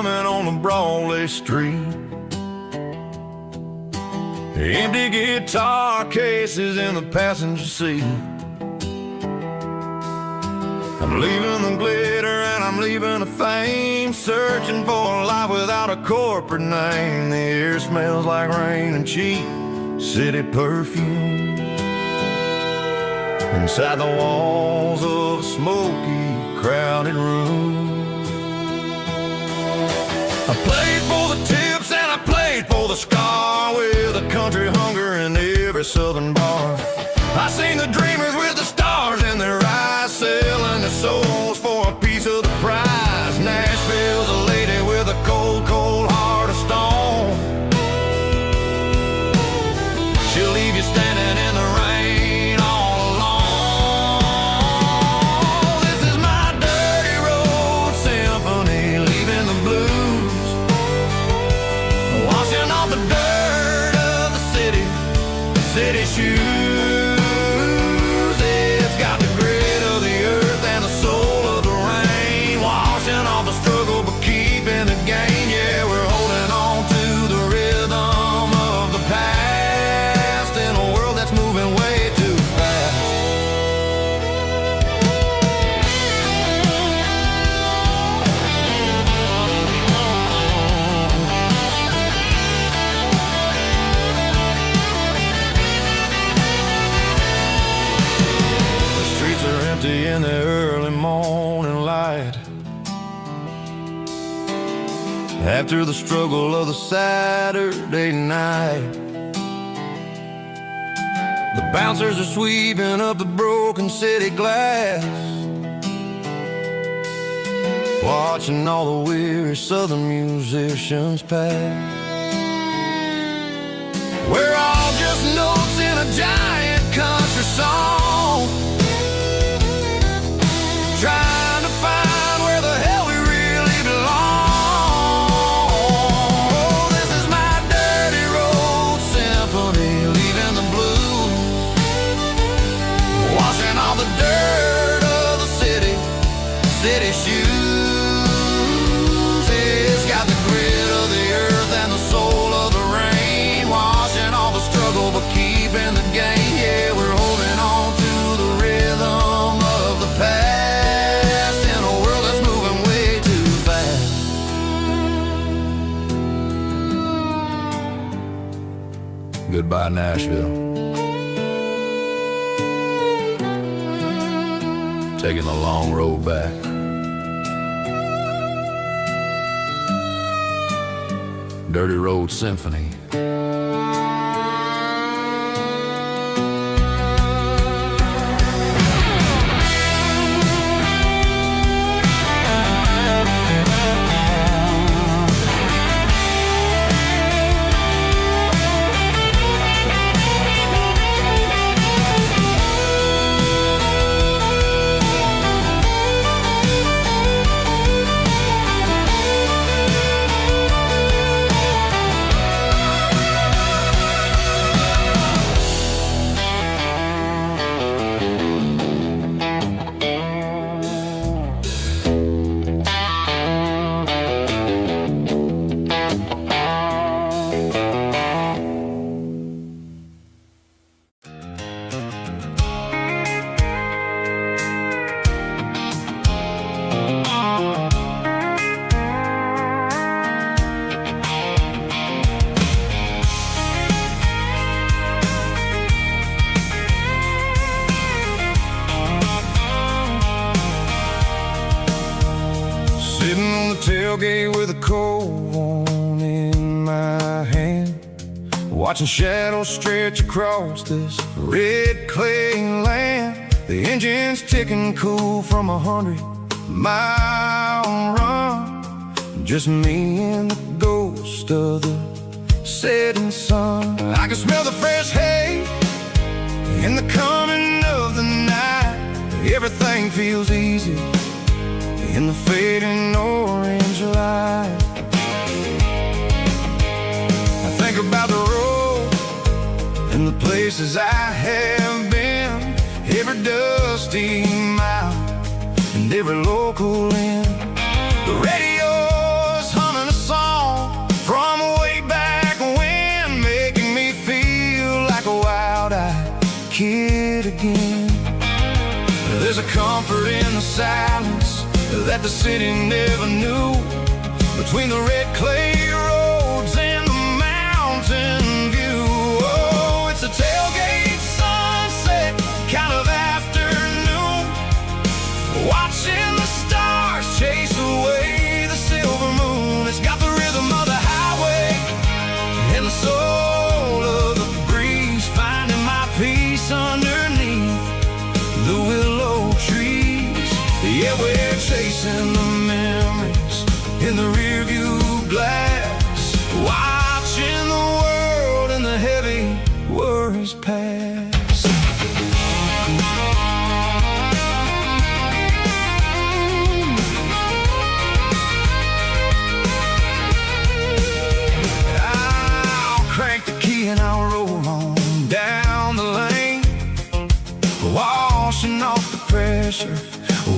humming on a Broadway street. Empty guitar cases in the passenger seat. I'm leaving the glitter and I'm leaving the fame, searching for a life without a corporate name. The air smells like rain and cheap city perfume. Inside the walls of a smoky, crowded room. I played for the tips and I played for the scar, with a country hunger in every southern bar. I seen the dreamers with the stars in their eyes, selling their souls for a piece of the prize. Nashville's a lady with a cold, cold heart of stone. She'll leave you standing in the rain all alone. This is my dirty road symphony, leaving the blues, washing off the dirt of the city shoes. It's got the grit of the earth and the soul of the rain, washing off the struggle but keeping the gain. Yeah, we're holding on to the rhythm of the past in a world that's moving way too fast. The streets are empty in the early morning light, after the struggle of the Saturday night. The bouncers are sweeping up the broken city glass, watching all the weary southern musicians pass. We're all just notes in a giant country song, trying to find where the hell we really belong. This is my dirty road symphony, leaving the blues, washing all the dirt of the city shoes. It's got the grit of the earth and the soul of the rain, washing all the struggle but keeping the gain. Yeah, we're holding on to the rhythm of the past in a world that's moving way too fast. Goodbye, Nashville. Taking the long road back. Dirty Road Symphony. Sitting on the tailgate with a cold one in my hand, watching shadows stretch across this red clay land. The engine's ticking cool from 100-mile run, just me and the ghost of the setting sun. I can smell the fresh hay in the coming of the night. Everything feels easy in the fading orange light. I think about the road and the places I have been, every dusty mile and every local inn. The radio's humming that the city never knew. Between the red clay roads and the mountain view. Oh, it's a tailgate sunset kind of afternoon, watching the stars chase away the silver moon. It's got the rhythm of the highway and the soul of the breeze, finding my peace underneath the willow trees. Yeah, we're chasing the memories in the rearview glass, watching the world and the heavy worries pass. I'll crank the key and I'll roll on down the lane, washing off the pressure,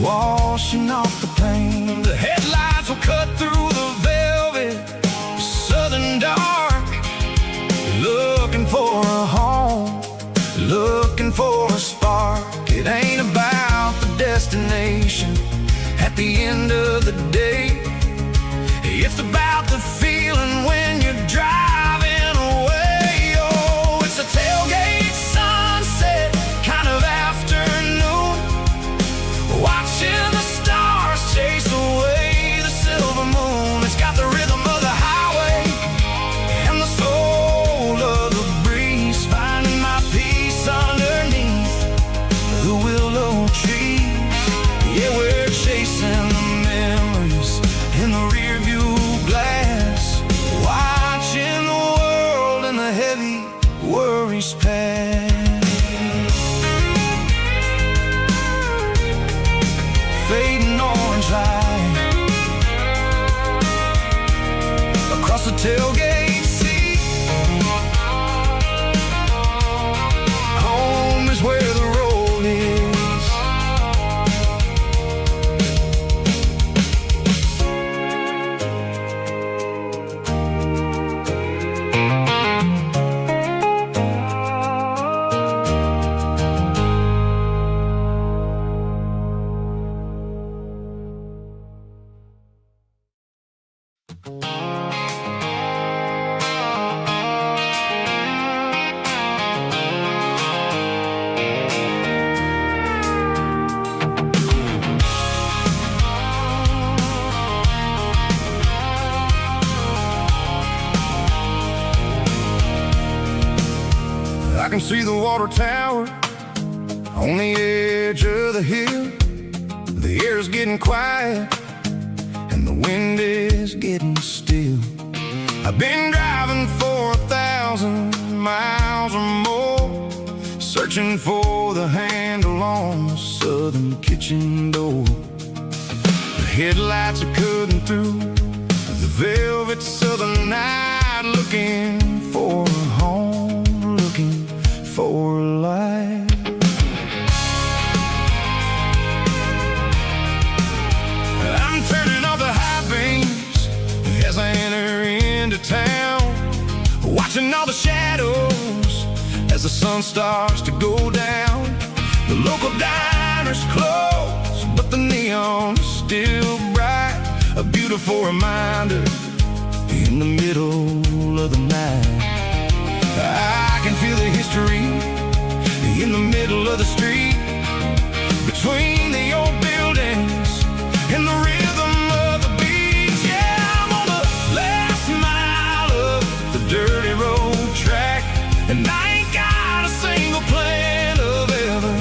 washing off the pain. The headlights will cut through the velvet southern dark, looking for a home, looking for a spark. It ain't about the destination at the end of the day, it's about the feeling when you're driving away. Oh, it's a tailgate sunset kind of afternoon, watching the stars chase away the silver moon. It's got the rhythm of the highway and the soul of the breeze, finding my peace underneath the willow trees. Yeah, we're chasing the memories in the rearview glass, watching the world and the heavy worries pass. Fading orange light across the tailgate seat. Home is where the road is. I can see the water tower on the edge of the hill. The air is getting quiet and the wind is getting still. I've been driving for 1,000 miles or more, searching for the handle on the southern kitchen door. The headlights are cutting through the velvet southern night, looking for a home, looking for life. I'm turning off the high beams as I enter into town, watching all the shadows as the sun starts to go down. The local diner's closed, but the neon is still bright, a beautiful reminder in the middle of the night. I can feel the history in the middle of the street, between the old buildings and the rhythm of the beats. Yeah, I'm on the last mile of the dirty road track, and I ain't got a single plan of ever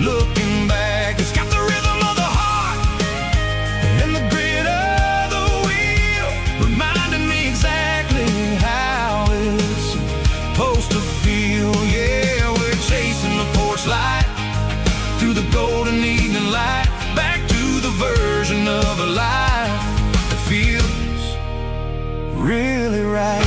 looking back. It's got the rhythm of the heart and the grit of the wheel, reminding me exactly how it's supposed to feel. Yeah, we're chasing the porch light through the golden evening light, back to the version of a life that feels really right.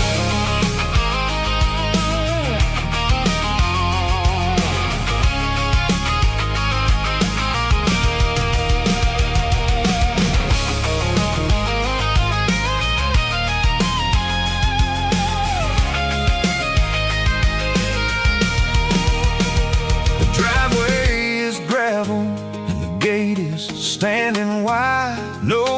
standing wide. No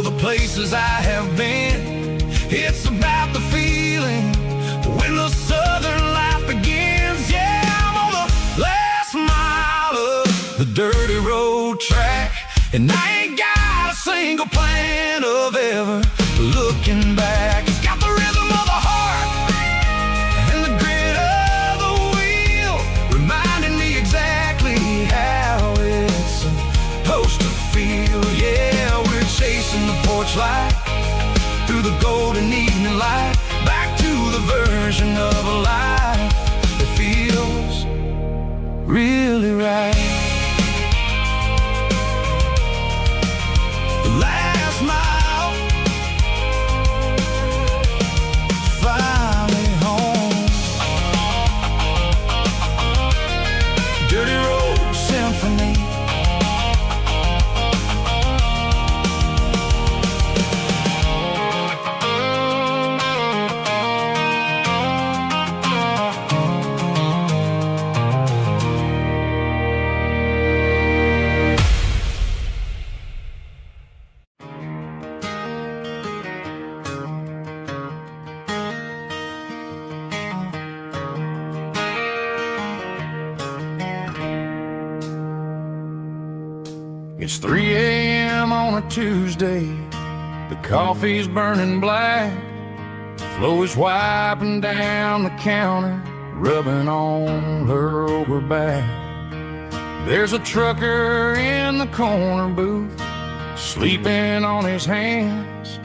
know the places I have been. It's about the feeling when the southern life begins. Yeah, I'm on the last mile of the dirty road track, and I ain't got a single plan of ever looking back. It's got the rhythm of the heart and the grit of the wheel, reminding me exactly how it's supposed to feel. Yeah, we're chasing the porch light through the golden evening light, back to the version of a life that feels really right. The last mile, finally home. Dirty Road Symphony. It's 3 a.m. on a Tuesday. The coffee's burning black. Flo is wiping down the counter, rubbing on her over back. There's a trucker in the corner booth, sleeping on his hands.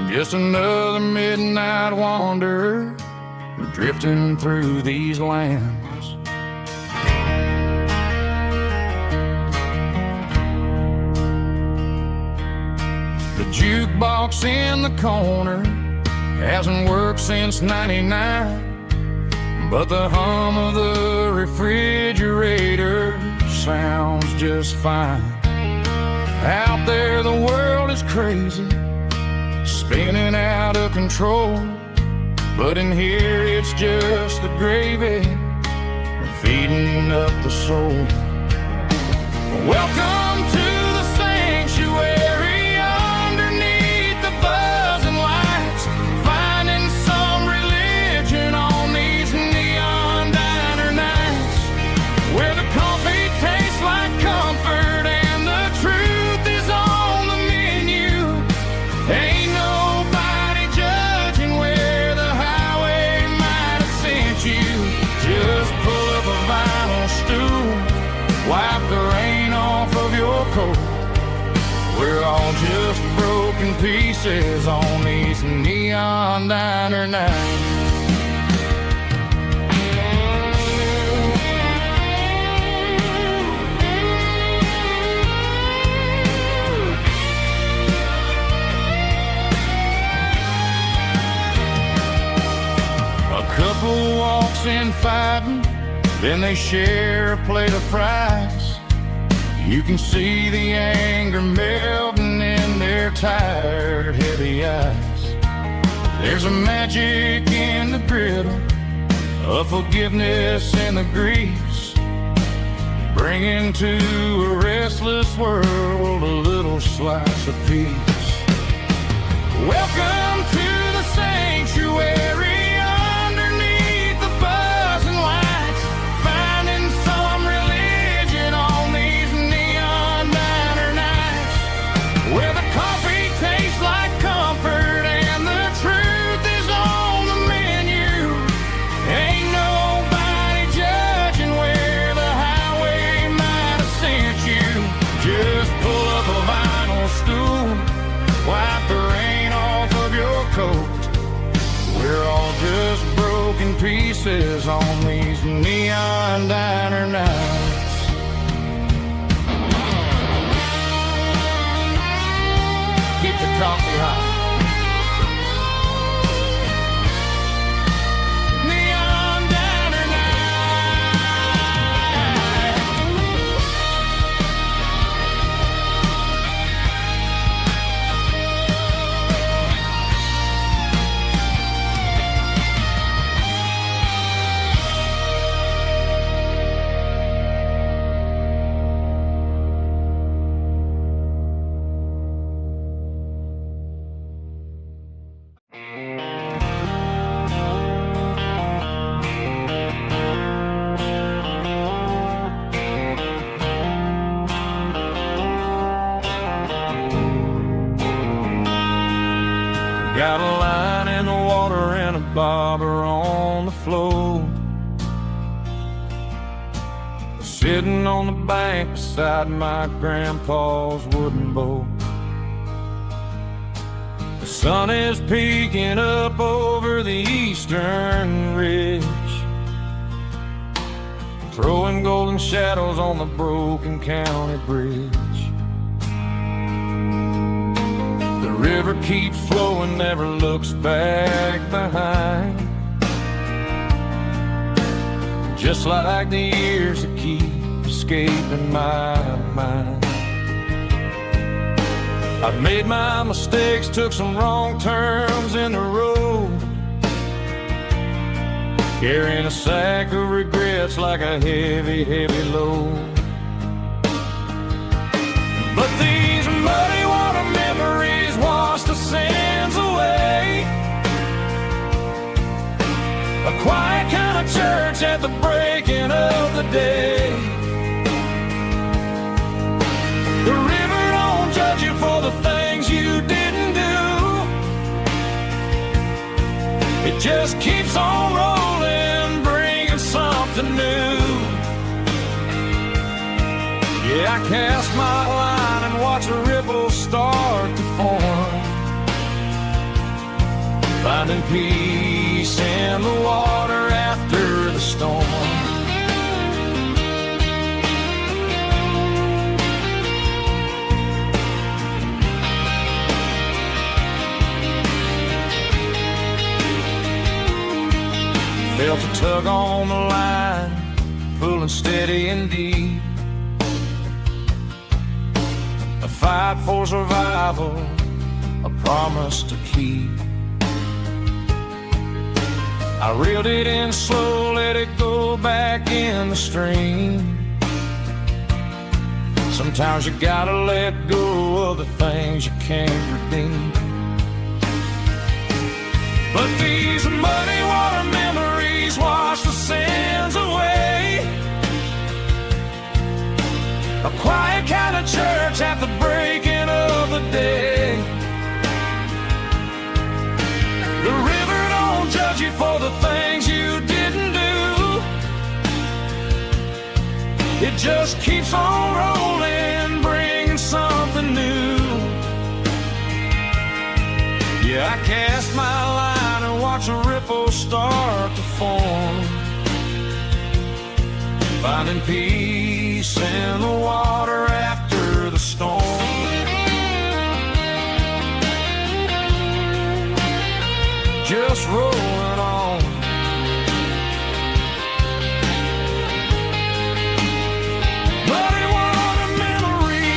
Just another midnight wanderer, drifting through these lands. The jukebox in the corner hasn't worked since '99, but the hum of the refrigerator sounds just fine. Out there the world is crazy, spinning out of control, but in here it's just the gravy feeding up the soul. Welcome to the sanctuary, underneath the buzzing lights, finding some religion on these neon diner nights, where the coffee tastes like comfort and the truth is on the menu. Ain't nobody judging where the highway might have sent you. Just pull up a vinyl stool, wipe the rain off of your coat. We're all just broken pieces on these neon diner nights. A couple walks in fighting, then they share a plate of fries. You can see the anger melting in their tired, heavy eyes. There's a magic in the griddle, a forgiveness in the grease, bringing to a restless world a little slice of peace. Welcome to the sanctuary, underneath the buzzing lights, finding some religion on these neon diner nights, where the coffee tastes like comfort and the truth is on the menu. Ain't nobody judging where the highway might have sent you. Just pull up a vinyl stool, wipe the rain off of your coat. We're all just broken pieces on these neon diner nights. Keep the coffee hot. Neon diner Got a line in the water and a bobber on the floor, sitting on the bank beside my grandpa's wooden boat. The sun is peeking up over the eastern ridge, throwing golden shadows on the broken county bridge. The river keeps flowing, never looks back behind, just like the years that keep escaping my mind. I've made my mistakes, took some wrong turns in the road, carrying a sack of regrets like a heavy, heavy load. But these muddy water memories wash the sins away. A quiet kind of church at the breaking of the day. The river don't judge you for the things you didn't do. It just keeps on rolling, bringing something new. Yeah, I cast my line and watch the ripples start to form, finding peace in the water after the storm. Felt a tug on the line, pulling steady and deep. A fight for survival, a promise to keep. I reeled it in slow, let it go back in the stream. Sometimes you gotta let go of the things you can't redeem. But these muddy water memories wash the sins away. A quiet kind of church at the breaking of the day. The river don't judge you for the things you didn't do. It just keeps on rolling, bringing something new. Yeah, I cast my line and watch a ripple start to form, finding peace in the water after the storm. Just rolling on. Muddy water memory.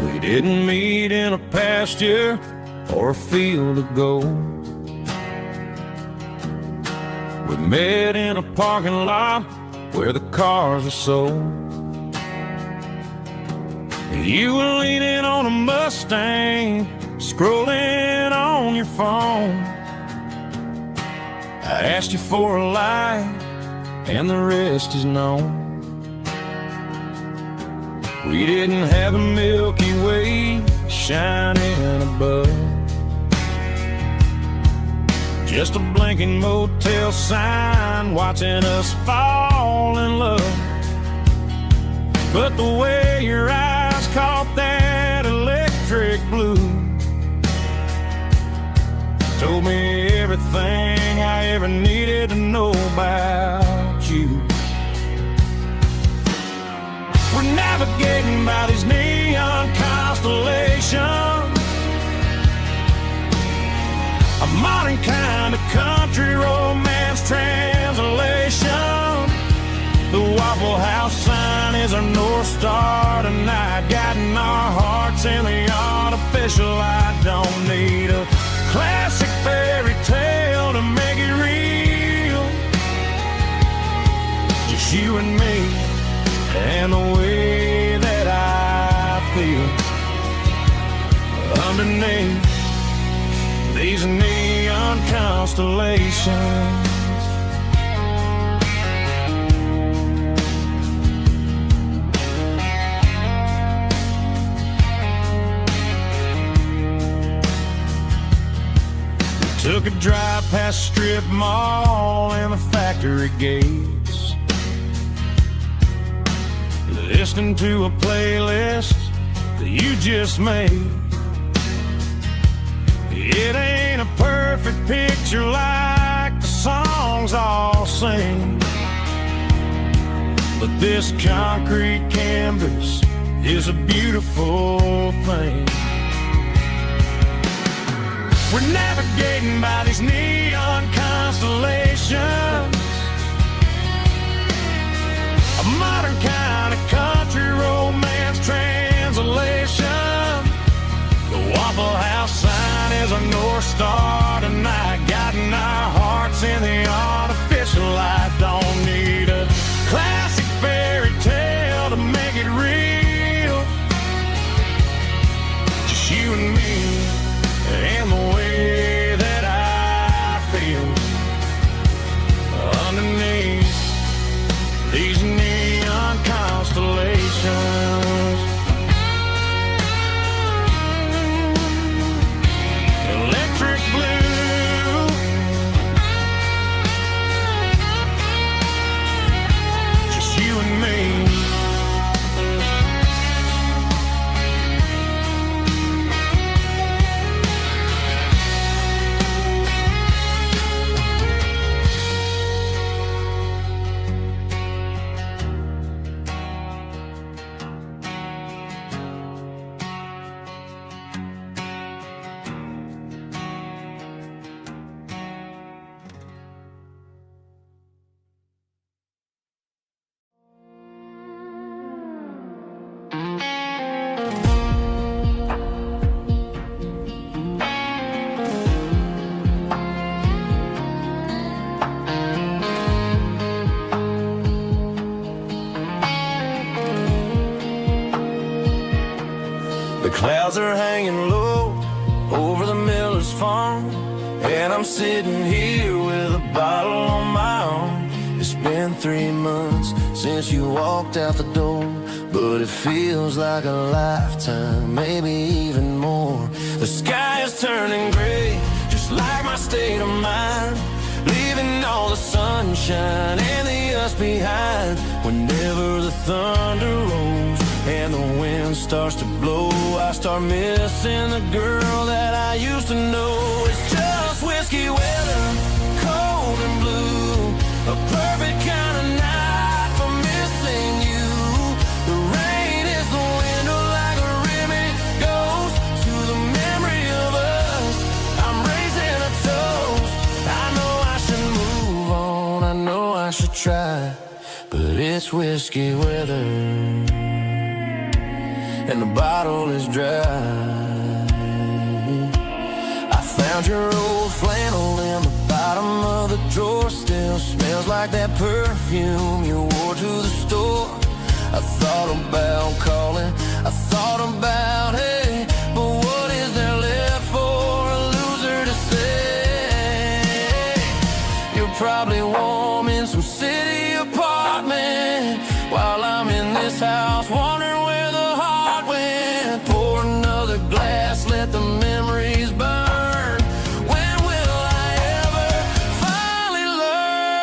We didn't meet in a pasture or a field of gold. We met in a parking lot where the cars are sold. You were leaning on a Mustang, scrolling on your phone. I asked you for a light, and the rest is known. We didn't have a Milky Way shining above, just a blinking motel sign watching us fall in love. But the way your eyes caught that electric blue told me everything I ever needed to know about you. We're navigating by these neon constellations, a modern kind of country romance translation. The Waffle House sign is our North Star tonight, guiding our hearts hearts in the artificial light. Don't need a classic fairy tale to make it real. Just you and me and the way that I feel underneath these neon constellations. Took a drive past Strip Mall and the factory gates, listening to a playlist that you just made. It ain't a perfect picture like the songs all sing, but this concrete canvas is a beautiful thing. We're navigating by these neon constellations, a modern kind of country romance translation. The Waffle House sign is a North Star tonight, guiding our hearts in the artificial light. Don't need a classic fairy tale to make it real. Just you and me and the way that I feel underneath these neon constellations. Electric blue, just you and me. The clouds are hanging low over the miller's farm, and I'm sitting here with a bottle on my arm. It's been 3 months since you walked out the door, but it feels like a lifetime, maybe even more. The sky is turning gray, just like my state of mind, leaving all the sunshine and the us behind. Whenever the thunder rolls and the wind starts to blow, I start missing the girl that I used to know. It's just whiskey weather, cold and blue, a perfect kind of night for missing you. The rain is the window like a ribbon goes to the memory of us. I'm raising a toast. I know I should move on, I know I should try, but it's whiskey weather and the bottle is dry. I found your old flannel in the bottom of the drawer, still smells like that perfume you wore to the store. I thought about calling, I thought about, hey, but what is there left for a loser to say? You're probably warm in some city apartment, while I'm in this house wondering where the heart went. Pour another glass, let the memories burn. When will I ever finally learn?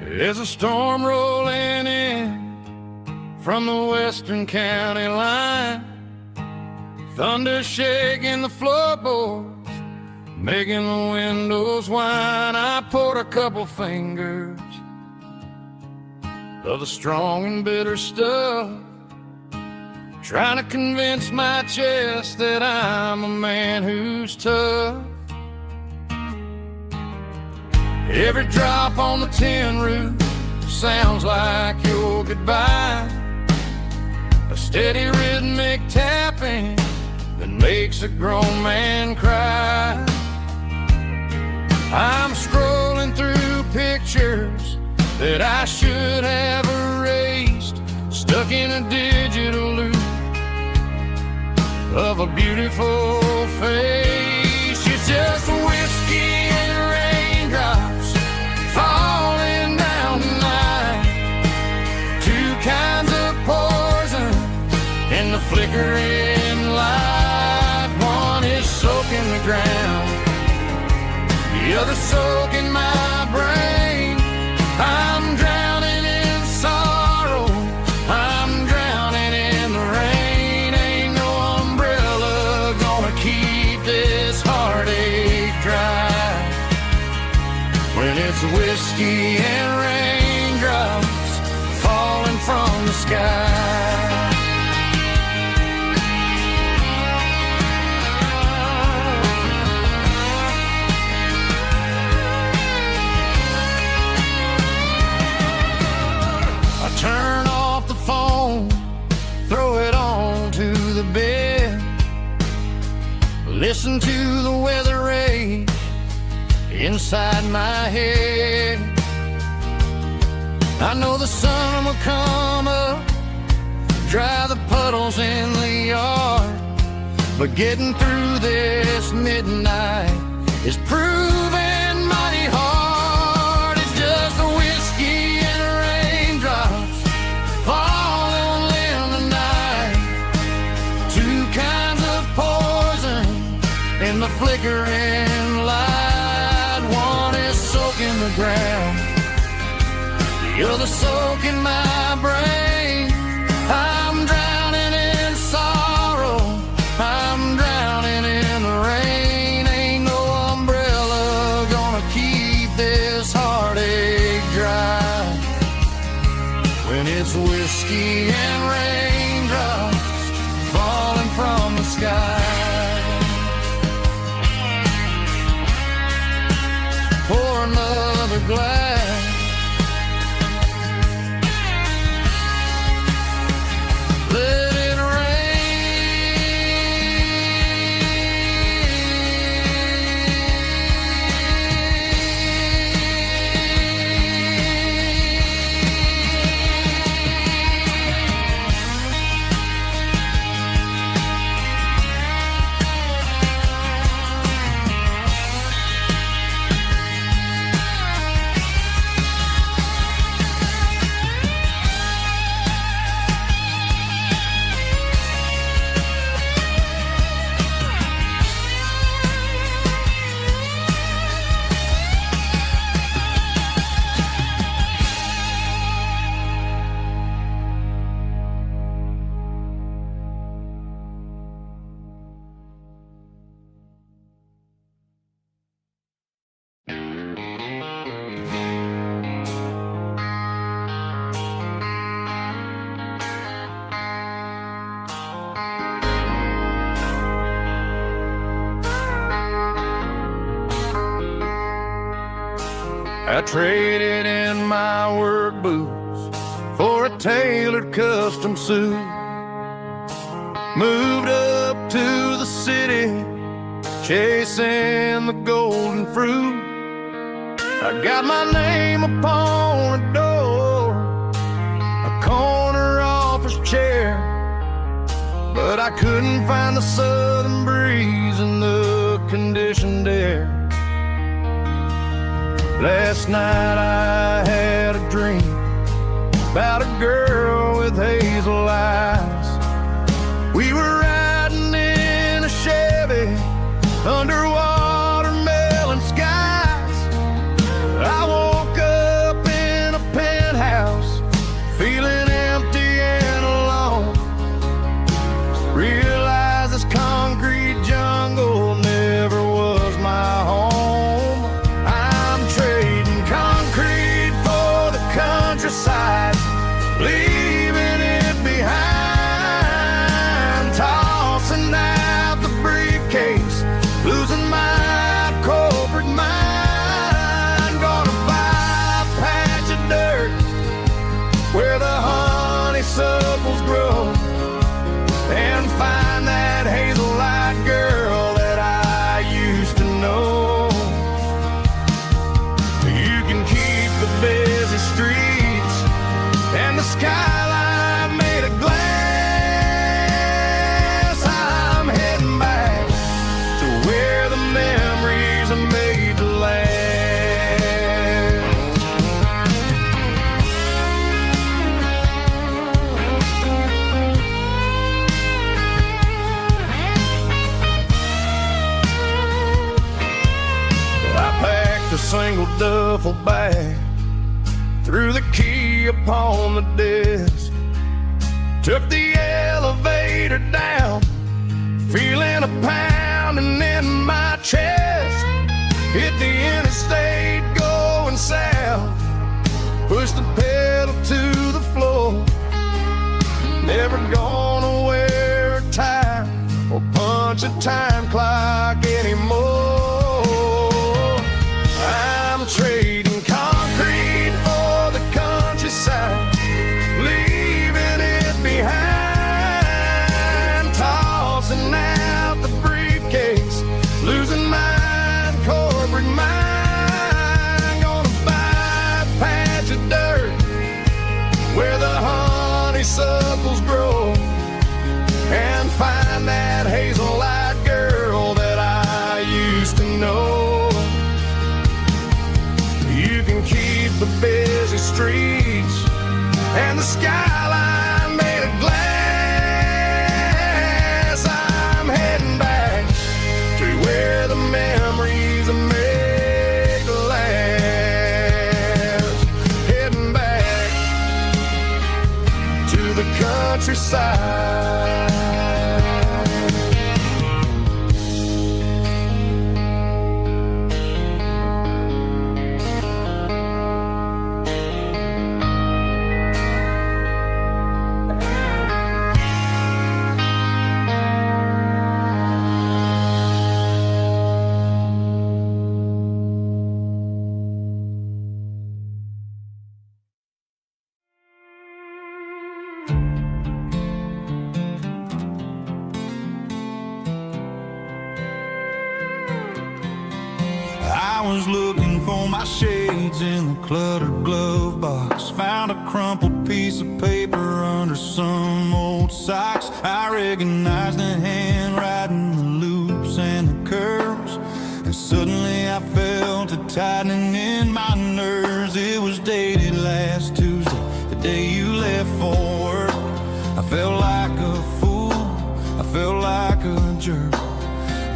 There's a storm rolling in from the western county line, thunder shaking the floorboards, making the windows whine. I poured a couple fingers of the strong and bitter stuff, trying to convince my chest that I'm a man who's tough. Every drop on the tin roof sounds like your goodbye, a steady rhythmic tapping that makes a grown man cry. I'm scrolling through pictures that I should have erased, stuck in a digital loop of a beautiful face. It's just whiskey and raindrops falling down tonight, two kinds of poison in the flickering light. One is soaking the ground, the other soaking my brain. I'm drowning in sorrow, I'm drowning in the rain. Ain't no umbrella gonna keep this heartache dry when it's whiskey and raindrops falling from the sky. Turn off the phone, throw it on to the bed, listen to the weather rage inside my head. I know the sun will come up, dry the puddles in the yard, but getting through this midnight is proving mighty hard. It's just a whiskey and raindrops falling in the night, two kinds of poison in the flickering light. One is soaking the ground, the other soaking my brain. I'm drowning in sorrow, I'm drowning in the rain. Ain't no umbrella gonna keep this heartache dry when it's whiskey and raindrops falling from the sky. Pour another glass, let it I traded in my work boots for a tailored custom suit. Moved up to the city, chasing the golden fruit. I got my name upon a door, a corner office chair, but I couldn't find the southern breeze in the conditioned air. Last night I had a dream about a girl with hazel eyes. We were riding in a Chevy under watermelon skies. I woke up in a skyline made of glass. I'm heading back to where the memories are made to last. A single duffel bag, threw the key upon the desk, took the elevator down, feeling a pounding in my chest. Hit the interstate going south, pushed the pedal to the floor. Never gonna wear a tie or punch a time clock anymore. I'm trading concrete for the countryside, leaving it behind, tossing out the briefcase, losing my corporate mind. Gonna buy a patch of dirt where the honeysuckles grow and find that hazel-eyed girl that I used to know. Keep the busy streets and the skyline made of glass. I'm heading back to where the memories are made to last. Heading back to the countryside. I was looking for my shades in the cluttered glove box, found a crumpled piece of paper under some old socks. I recognized the handwriting, the loops and the curves, and suddenly I felt a tightening in my nerves. It was dated last Tuesday, the day you left for work. I felt like a fool, I felt like a jerk.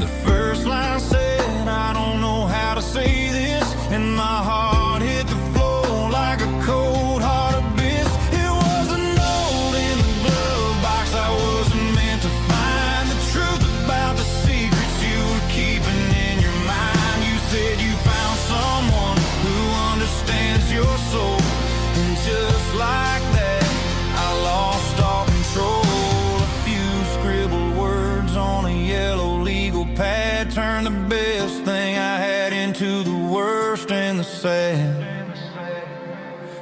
The first line said, I don't know how to say this, and my heart hit the floor like a cold heart abyss. It was a note in the glove box I wasn't meant to find, the truth about the secrets you were keeping in your mind. You said you found someone who understands your soul, and just like that I lost all control. A few scribbled words on a yellow legal pad turned the best thing I had into the worst and the sad.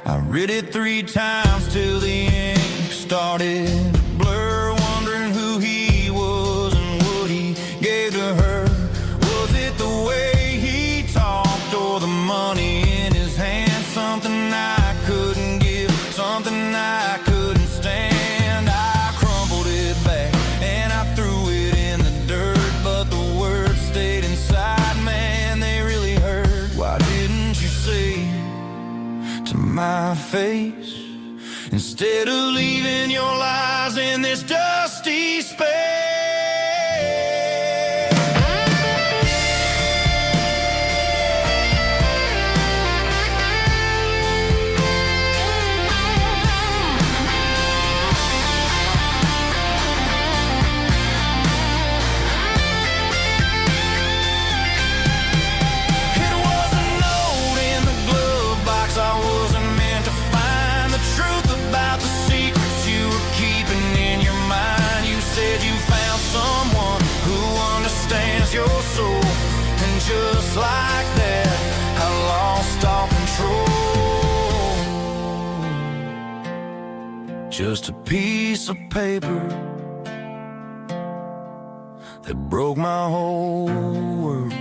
I read it 3 times till the ink started to blur, wondering who he was and what he gave to her. Was it the way he talked or the money in his hand? Something I couldn't give, something I couldn't stand. I crumpled it back and I threw it in the dirt, but the words stayed inside, man, they really hurt. Why didn't you say to my face, instead of leaving your lies in this dusty space? Your soul, and just like that I lost all control. Just a piece of paper that broke my whole world.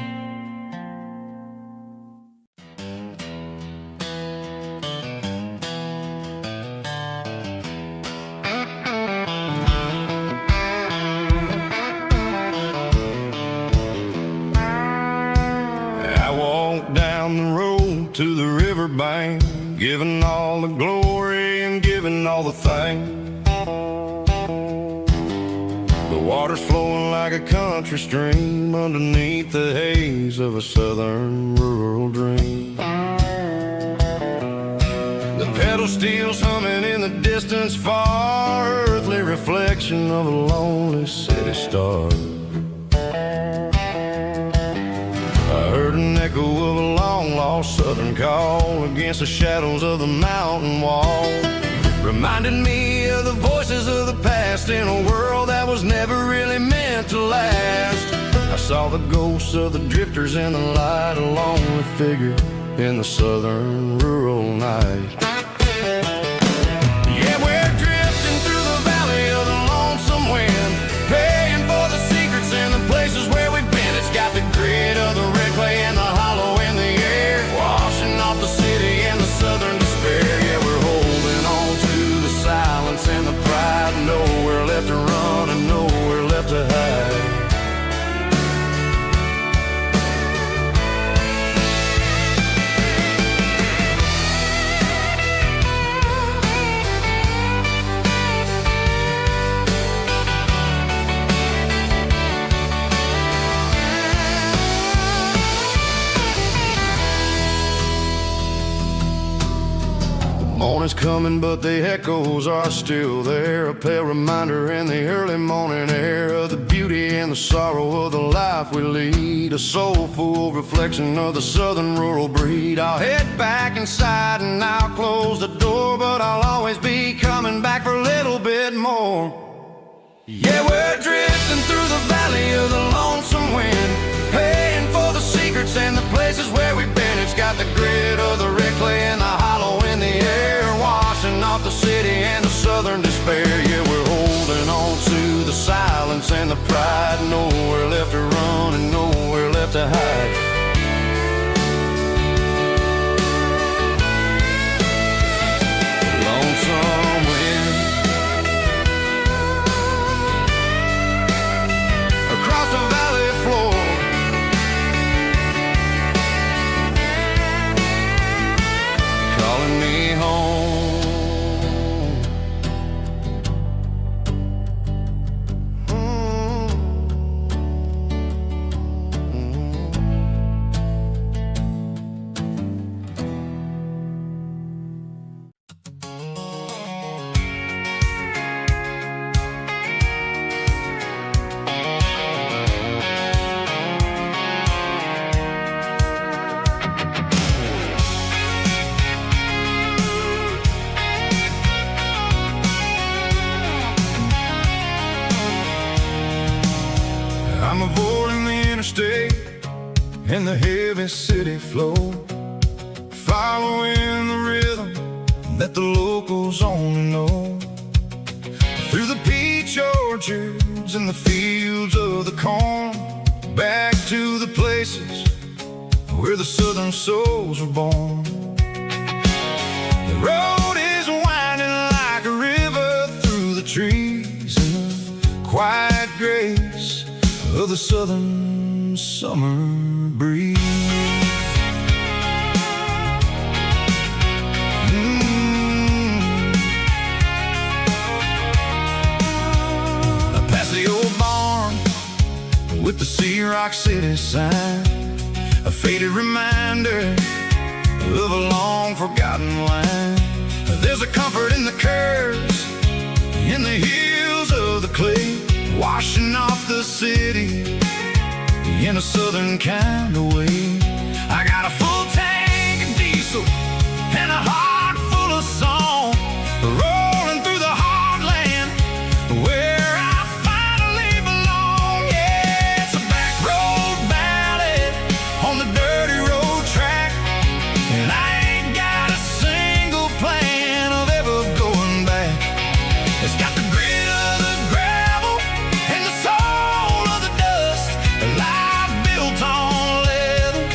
road to the riverbank, giving all the glory and giving all the thanks. The water's flowing like a country stream underneath the haze of a southern rural dream. The pedal steel's humming in the distance far, earthly reflection of a lonely city star. I heard an echo of a long-lost southern call against the shadows of the mountain wall, reminded me of the voices of the past in a world that was never really meant to last. I saw the ghosts of the drifters in the light, a lonely figure in the southern rural night. Yeah, we're drifting through the valley of the lonesome wind, paying for the secrets and the places where we've been. It's got the grit of the red clay and the hollow in the air, washing off the city and the southern despair. Yeah, we're holding on to the silence and the pride, nowhere left to run and nowhere left to hide. Morning's coming, but the echoes are still there, a pale reminder in the early morning air of the beauty and the sorrow of the life we lead, a soulful reflection of the southern rural breed. I'll head back inside and I'll close the door, but I'll always be coming back for a little bit more. Yeah, we're drifting through the valley of the lonesome wind, paying for the secrets and the places where we've been. It's got the grit of the red clay and the hollow in the air, washing off the city and the southern despair. Yeah, we're holding on to the silence and the pride, nowhere left to run and nowhere left to hide. Lonesome wind across the valley floor, calling me home. I'm avoiding the interstate and the heavy city flow, following the rhythm that the locals only know, through the peach orchards and the fields of the corn, back to the places where the southern souls were born. The road is winding like a river through the trees in the quiet grace of the southern summer breeze. I pass the old barn with the Sea Rock City sign, a faded reminder of a long forgotten line. There's a comfort in the curves, in the hills of the clay, washing off the city in a southern kind of way. I got a full tank of diesel and a heart full of song, rolling through the heartland where I finally belong. Yeah, it's a back road ballad on the dirty road track, and I ain't got a single plan of ever going back. It's got the grit of the gravel and the soul of the dust, a life built on leather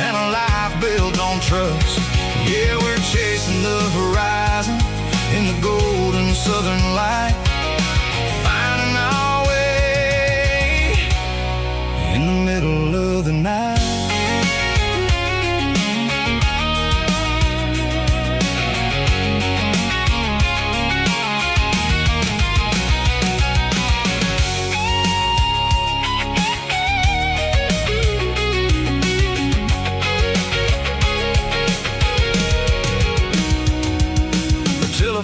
and a life built on trust. Yeah, we're chasing the horizon in the golden southern light, finding our way in the middle of the night.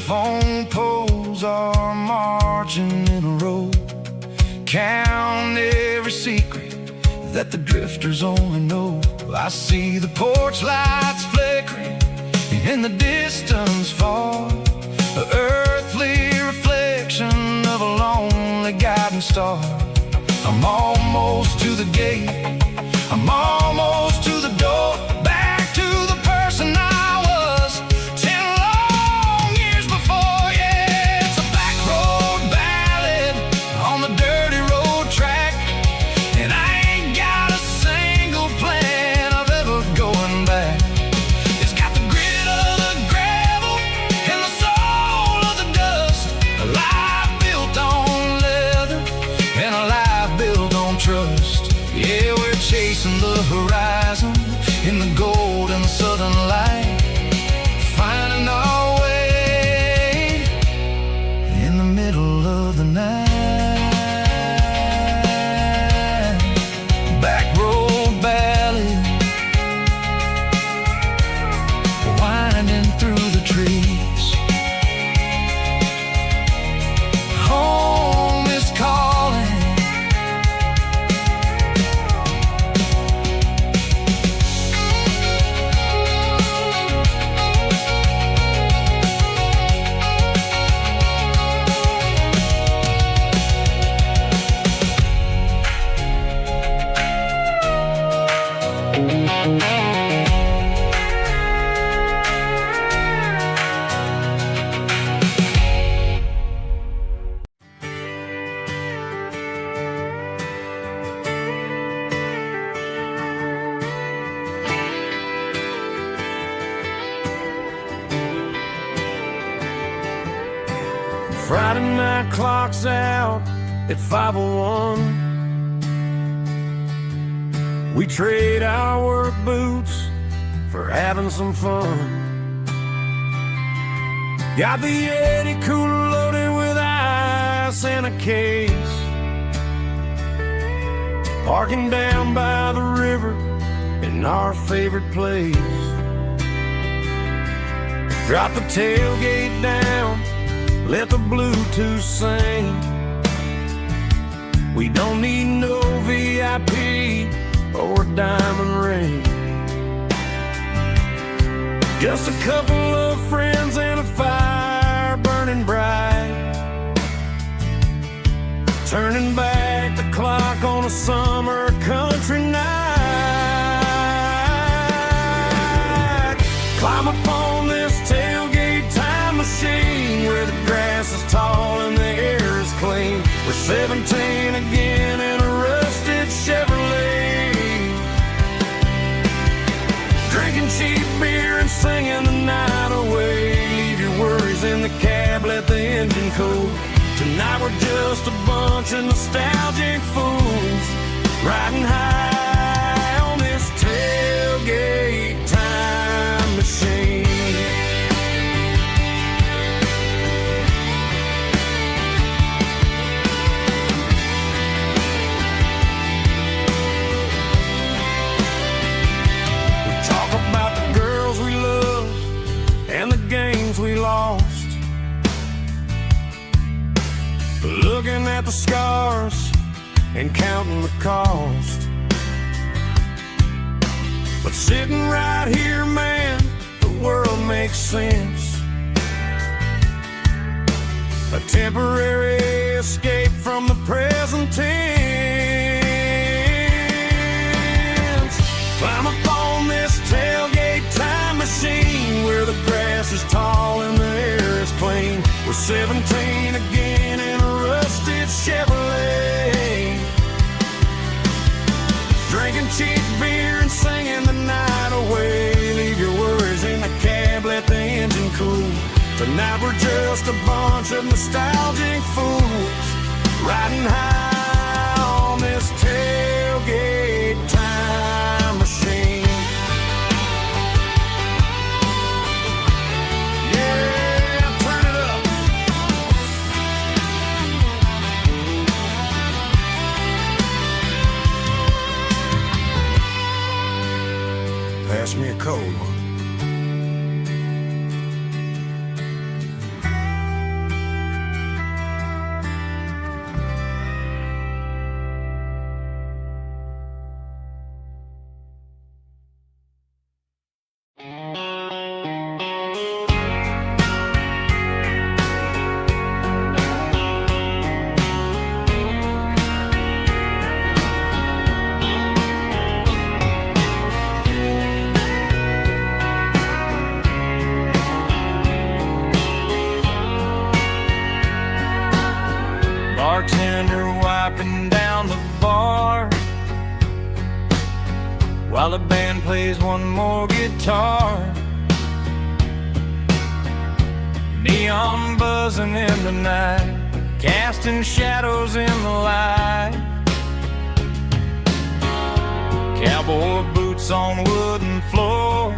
Telephone poles are marching in a row, count every secret that the drifters only know. I see the porch lights flickering in the distance far, the earthly reflection of a lonely guiding star. I'm almost to the gate, I'm almost to the door, back to the person I was 10 long years before. Yeah, it's a back road ballad on the dirty road track, and I ain't got a single plan of ever going back. It's got the grit of the gravel and the soul of the dust, a life built on leather and a life built on trust. Yeah, we're chasing the horizon in the gold and the southern light, finding our way in the middle of the night. Back road ballad, winding through the trees. Home is calling. Friday night clock's out at 5:01. We trade our work boots for having some fun. Got the Yeti cooler loaded with ice and a case, parking down by the river in our favorite place. Drop the tailgate down, let the Bluetooth sing. We don't need no VIP or a diamond ring, just a couple of friends and a fire burning bright, turning back the clock on a summer country night. Climb up on this tailgate time machine where the grass is tall and the air is clean. We're 17 again in a rusted Chevrolet, drinking cheap beer and singing the night away. Leave your worries in the cab, let the engine cool. Tonight we're just a bunch of nostalgic fools, riding high on this tailgate time machine. And the games we lost, looking at the scars and counting the cost. But sitting right here, man, the world makes sense. A temporary escape from the present tense. Climb up on this tailgate time machine where the grass is tall and the air is clean. We're 17 again in a rusted Chevrolet, drinking cheap beer and singing the night away. Leave your worries in the cab, let the engine cool. Tonight we're just a bunch of nostalgic fools, riding high on this tailgate time machine. Pass me a cold one. guitar, neon buzzing in the night, casting shadows in the light. Cowboy boots on wooden floors,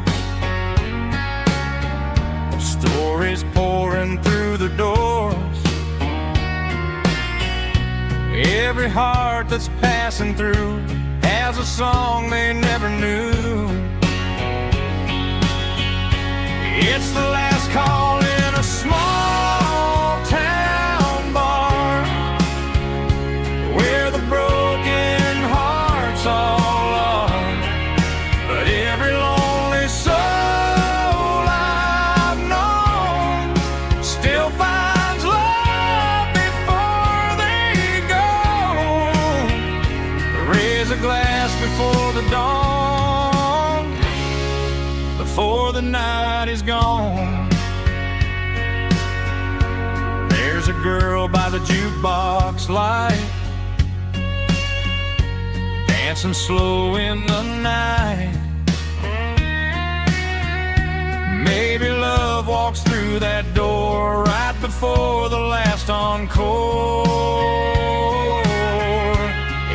stories pouring through the doors. Every heart that's passing through has a song they never knew. It's the last call in a small town bar, where the broken hearts all are. But every lonely soul I've known still finds love before they go. Raise a glass before the dawn, before the night is gone. There's a girl by the jukebox light, dancing slow in the night. Maybe love walks through that door right before the last encore.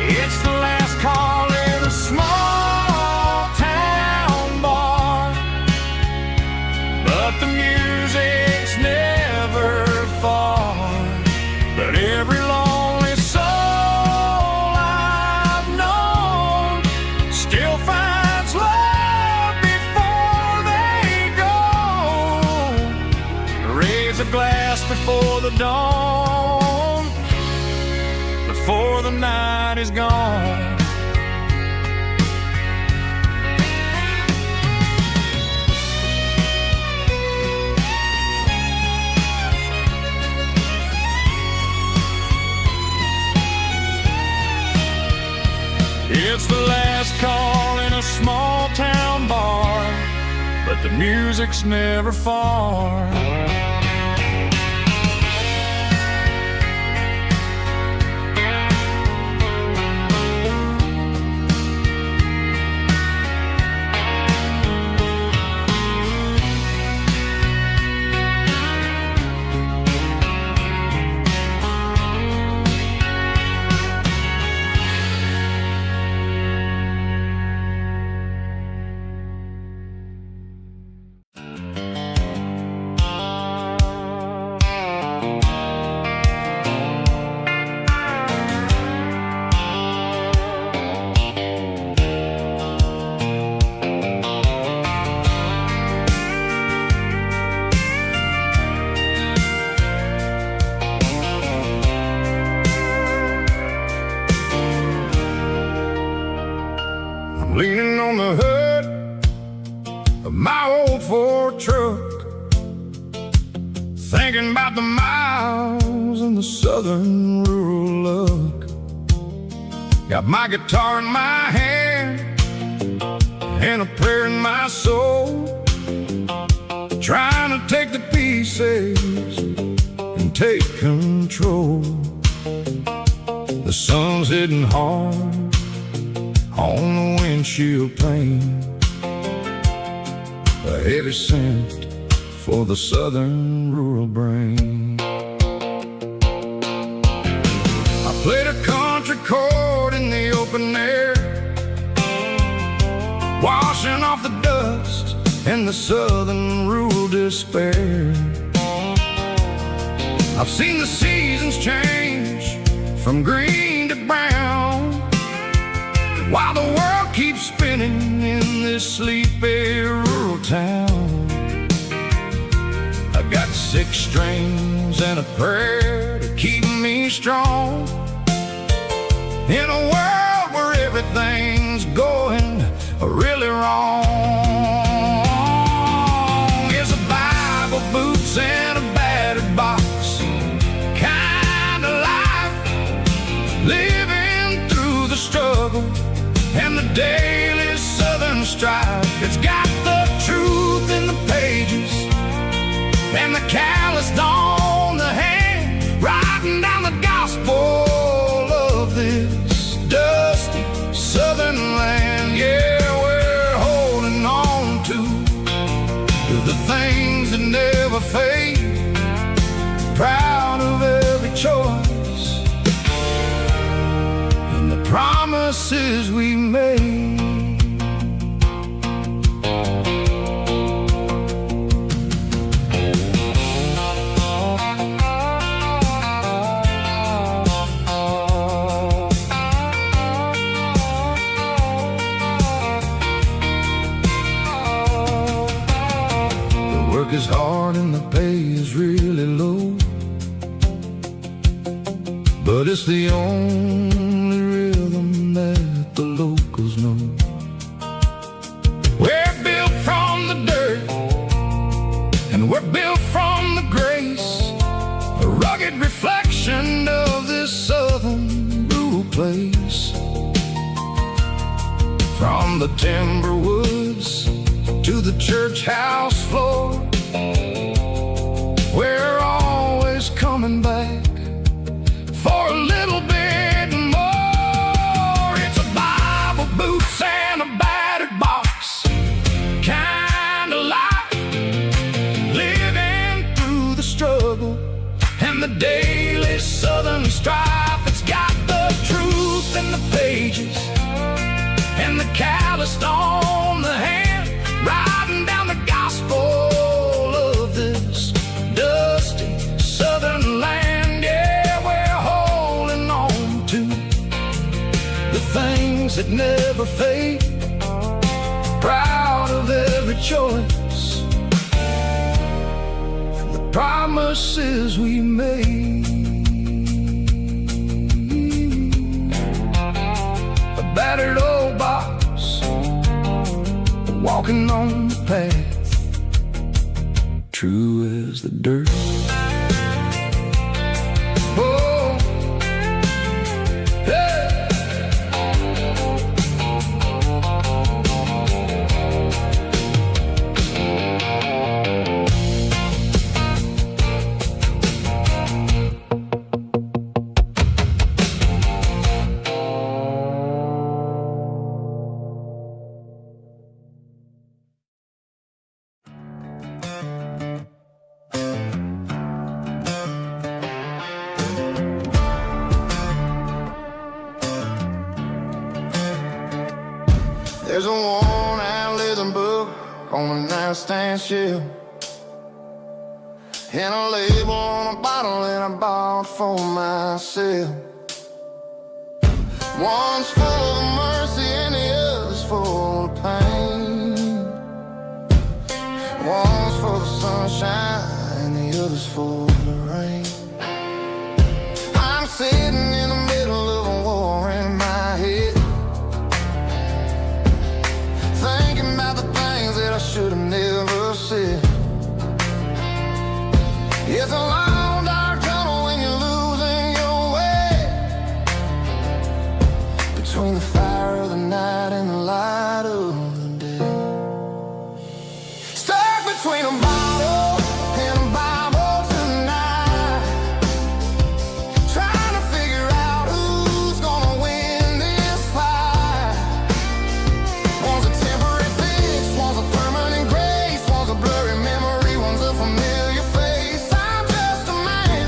It's the last call in a small town bar, but the music's never far. But every lonely soul I've known still finds love before they go. Raise a glass before the dawn, before the night is gone. It's the last call in a small town bar, but the music's never far. Leaning on the hood of my old Ford truck, thinking about the miles and the southern rural look. Got my guitar in my hand and a prayer in my soul, trying to take the pieces and take control. The sun's hitting hard on the windshield pane, a heavy scent for the southern rural brain. I played a country chord in the open air, washing off the dust and the southern rural despair. I've seen the seasons change from green to brown, while the world keeps spinning in this sleepy rural town. I got 6 strings and a prayer to keep me strong, in a world where everything's going really wrong. It's a Bible, boots, and a battered box kind of life, living through the struggle and the daily southern strife. It's got the truth in the pages and the calloused on the hand, writing down the gospel of this dusty southern land. Yeah, we're holding The things that never fade, proud of every choice and the promises we made. Work is hard and the pay is really low, but it's the only rhythm that the locals know. We're built from the dirt, and we're built from the grace, a rugged reflection of this southern rural place. From the timber woods to the church house floor, we're always coming back for a little bit more. It's a Bible, boots, and a battered box kind of life, living through the struggle and the daily southern strife. It's got the truth in the pages and the calloused on the hand, riding down the gospel of this dusty southern land. Yeah, we're holding on to the things that never fade, proud of every choice and the promises we made. A battered old box, walking on the path, true as the dirt. Oh, hey. There's a worn-out leather book on a nightstand shelf, and a label on a bottle that I bought for myself. One's full of mercy and the other's full of pain. One's for the sunshine and the other's for the rain. I'm sitting in the middle of a war in my head, thinking about the things that I should have never said. It's a long dark tunnel when you're losing your way, between the fire of the night and the light of the day. Stuck between a bottle and a Bible tonight, trying to figure out who's gonna win this fight. One's a temporary fix, one's a permanent grace, one's a blurry memory, one's a familiar face. I'm just a man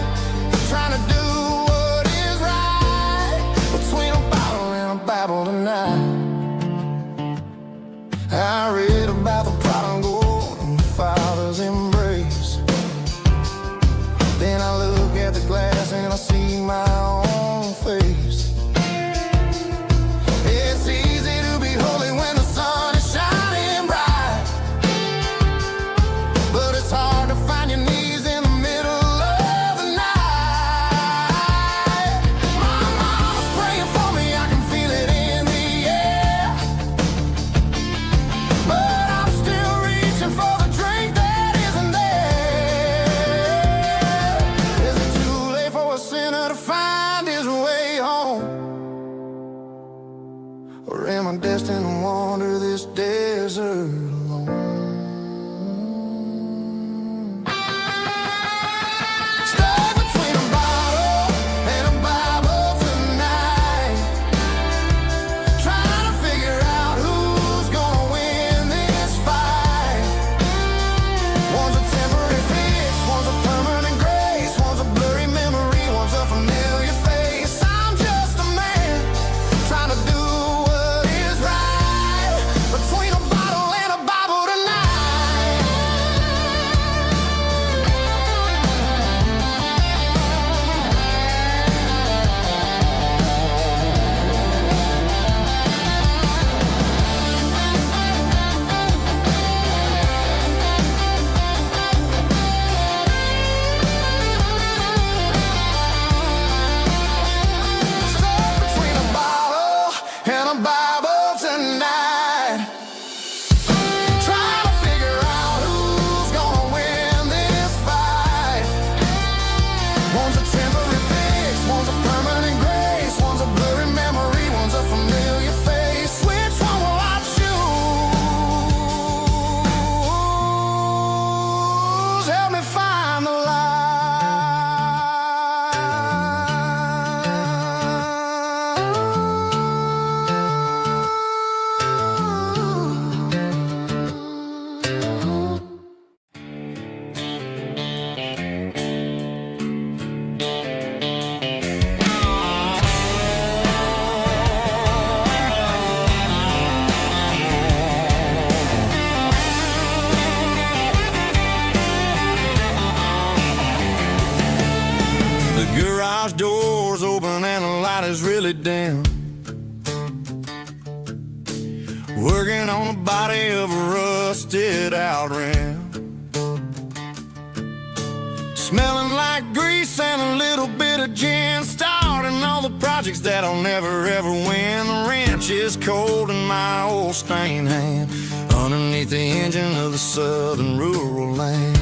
trying to do what is right, between a bottle and a Bible tonight. I read about the prodigal and the father's embrace. is really dim, working on the body of a rusted out rim, smelling like grease and a little bit of gin, starting all the projects that I'll never ever win. The wrench is cold in my old stained hand, underneath the engine of the southern rural land.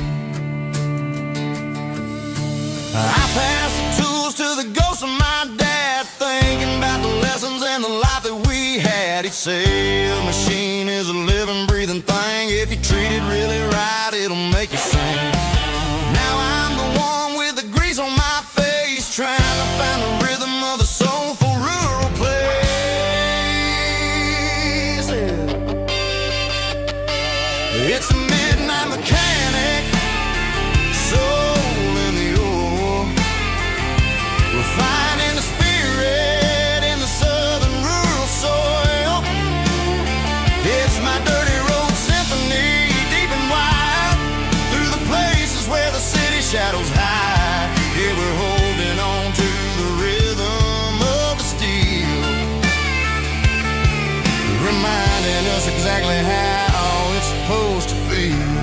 I pass the tools to the ghost of my dad, thinking about the lessons and the life that we had. He'd say a machine is a living, breathing thing. If you treat it really right, it'll make you sing. Now I'm the one with the grease on my face, trying to find the rhythm of the soulful rural place. It's a midnight mechanic, soul in the ore, refining the spirit in the southern rural soil. It's my dirty road symphony, deep and wide, through the places where the city shadows hide. Yeah, we're holding on to the rhythm of the steel, reminding us exactly how it's supposed to feel.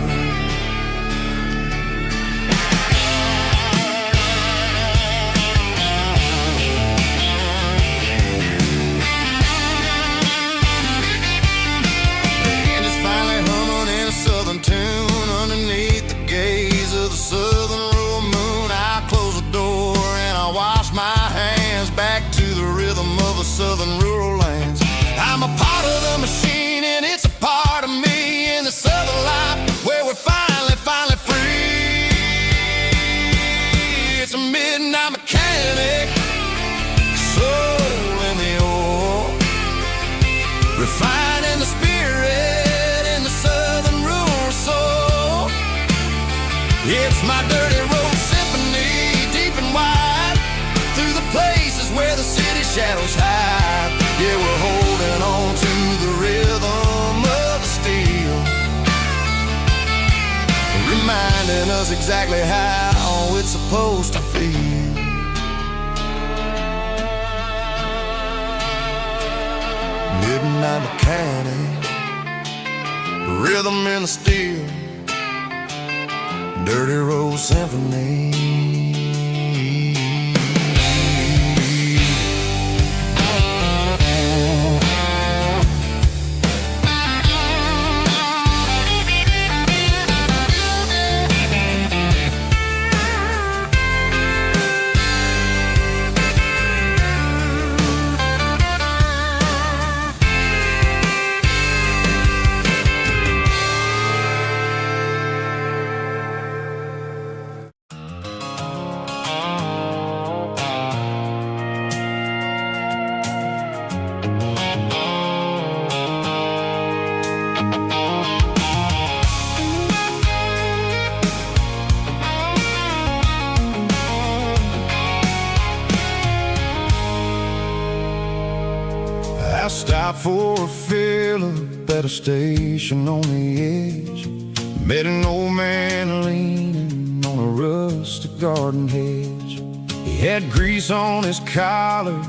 Tune underneath the gaze of the southern rural moon. I close the door and I wash my hands, back to the rhythm of the southern rural lands. I'm a part of the machine and it's a part of me in the southern life where we're finally free. It's a midnight mechanic, soul in the ore, refining the spirit in the southern rural soul. It's my dirty road symphony, deep and wide, through the places where the city shadows hide. Yeah, we're holding on to the rhythm of the steel, reminding us exactly how it's supposed to feel. Midnight mechanic, rhythm in the steel, dirty road symphony. I stopped for a fill-up at a station on the edge. Met an old man leaning on a rustic garden hedge. He had grease on his collar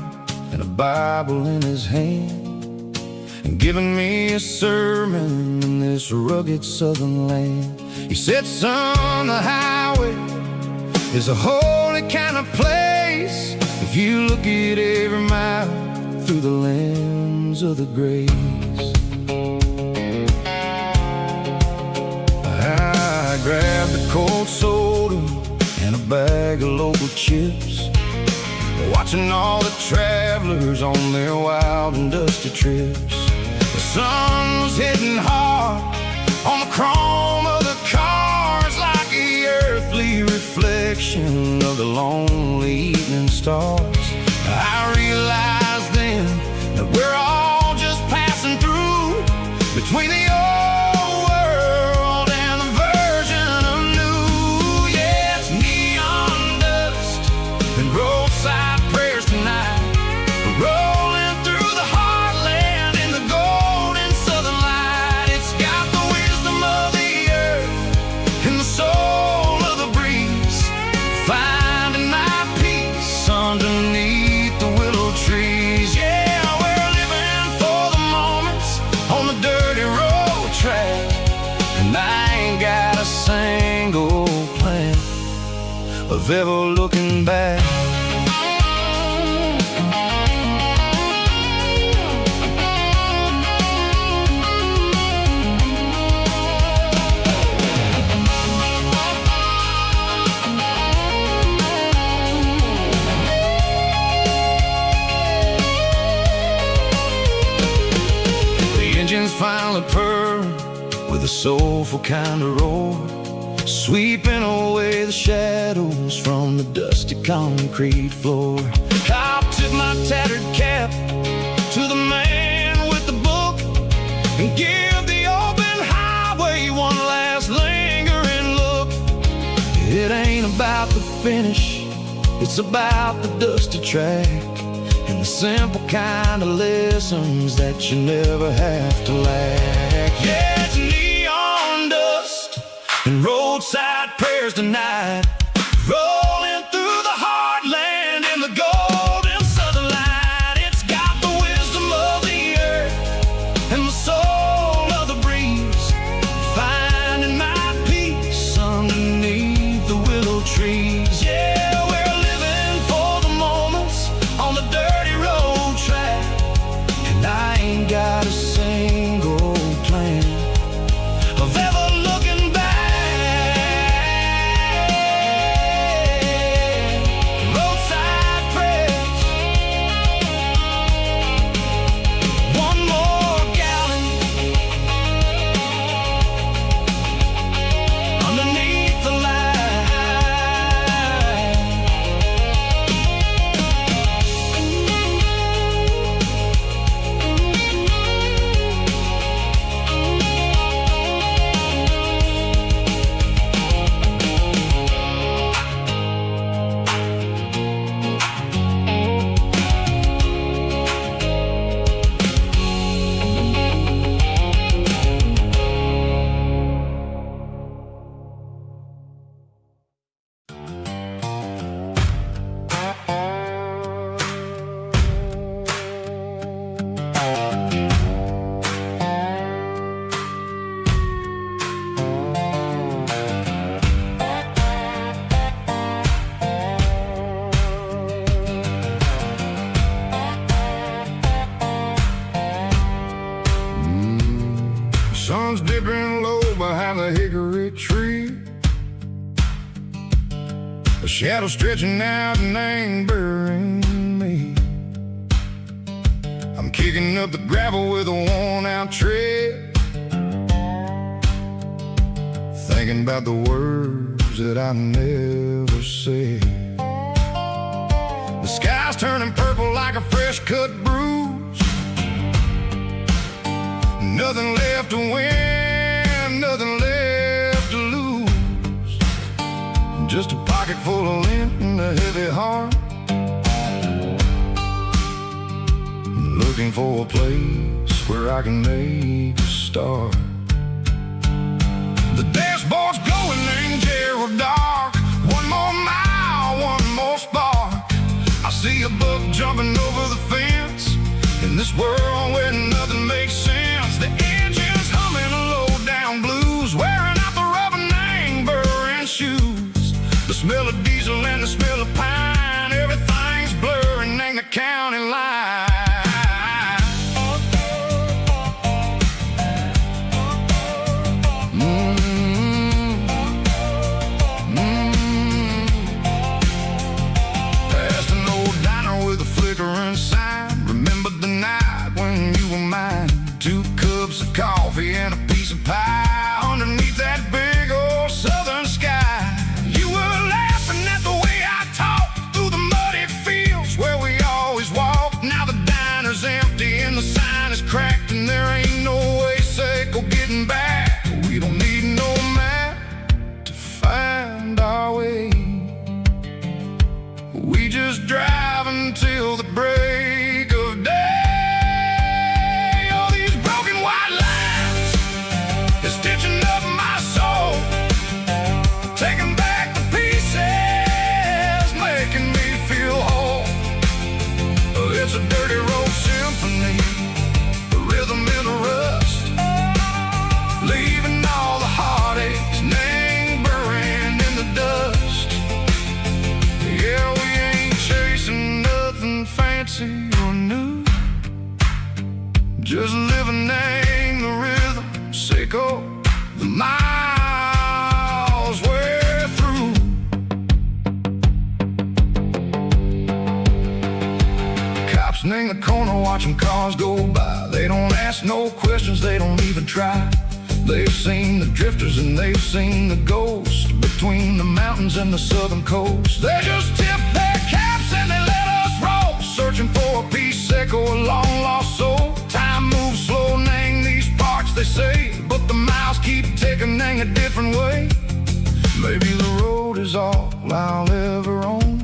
and a Bible in his hand, and giving me a sermon in this rugged southern land. He said, son, the highway is a holy kind of place if you look at every mile through the lens of the grace. I grabbed a cold soda and a bag of local chips, watching all the travelers on their wild and dusty trips. The sun was hitting hard on the chrome of the cars, like the earthly reflection of the lonely evening stars. I realized then that we're all just passing through between the old world and the version of new. Yeah, it's neon dust and roadside prayers tonight, rolling through the heartland in the golden southern light. It's got the wisdom of the earth and the soul of the breeze, finding my peace underneath of ever looking back. Engines finally purr with a soulful kind of roar, sweeping away the shadows from the dusty concrete floor. I'll tip my tattered cap to the man with the book and give the open highway one last lingering look. It ain't about the finish, it's about the dusty track and the simple kind of lessons that you never have to lack. Yeah, it's neon dust and roadside prayers tonight, rolling through the heartland in the golden southern light. It's got the wisdom of the earth and the soul of the breeze, finding my peace underneath the willow trees. Yeah, we're living for the moments on the dirty road track, and I ain't got a single plan of ever looking back. Roadside prayers, one more gallon underneath the light. Sun's dipping low behind the hickory tree, a shadow stretching out and angering me. I'm kicking up the gravel with a worn-out tread, thinking about the words that I never said. The sky's turning purple like a fresh-cut bruise, nothing left to win, nothing left to lose, just a pocket full of lint and a heavy heart, looking for a place where I can make a start. The dashboard's glowing in Gerald dark, one more mile, one more spark. I see a buck jumping over the fence in this world where nothing makes sense. The engine's humming a low-down blues, wearing out the rubber name burring shoes. The smell of diesel and the smell of pine, everything's blurring, ain't the county line. Past an old diner with a flickering sign, remember the night when you were mine. 2 cups of coffee and a piece of pie underneath that big old southern sky. You were laughing Listening the corner, watching cars go by. They don't ask no questions, they don't even try. They've seen the drifters and they've seen the ghosts between the mountains and the southern coast. They just tip their caps and they let us roll, searching for a piece echo, a long lost soul. Time moves slow, nang these parts they say, but the miles keep ticking, nang a different way. Maybe the road is all I'll ever own,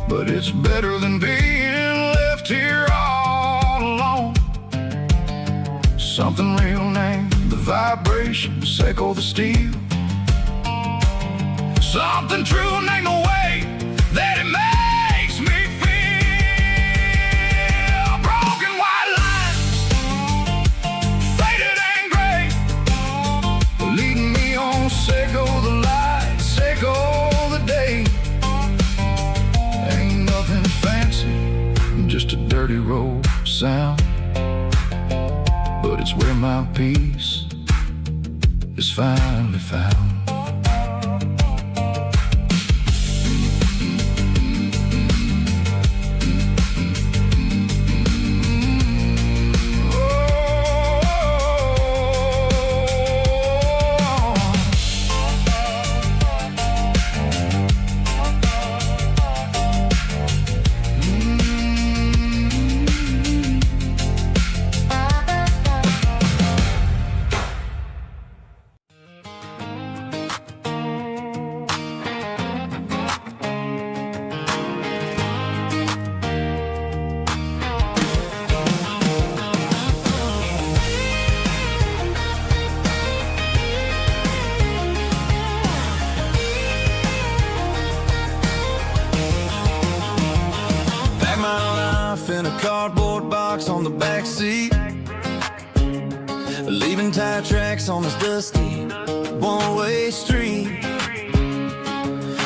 but it's better than being left here all alone. Something real named the vibrations echo the steel. Something true named the way that it makes me feel. Broken white lines, faded and gray, leading me on, echo the lights, echo the day. Ain't nothing fancy, just a dirty road sound, but it's where my peace is finally found. In a cardboard box on the back seat, leaving tire tracks on this dusty one-way street.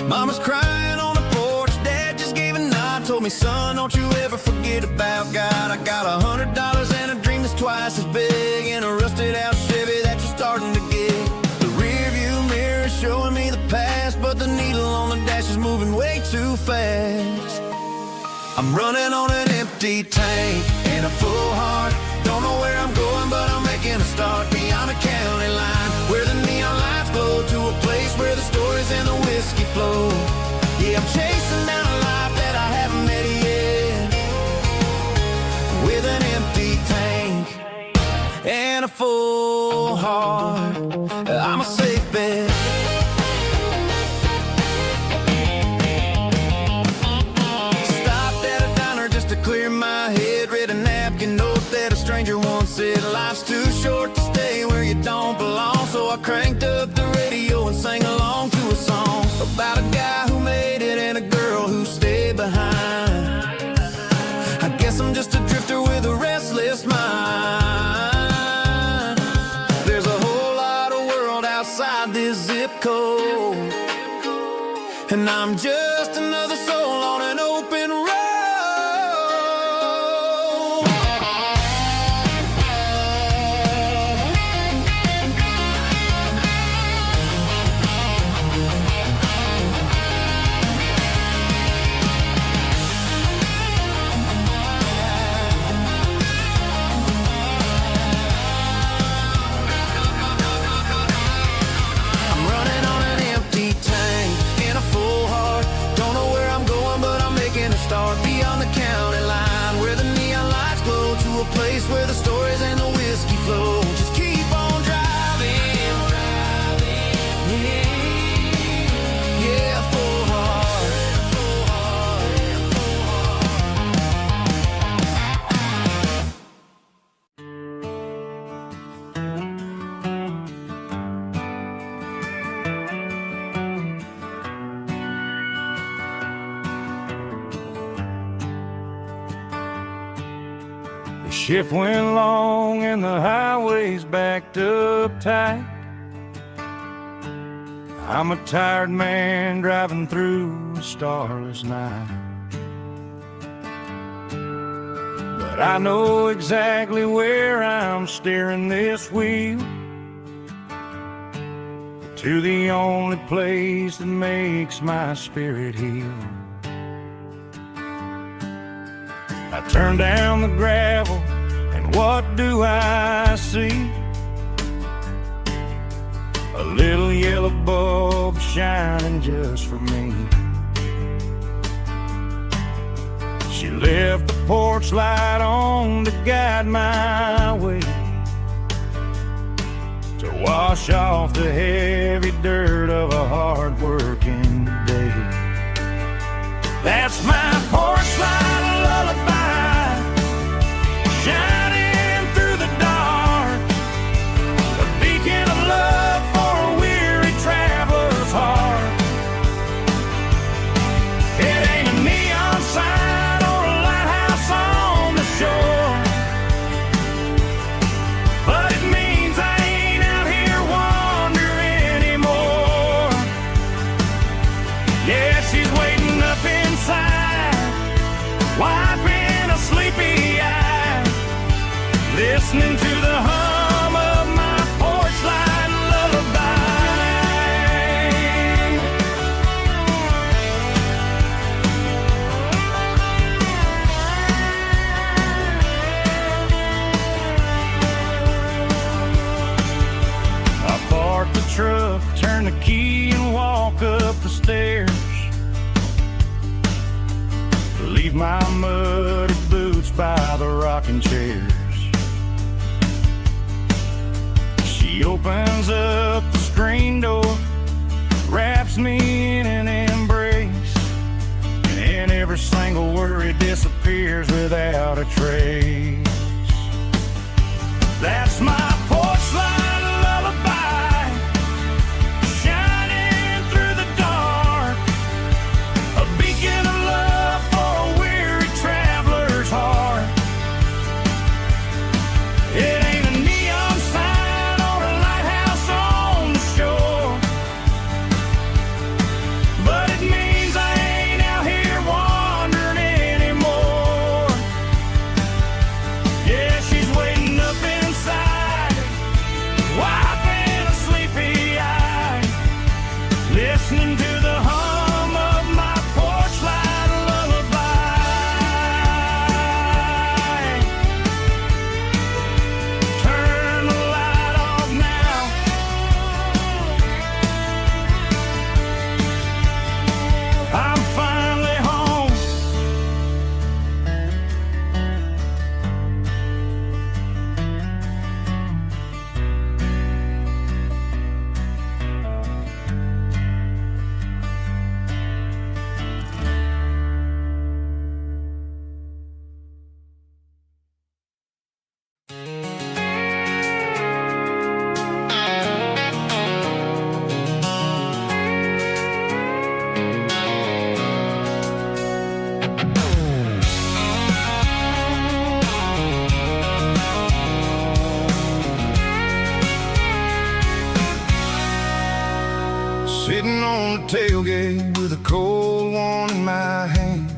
Mama's crying on the porch, Dad just gave a nod, told me, son, don't you ever forget about God. I got $100 and a dream that's twice as big, in a rusted out Chevy that you're starting to get. The rear view mirror is showing me the past, but the needle on the dash is moving way too fast. I'm running on an empty tank and a full heart. Don't know where I'm going, but I'm making a start beyond a county line, where the neon lights glow, to a place where the stories and the whiskey flow. Yeah, I'm chasing down a life that I haven't met yet, with an empty tank and a full heart. I'm a safe bet. Clear my head, read a napkin note that a stranger once said, life's too short to stay where you don't belong. So I cranked up the radio and sang along to a song about a guy who made it and a girl who stayed behind. I guess I'm just a drifter with a restless mind. There's a whole lot of world outside this zip code, and I'm just another soul on an open road. Start beyond the county line, where the neon lights glow, to a place where the stories and the whiskey flow. Just keep on driving, yeah, full heart, full heart, full The shift went long and the highway's backed up tight. I'm a tired man driving through a starless night, but I know exactly where I'm steering this wheel, to the only place that makes my spirit heal. I turn down the gravel, and what do I see? A little yellow bulb shining just for me. She left the porch light on to guide my way, to wash off the heavy dirt of a hard-working day. That's my porch light lullaby, shining through the dark, a beacon of love for a weary traveler's heart. It ain't a neon sign or a lighthouse on the shore, but it means I ain't out here wandering anymore. Yeah, she's waiting up inside, wiping a sleepy eye, listening to the hum of my porch light lullaby. I park the truck, turn the key, and walk up the stairs. Leave my muddy boots by the rocking chairs. She opens up the screen door, wraps me in an embrace, and every single worry disappears without a trace. That's my porch light lullaby, shining through the dark, a beacon of love for a weary traveler's heart. It ain't a neon sign or a lighthouse on the shore, but it means I ain't out here wandering anymore. Yeah, she's waiting up inside, wiping a sleepy eye, listening to the hum of my porch light lullaby. Turn the light off now, I'm finally home. Sitting on the tailgate with a cold one in my hand,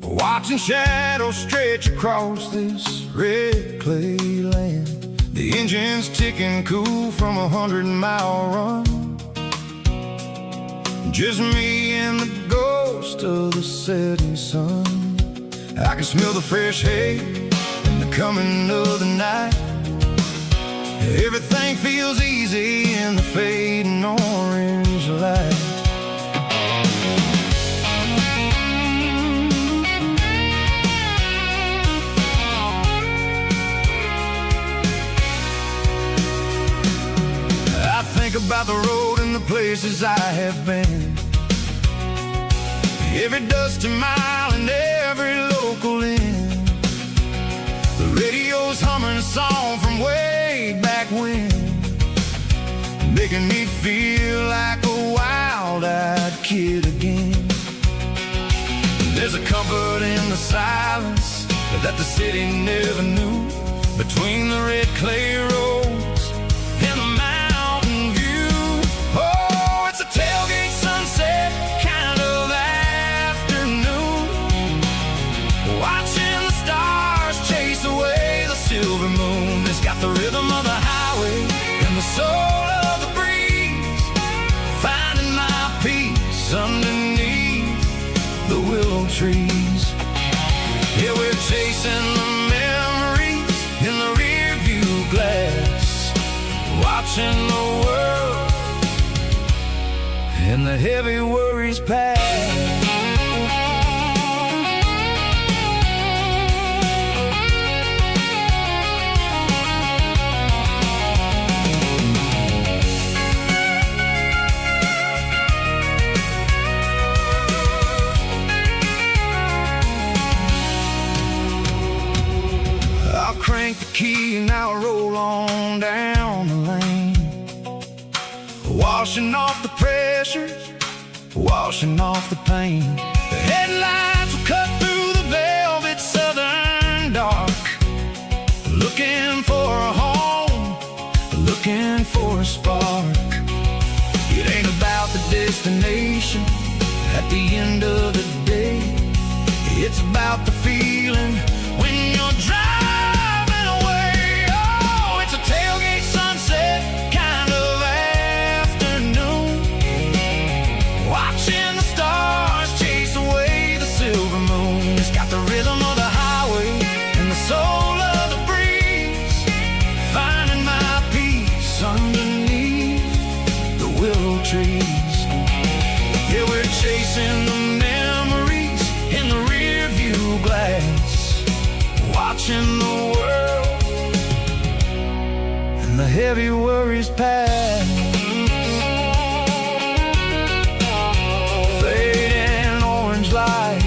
watching shadows stretch across this red clay land. The engine's ticking cool from 100-mile run, just me and the ghost of the setting sun. I can smell the fresh hay and the coming of the night. Everything feels easy in the fading orange light. I think about the road and the places I have been, every dusty mile and every local inn. The radio's humming a song from way back when, making me feel like a wild-eyed kid again. There's a comfort in the silence that the city never knew, between the red clay roads and the mountain view. Oh, it's a tailgate sunset kind of afternoon, watching the stars chase away the silver moon. It's got the rhythm of the highway and the soul of the breeze, finding my peace underneath the willow trees. and the heavy worries pass. I'll crank the key and I'll roll on down the lane, washing off the pressures, washing off the pain. The headlights will cut through the velvet southern dark, looking for a home, looking for a spark. It ain't about the destination at the end of the day, it's about the feeling when you're driving away. Oh, it's a tailgate sunset kind of afternoon, watching the stars chase away the silver moon. It's got the rhythm of the highway and the soul of the breeze, finding my peace underneath the willow trees. Yeah, we're chasing the memories in the rear view glass, watching the world and the heavy worries pass. Fading orange light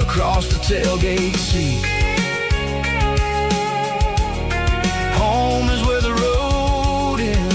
across the tailgate seat. Home is where the road ends.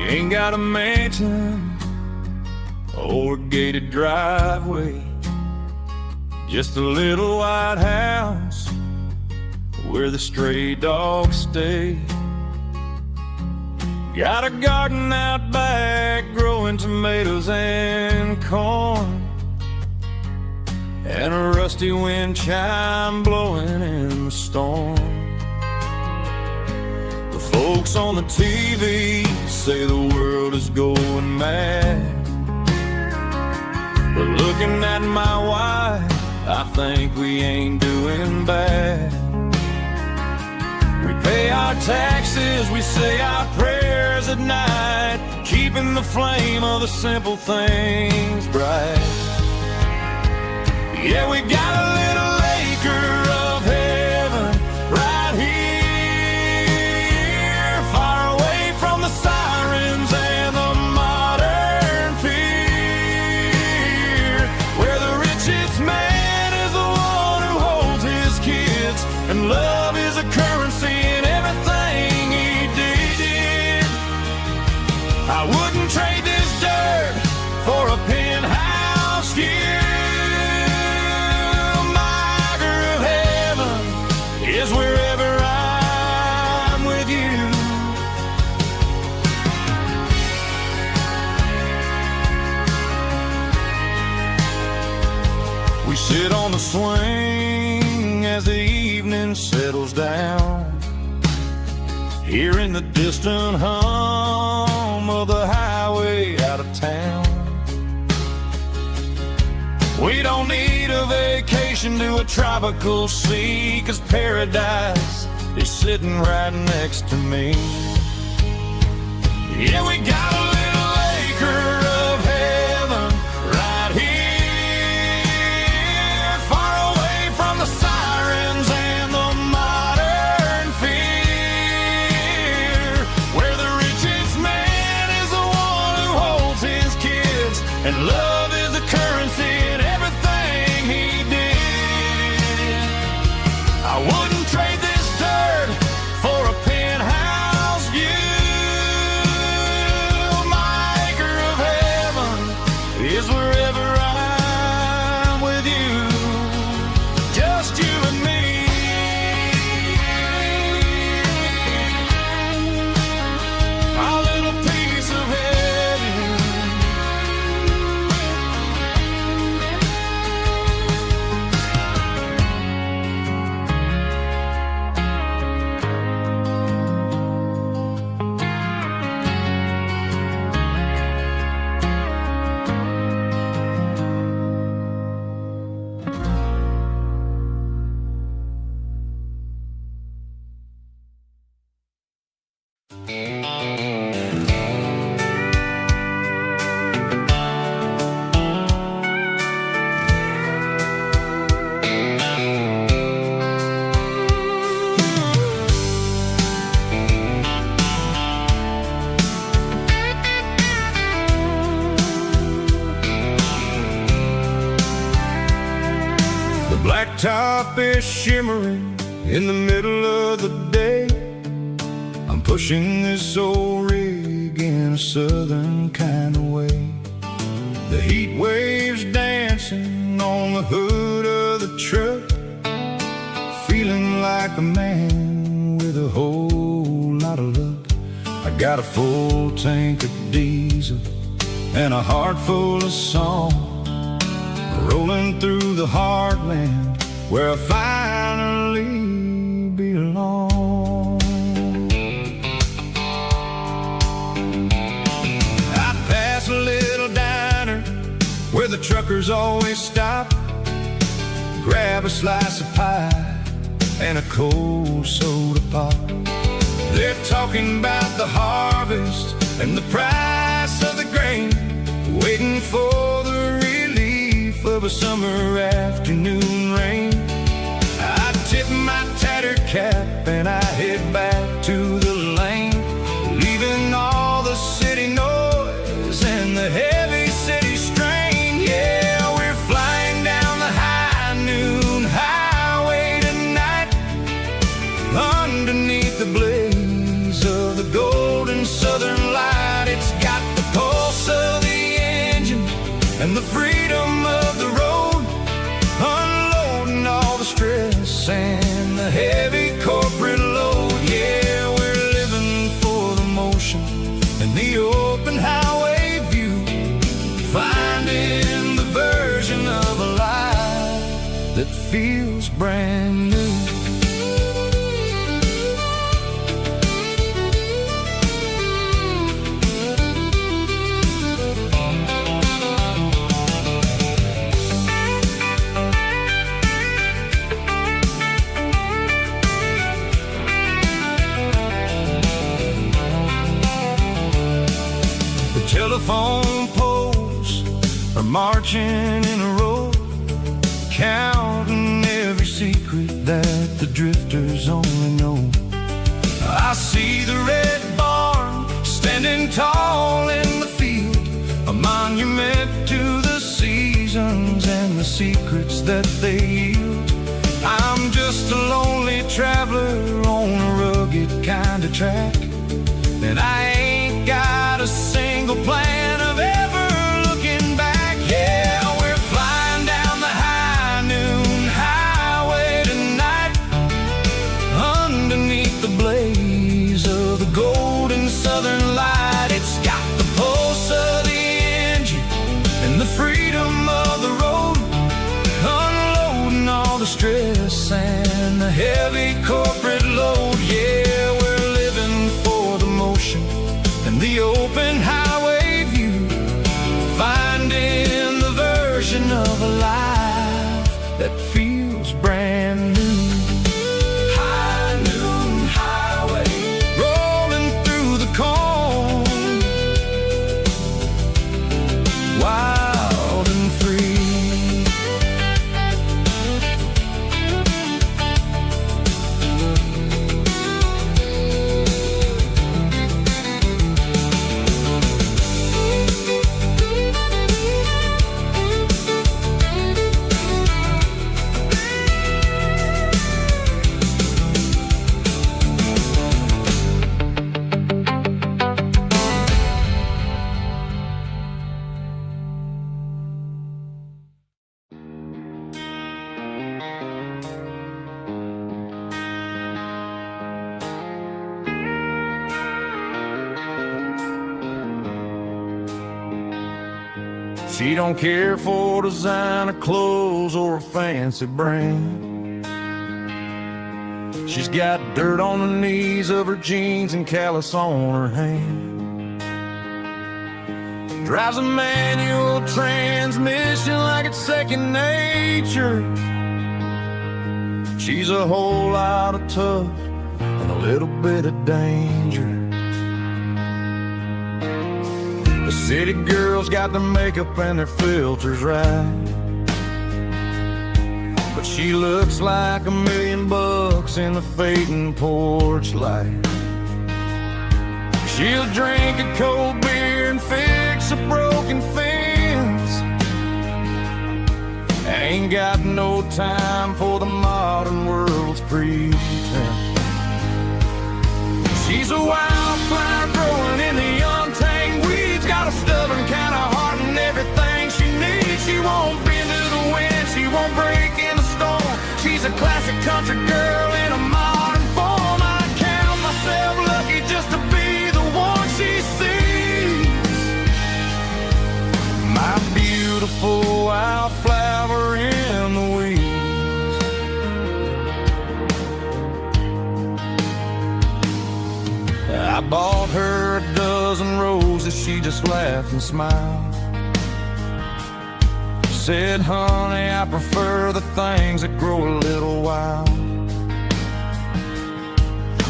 Ain't got a mansion or a gated driveway, just a little white house where the stray dogs stay. Got a garden out back growing tomatoes and corn, and a rusty wind chime blowing in the storm. The folks on the TV say the world is going mad, but looking at my wife, I think we ain't doing bad. We pay our taxes, we say our prayers at night, keeping the flame of the simple things bright. Yeah, we got a little acre of heaven right here, far away from the sirens and the modern fear, where the richest man is the one who holds his kids, and love is a currency in everything he did. I wouldn't trade this dirt for a penthouse view. Is wherever I'm with you. We sit on the swing as the evening settles down, hearing the distant hum of the highway out of town. We don't need a vacation to a tropical sea, 'cause paradise is sitting right next to me. Yeah, we got a little acre of heaven right here, far away from the sirens and the modern fear, where the richest man is the one who holds his kids, and love is a currency in everything he did. I wouldn't trade this dirt for a penthouse top is shimmering in the middle of the day. I'm pushing this old rig in a southern kind of way. The heat waves dancing on the hood of the truck, feeling like a man with a whole lot of luck. I got a full tank of diesel and a heart full of song, rolling through the heartland where I finally belong. I pass a little diner where the truckers always stop, grab a slice of pie and a cold soda pop. They're talking about the harvest and the price of the grain, waiting for the relief of a summer afternoon rain. I tip my tattered cap and I head back to the lane, leaving all the city noise and the heavy city strain. Yeah, we're flying down the high noon highway tonight, underneath the blaze of the golden southern light. It's got the pulse of the engine and the freedom of the road, unloading all the stress and the heavy corporate load. Yeah, we're living for the motion and the open highway view, finding the version of a life that feels brand new. Telephone poles are marching in a row, counting every secret that the drifters only know. I see the red barn standing tall in the field, a monument to the seasons and the secrets that they yield. I'm just a lonely traveler on a rugged kind of track, and I ain't got a single plan of ever looking back. Yeah, we're flying down the high noon highway tonight, underneath the blaze of the golden southern light. It's got the pulse of the engine and the freedom of the road, unloading all the stress and the heavy corporate load. Yeah, we're living for the motion and the open highway view, finding the version of a life that feels brand new. High noon highway, rolling through the corn, wild and free. She don't care for designer clothes or a fancy brand. She's got dirt on the knees of her jeans and callus on her hand. Drives a manual transmission like it's second nature. She's a whole lot of tough and a little bit of danger. The city girls got their makeup and their filters right, but she looks like $1 million in the fading porch light. She'll drink a cold beer and fix a broken fence. Ain't got no time for the modern modern world's pretend. She's a wildflower growing in the untamed weeds, got a stubborn kind of heart and everything she needs. She won't bend to the wind, she won't break in the storm. She's a classic country girl in a modern form. I count myself lucky just to be the one she sees. My beautiful wildflower in the weeds. I bought her a dozen roses, she just laughed and smiled. Said, honey, I prefer the things that grow a little wild.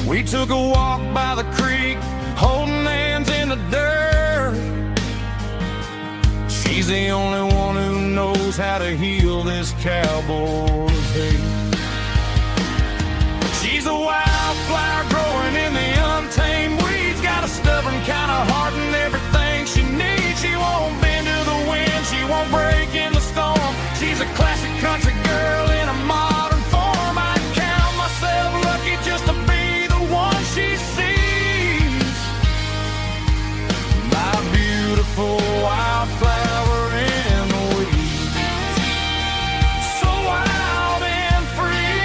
We took a walk by the creek, holding hands in the dirt. She's the only one who knows how to heal this cowboy's hate. She's a wildflower growing in the untamed weeds, got a stubborn kind of heart and everything she needs. She won't bend to the wind, she won't break in the storm. She's a classic country girl in a modern form. I count myself lucky just to be the one she sees. My beautiful wildflower in the weeds, so wild and free.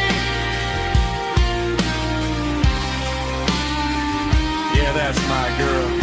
Yeah, that's my girl.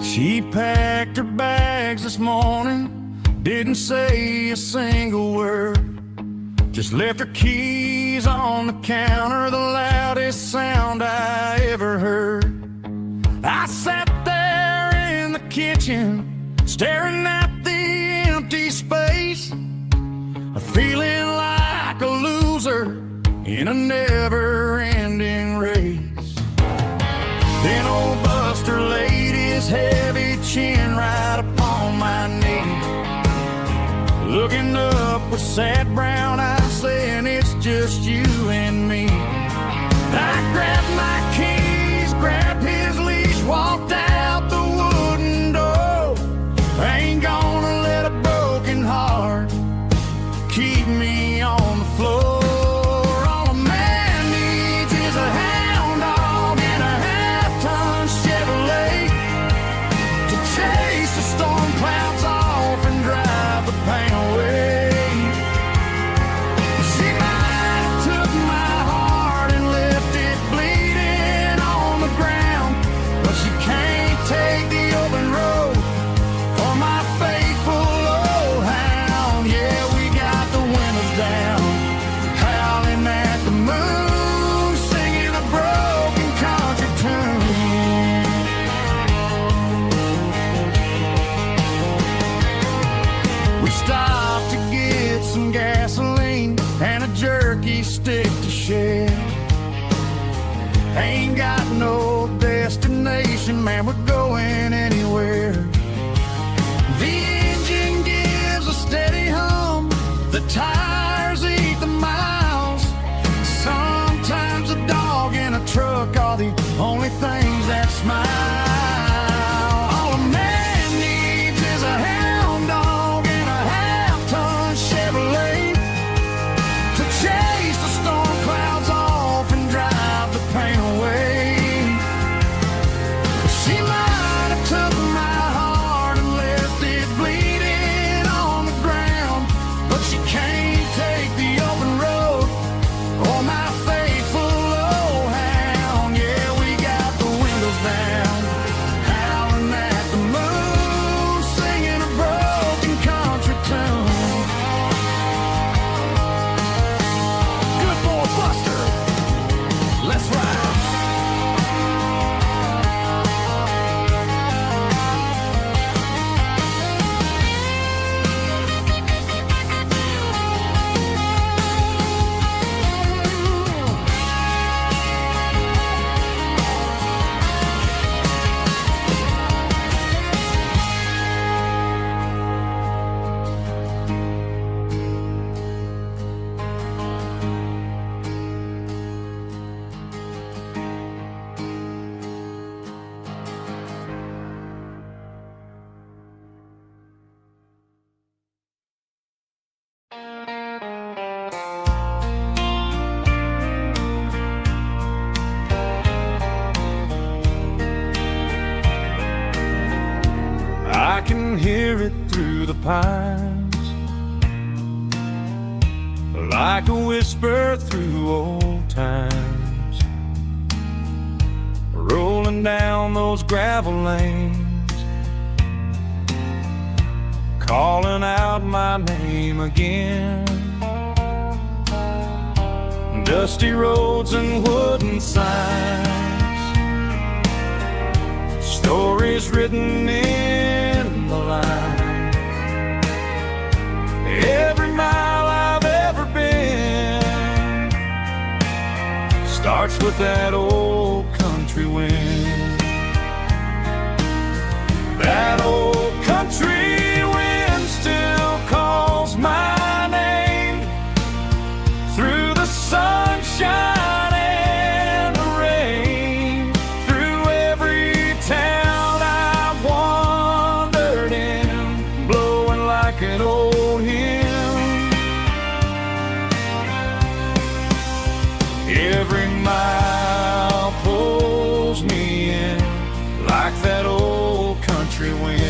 She packed her bags this morning, didn't say a single word, just left her keys on the counter, the loudest sound I ever heard. I sat there in the kitchen, staring at the empty space, feeling like a loser in a never-ending race. Then old Buster laid his heavy chin right upon my knee, looking up with sad brown eyes, saying it's just you and me. I grabbed my keys, grabbed his leash, walked out the wooden door. I ain't gonna let a broken heart keep me on the floor. All a man needs is a hound dog and a half-ton Chevrolet to chase the storm clouds off and drive the pain away. She might have took my heart and left it bleeding on the ground, but she can't take the open road or my faithful old hound. Yeah, we got the windows down, howling at the moon, singing a broken country tune. We stopped to get some gasoline and a jerky stick to share. Ain't got no destination, man, we're going anywhere. The engine gives a steady hum, the tires eat the miles. Sometimes a dog in a truck are the only things that smile. All a man needs is a hound dog and a half-ton Chevrolet to chase the storm clouds off and drive the pain away. She might have took can hear it through the pines, like a whisper through old times, rolling down those gravel lanes, calling out my name again. Dusty roads and wooden signs, stories written in the lines. Every mile I've ever been starts with that old country wind. That old country wind still calls my name through the sunshine and the rain, through every town I've wandered in, blowing like an old hymn. Every mile pulls me in like that old country wind.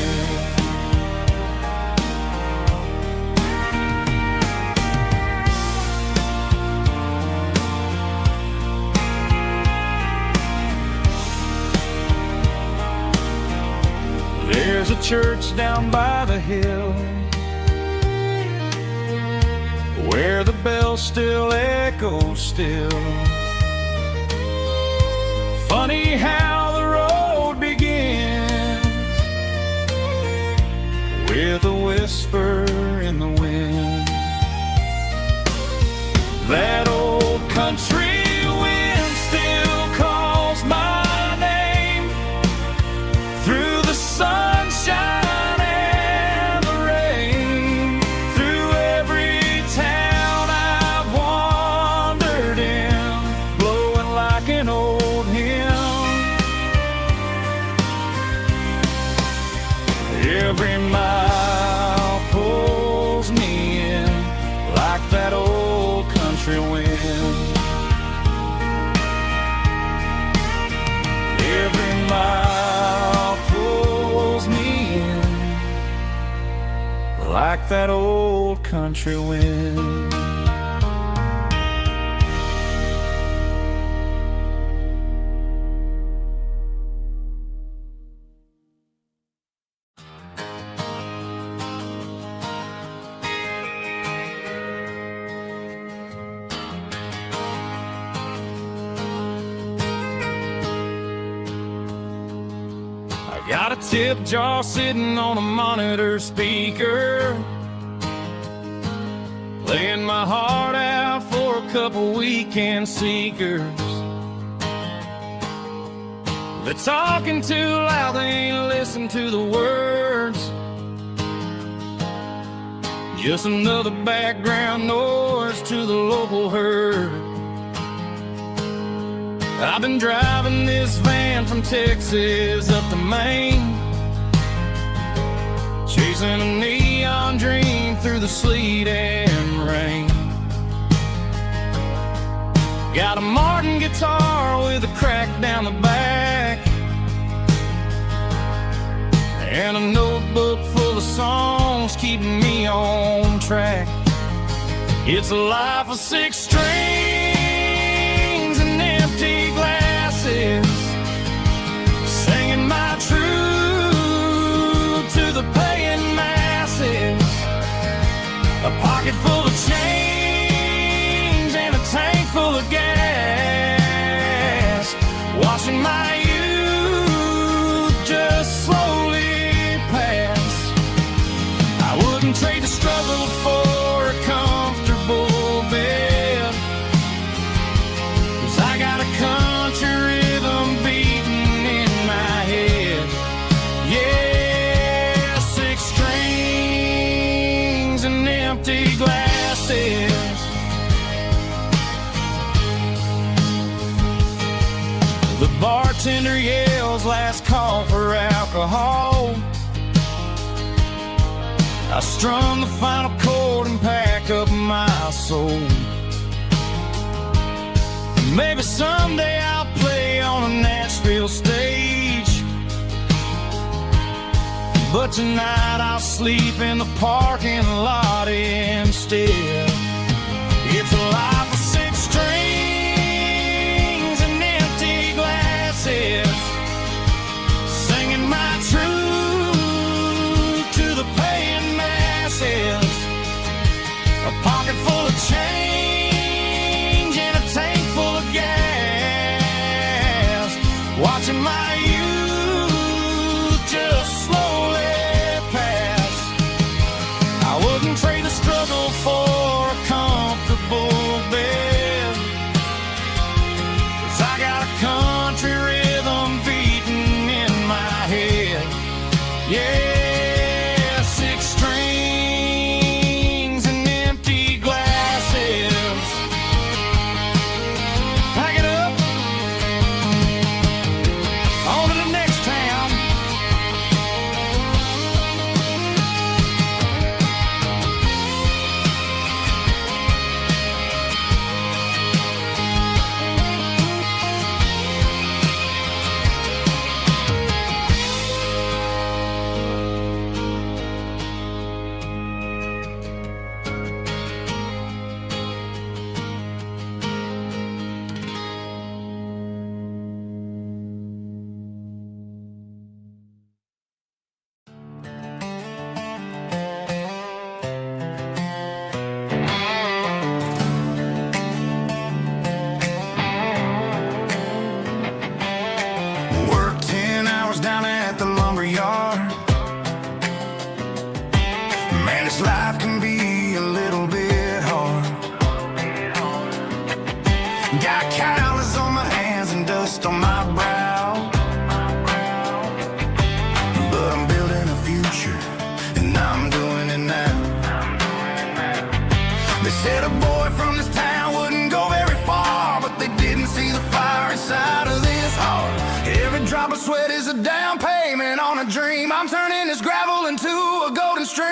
There's a church down by the hill where the bells still echo still. Funny how the road begins with a whisper in the wind. That old country wind still calls my name through the sunshine and the rain, through every town I've wandered in, blowing like an old hymn. Every mile pulls me in like that old country wind. Every mile pulls me in like that old country wind. Got a tip jar sitting on a monitor speaker, playing my heart out for a couple weekend seekers. They're talking too loud, they ain't listen to the words. Just another background noise to the local herd. I've been driving this van from Texas up to Maine, chasing a neon dream through the sleet and rain. Got a Martin guitar with a crack down the back, and a notebook full of songs keeping me on track. It's a life of 6 strings and empty glasses, singing my truth to the paying masses. A pocket full of change and a tank full of gas, watching my youth just slowly pass. I wouldn't trade the struggle for a comfortable bed, 'cause I got a country rhythm beating in my head. Yeah, 6 strings and empty glasses. The bartender yells last call for alcohol. I strum the final chord and pack up my soul. Maybe someday I'll play on a Nashville stage, but tonight I'll sleep in the parking lot instead. It's a life of six strings and empty glasses, singing my truth to the paying masses. A pocket full of change and a tank full of gas, watching my youth just slowly pass. I wouldn't trade the struggle for a comfortable bed, 'cause I got a country rhythm beating in my head. Yeah, six strings and empty glasses. Pack it up, on to the next town. Work 10 hours down at the lumber yard. Man, this life can be a little bit hard. Got calluses on my hands and dust on my brow, but I'm building a future and I'm doing it now. They said a boy from this town wouldn't go very far, but they didn't see the fire inside of this heart. Every drop of sweat is a down payment on a dream. I'm turning this gravel into a golden stream.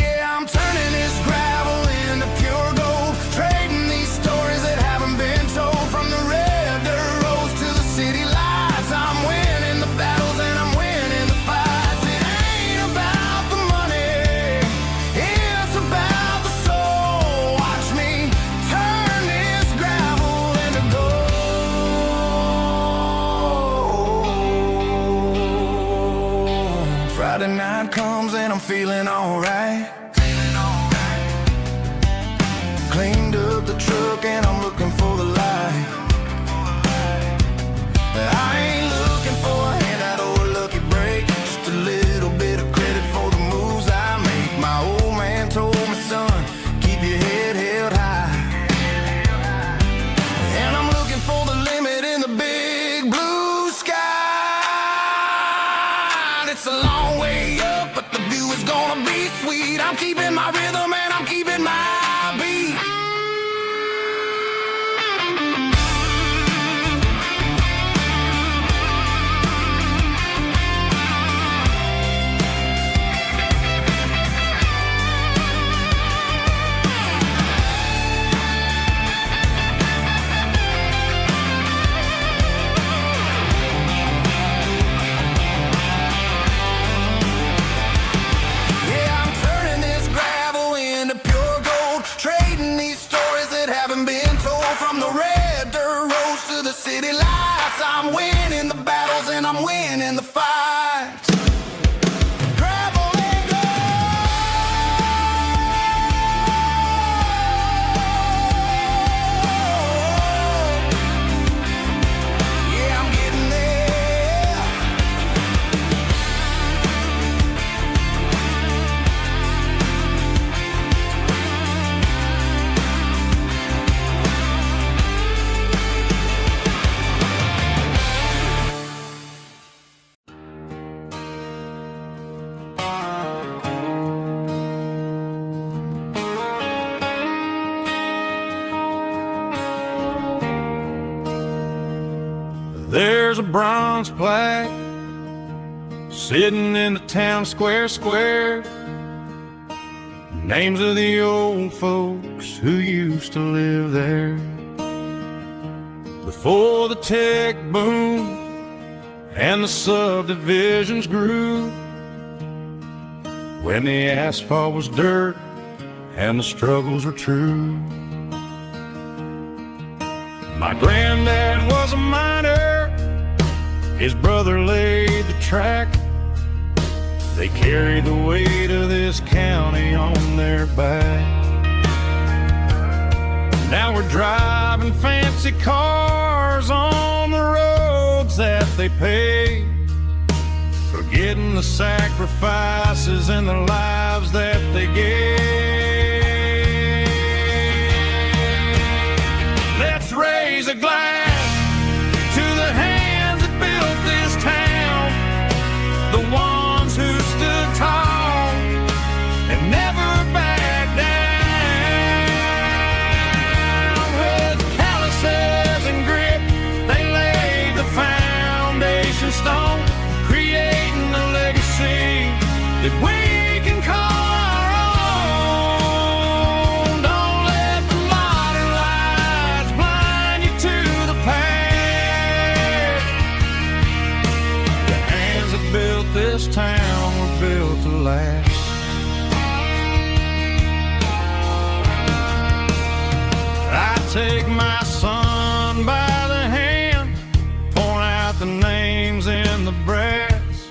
Yeah, I'm turning this gravel into pure gold, trading these stories that haven't been told. From the red dirt roads to the city lights, I'm winning the battles and I'm winning the fights. It ain't about the money, it's about the soul. Watch me turn this gravel into gold. Friday night comes and I'm feeling alright. Cleaned up the truck and I'm looking for the light. I ain't looking for a handout or a lucky break, just a little bit of credit for the moves I make. My old man told me, son, keep your head held high. And I'm looking for the limit in the big blue sky. It's a long way up, but the view is gonna be sweet. I'm keeping my rhythm and I'm keeping my beat. Yeah, I'm turning this gravel into pure gold, trading these stories that haven't been told. From the red dirt roads to the city lights, I'm winning the battles and I'm winning the fights. Gravel and gold. Yeah, I'm getting there. There's a bronze plaque sitting in the town square. Names of the old folks who used to live there. Before the tech boom and the subdivisions grew, when the asphalt was dirt and the struggles were true. My granddad was a miner, his brother laid the track. They carried the weight of this county on their back. Now we're driving fancy cars on the roads that they paved, forgetting the sacrifices and the lives that they gave. Let's raise a glass to the hands that built this town, the ones who stood tall and never backed down. With calluses and grit, they laid the foundation stone, creating a legacy that we can call our own. Don't let the modern lights blind you to the past. The hands that built this town were built to last. I take my son by the hand, point out the names in the brass.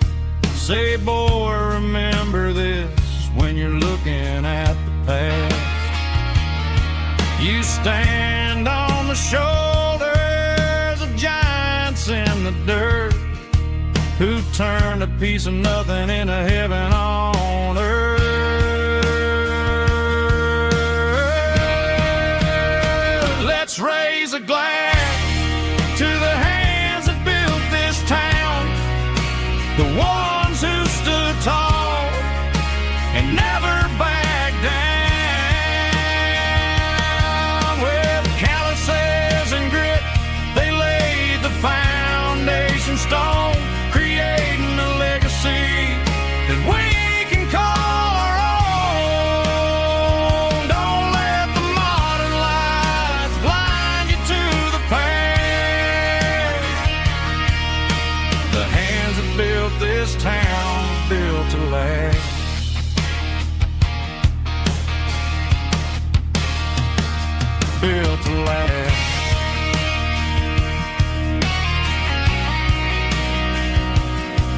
Say, boy, remember this when you're looking at the past. You stand on the shoulders of giants in the dirt, who turned a piece of nothing into heaven on earth. Let's raise a glass to the hands that built this town, the ones who stood tall and never backed down. With calluses and grit, they laid the foundation stone, creating a legacy that we can call our own. Don't let the modern lights blind you to the past. The hands that built this town were built to last. Built to last.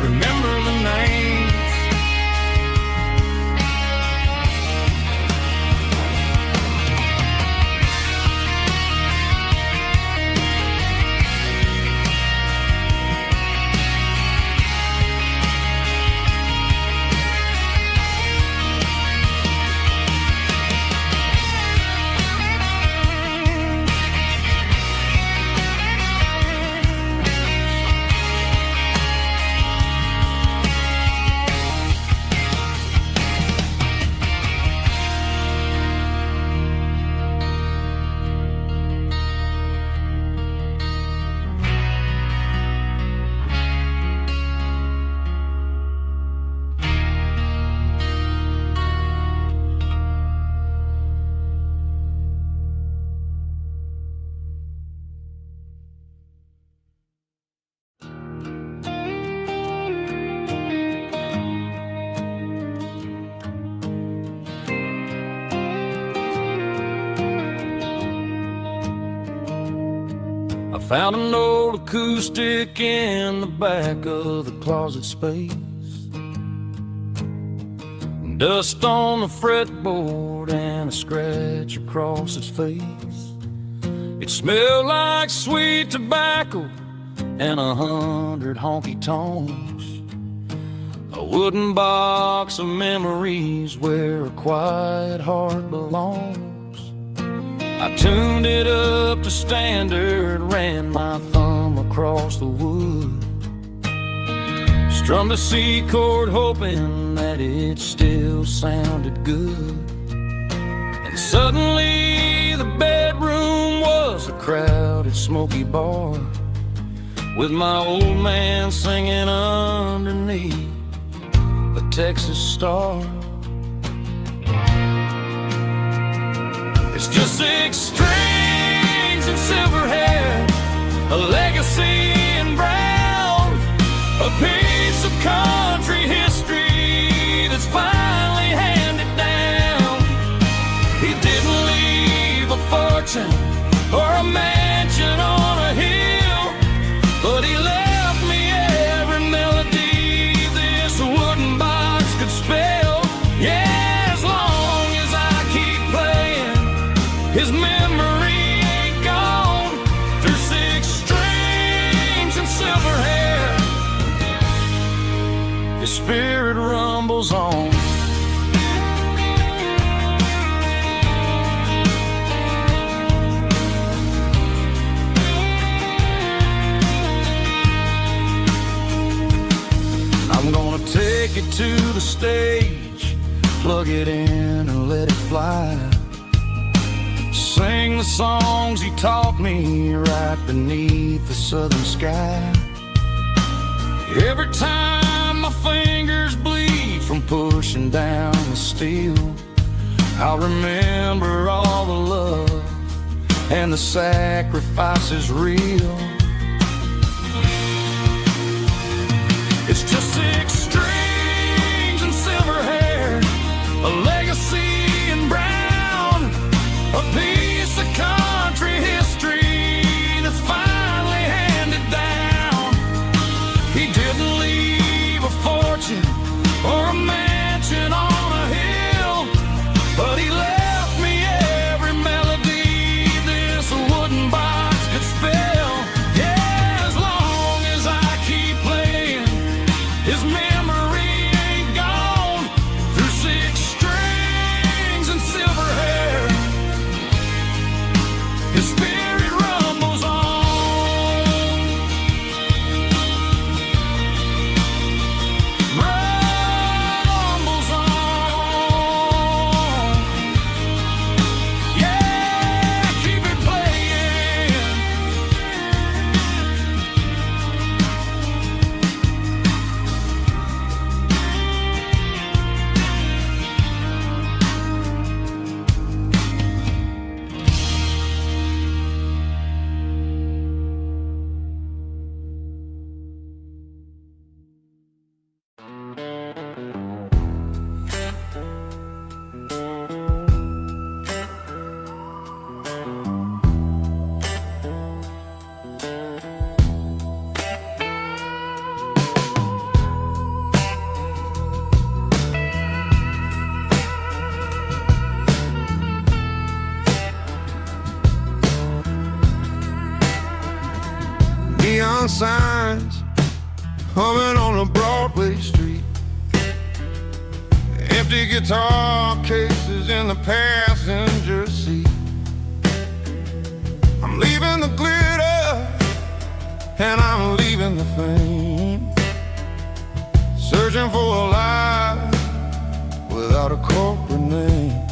Remember the names. I found an old acoustic in the back of the closet space. Dust on the fretboard and a scratch across its face. It smelled like sweet tobacco and 100 honky tonks. A wooden box of memories where a quiet heart belongs. I tuned it up to standard, ran my thumb across the wood, strummed a C chord hoping that it still sounded good. And suddenly the bedroom was a crowded smoky bar, with my old man singing underneath the Texas star. It's just 6 strings and silver hair, a legacy in brown, fortune or a mansion on a hill, but he left me every melody this wooden box could spell. Yeah, as long as I keep playing, his memory ain't gone. Through 6 strings and silver hair, his spirit rumbles on. I'm gonna take it to the stage, plug it in and let it fly. Sing the songs he taught me right beneath the southern sky. Every time my fingers bleed from pushing down the steel, I'll remember all the love and the sacrifices real. It's just 6 strings and silver hair, a legacy in brown, a piece of country history that's finally handed down. He didn't leave a fortune or a mansion on a hill, but he left me every melody this wooden box could spell. Yeah, as long as I keep playing, his memory ain't gone. Through 6 strings and silver hair, his spirit rumbles on. Rumbles on. Yeah, keep it playing. Neon signs humming on a Broadway street, empty guitar cases in the passenger seat. I'm leaving the glitter and I'm leaving the fame, searching for a life without a corporate name.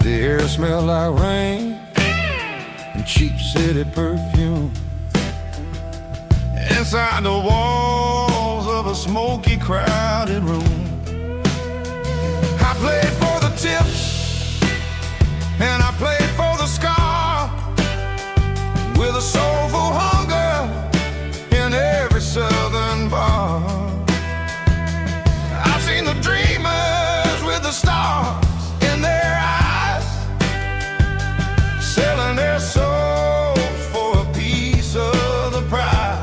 The air smells like rain and cheap city perfume. Inside the walls of a smoky, crowded room, I played for the tips and I played for the scar, with a soulful hunger in every southern bar. I've seen the dreamers with the stars in their eyes, selling their souls for a piece of the prize.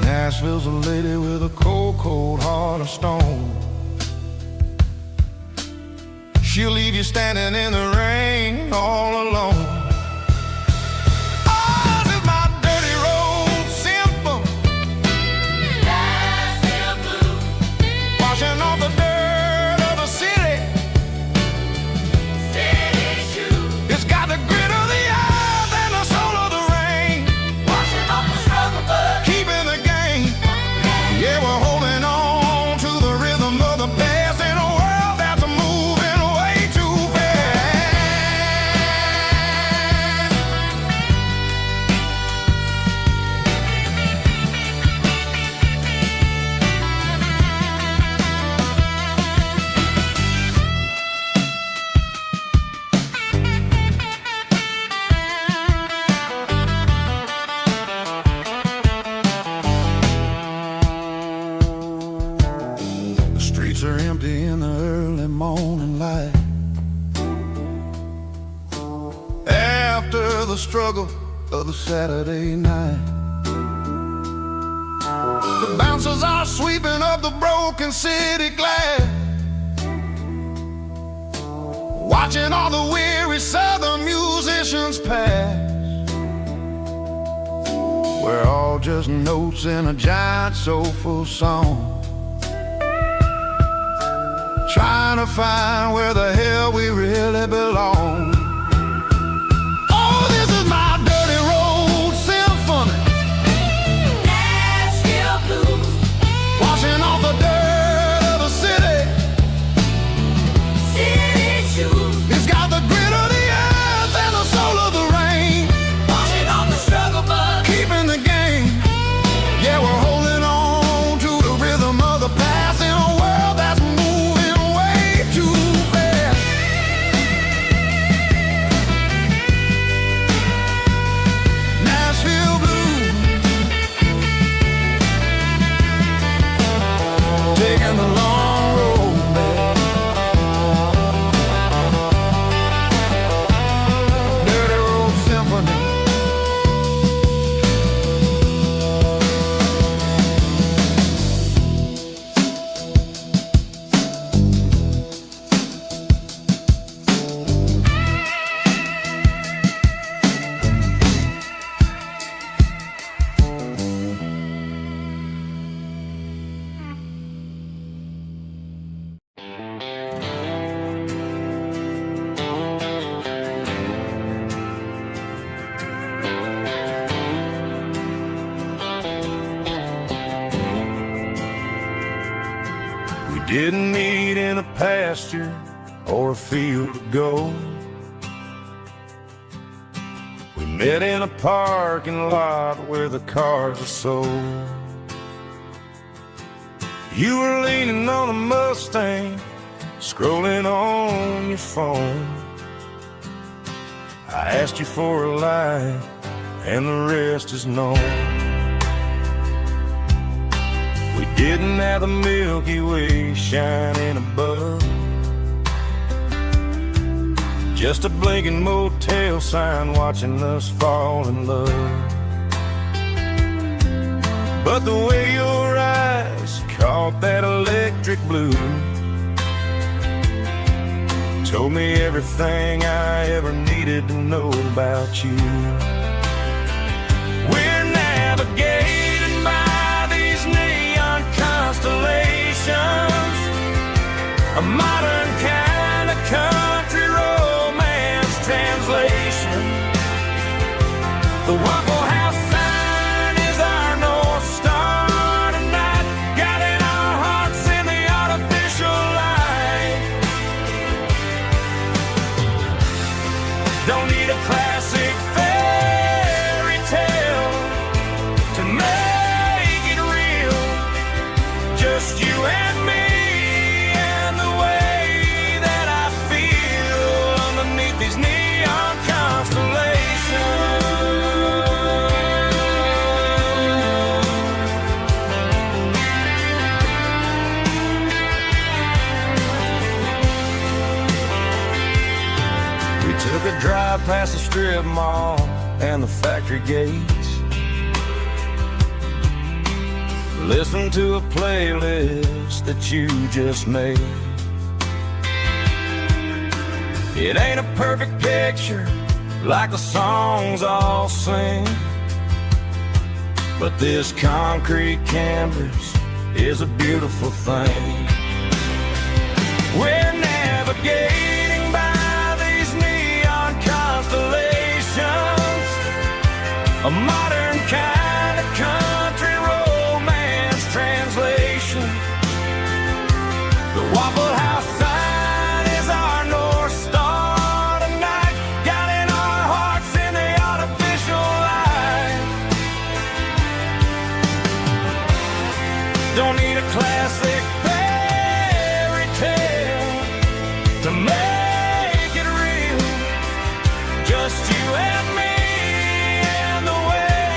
Nashville's a lady with a cold, cold heart of stone. She'll leave you standing in the rain all alone. Ours is my dirty road symphony, Nashville blues, washing off the dirt of the city, city shoes. It's got the grit of the earth and the soul of the rain, washing off the struggle bud, keeping the game. Yeah, we're holding on to the rhythm of the past in a world that's moving way too fast. the struggle of a Saturday night. The bouncers are sweeping up the broken city glass, watching all the weary southern musicians pass. We're all just notes in a giant soulful song, trying to find where the hell we really belong. Oh, this is my dirty road symphony, Nashville blues, washing off the dirt of the city. city shoes, It's got the grit of the earth and the soul of the rain, washing off the struggle bug. keeping the game. Yeah, we're holding on to the rhythm of the past in a world that's moving way too fast. Nashville blues, taking the long road back. Dirty Road Symphony. We didn't meet in a pasture or a field of gold. We met in a parking lot where the cars are sold. You were leaning on a Mustang, scrolling on your phone. I asked you for a light, and the rest is known. We didn't have the Milky Way shining above, just a blinking motel sign watching us fall in love. But the way your eyes caught that electric blue told me everything I ever needed to know about you. We're navigating by these neon constellations, a modern kind of country romance translation. The Waffle House sign is our North Star tonight, guiding our hearts in the artificial light. Don't need a classic fairy tale to make it real. Just you and me and the way that I feel underneath these neon constellations. We took a drive past the strip mall and the factory gates, listen to a playlist that you just made. It ain't a perfect picture like the songs all sing, but this concrete canvas is a beautiful thing. We're navigating by these neon constellations, a modern kind of country romance translation. The Waffle House sign is our North Star tonight, guiding our hearts in the artificial light. Don't need a classic fairy tale to make it real. Just you and me and the way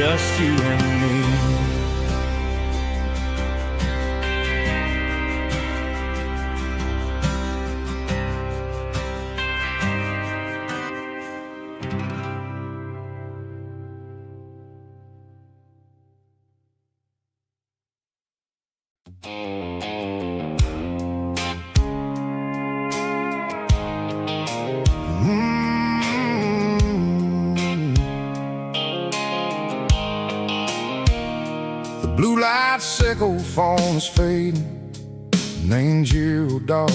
just you and me. Blue light sickle phone is fading, and ain't you dark.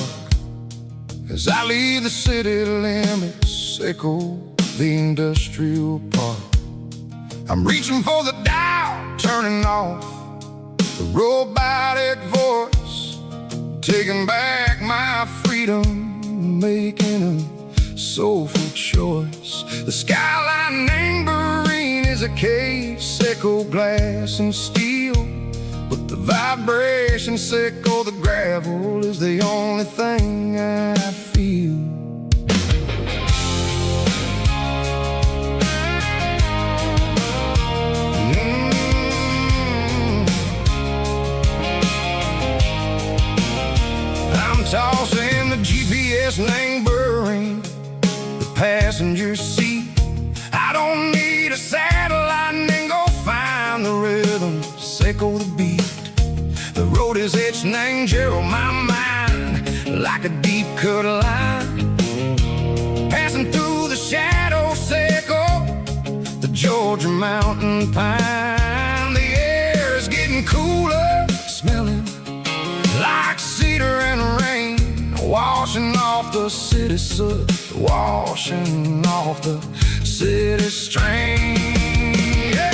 As I leave the city limits, sickle the industrial park. I'm reaching for the dial, turning off the robotic voice, taking back my freedom, making a soulful choice. The skyline neighboring is a cave, sickle glass and steel, but the vibration sickle the gravel is the only thing I feel. I'm tossing the GPS neighboring the passenger seat. I don't need a satellite and go find the rhythm, sickle the beat. The road is etched and angel on my mind like a deep cut line, passing through the shadow sickle, the Georgia mountain pine. The air is getting cooler, smelling like cedar and rain, washing off the city soot, washing off the city strain. Yeah.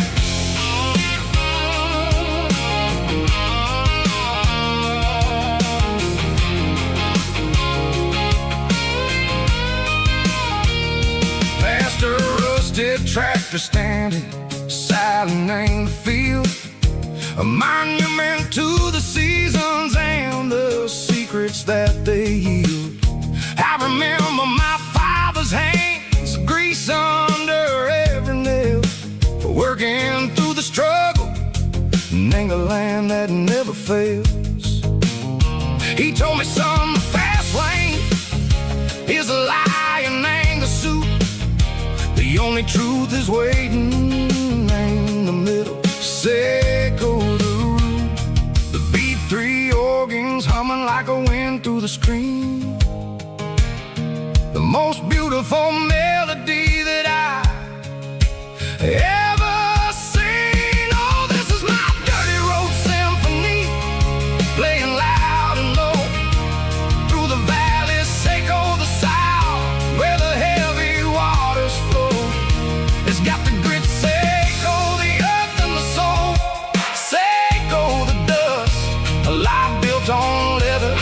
Past a rusted tractor standing silent in the field, a monument to the seasons and the secrets that they yield. I remember my father's hands, grease under every nail, for working through the struggle in the land that never fails. He told me, son, the fast lane is a lie and ain't the suit. The only truth is waiting in the middle, sickle the root. The B3 organs humming like a wind through the screen, the most beautiful melody that I ever seen. Oh, this is my dirty road symphony, playing loud and low through the valleys, sickle the south, where the heavy waters flow. It's got the grit, sickle the earth and the soul, sickle the dust, a life built on leather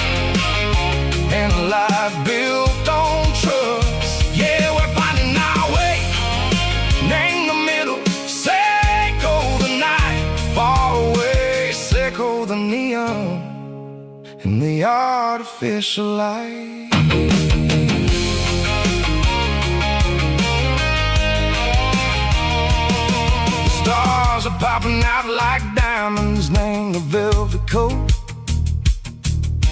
and a life built on trust. Yeah, we're finding our way in the middle, sickle the night, far away, sickle the neon and the artificial light. The stars are popping out like diamonds, name the velvet coat.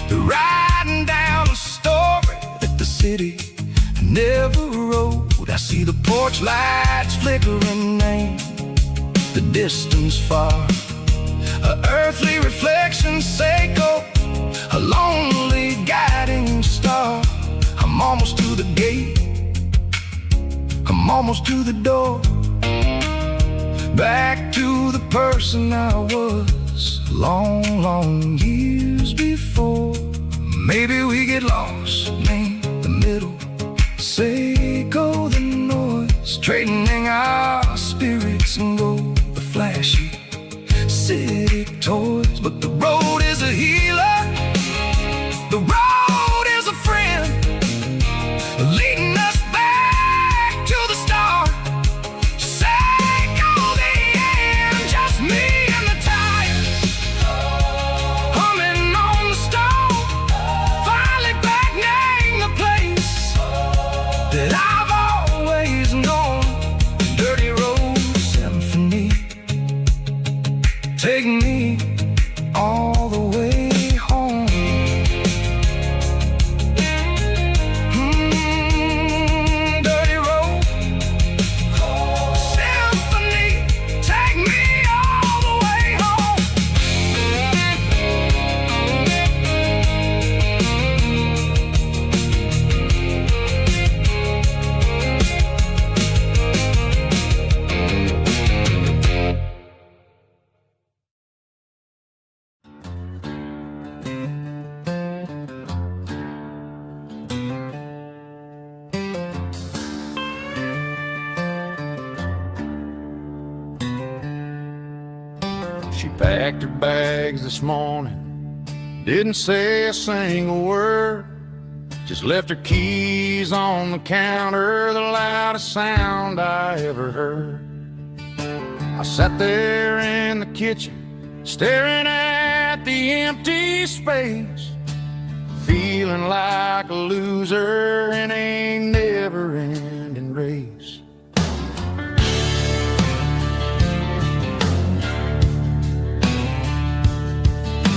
They're riding down a story that the city never wrote. I see the porch lights flickering in the distance far, a earthly reflection, sickle, a lonely guiding star. I'm almost to the gate, I'm almost to the door, back to the person I was long, long years before. Maybe we get lost in the middle, sickle the noise, trading our spirits and go the flashy city toys. But the road is a healer, the road is a friend, leading us back to the start. Sickle the end, just me and the tires, humming on the stove, finally back name the place that I've always known. Dirty road symphony, She packed her bags this morning, didn't say a single word, just left her keys on the counter, the loudest sound I ever heard. I sat there in the kitchen, staring at the empty space, feeling like a loser in a never-ending race.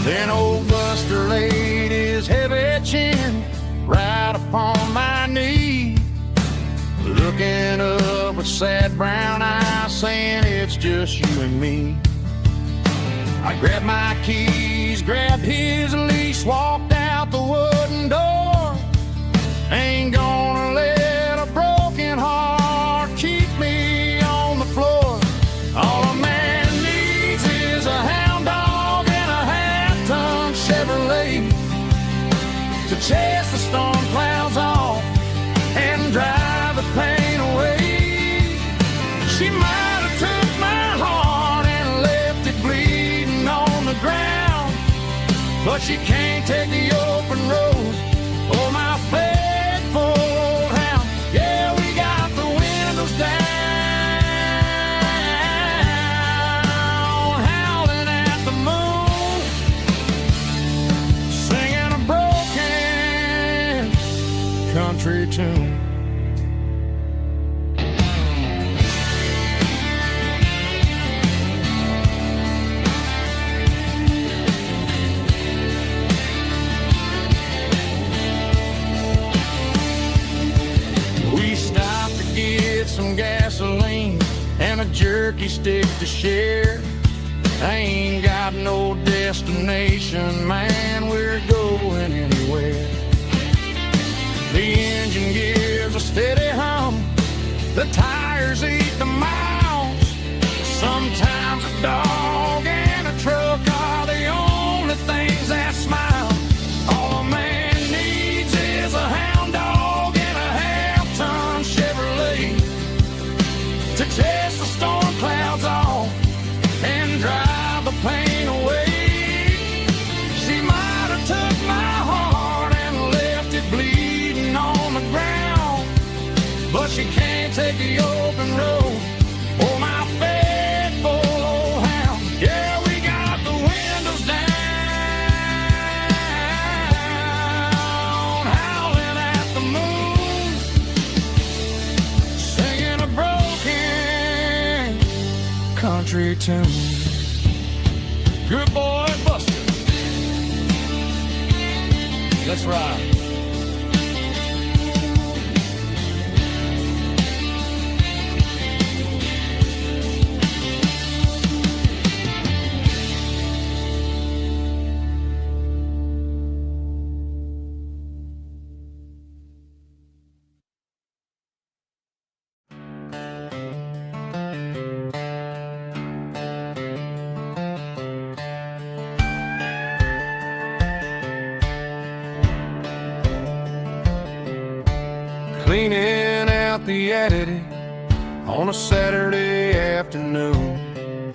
Then old Buster laid his heavy chin right upon my knee, looking up with sad brown eyes, saying it's just you and me. I grabbed my keys, grabbed his leash, walked out the wooden door. Ain't gonna let a broken heart keep me on the floor. All a man needs is a hound dog and a half-ton Chevrolet to chase the storm clouds off and drive the pain away. She might have took my heart and left it bleeding on the ground, but she can't take the open road or my faithful old hound. Yeah, we got the windows down, howling at the moon, singing a broken country tune. We stopped to get some gasoline and a jerky stick to share. I ain't got no destination, man, we're going anywhere. The engine gives a steady hum, the tires eat the miles. Sometimes a dog and a truck are the only things that smile. All a man needs is a hound dog and a half-ton Chevrolet to chase the storm clouds off and drive the pain away. She might have took my heart and left it bleeding on the ground, but she can't take the open road or my faithful old hound. Yeah, we got the windows down, howling at the moon, singing a broken country tune. Good boy, Buster. Let's ride. Cleaning out the attic on a Saturday afternoon,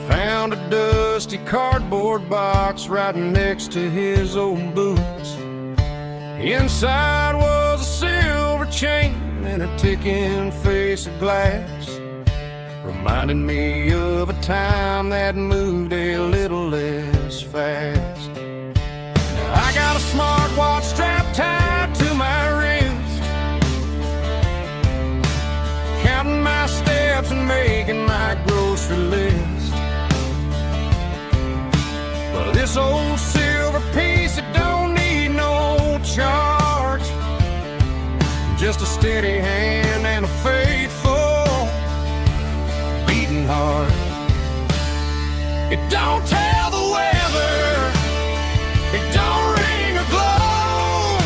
found a dusty cardboard box right next to his old boots. Inside was a silver chain and a ticking face of glass, reminding me of a time that moved a little less fast. Now I got a smartwatch strapped tied to my wrist, counting my steps and making my grocery list. But this old silver piece, it don't need no charge, just a steady hand and a faithful beating heart. It don't tell the weather, it don't ring or glow,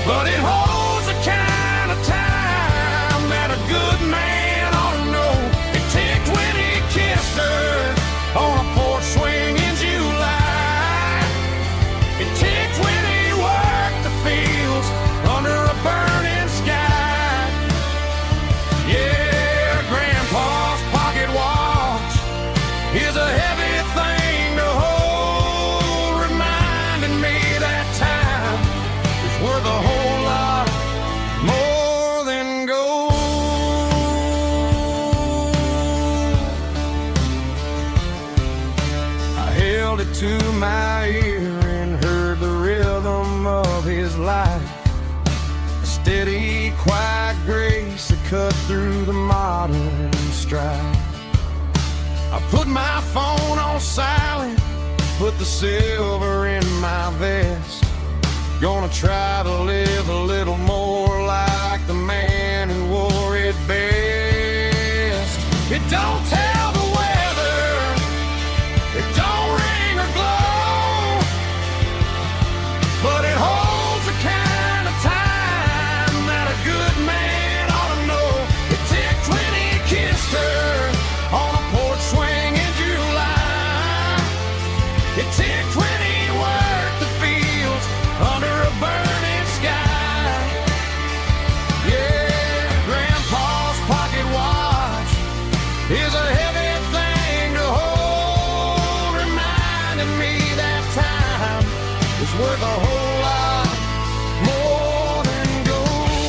but it holds the kind of time that a good man ought to know. It ticked when he kissed her on a porch swing in July. It ticked when he worked the fields under a burning sky. Yeah, Grandpa's pocket watch, worth a whole lot more than gold. I held it to my ear and heard the rhythm of his life, a steady, quiet grace that cut through the modern strife. I put my phone on silent, put the silver in my vest. Gonna try to live a little more like the man who wore it best. It don't tell the weather, it don't ring or glow, but it holds the kind of time that a good man ought to know. It ticked when he kissed her on a porch swing in July. It ticked when he worked the fields under a burning sky. Yeah, Grandpa's pocket watch is a heavy thing to hold, reminding me that time is worth a whole lot more than gold.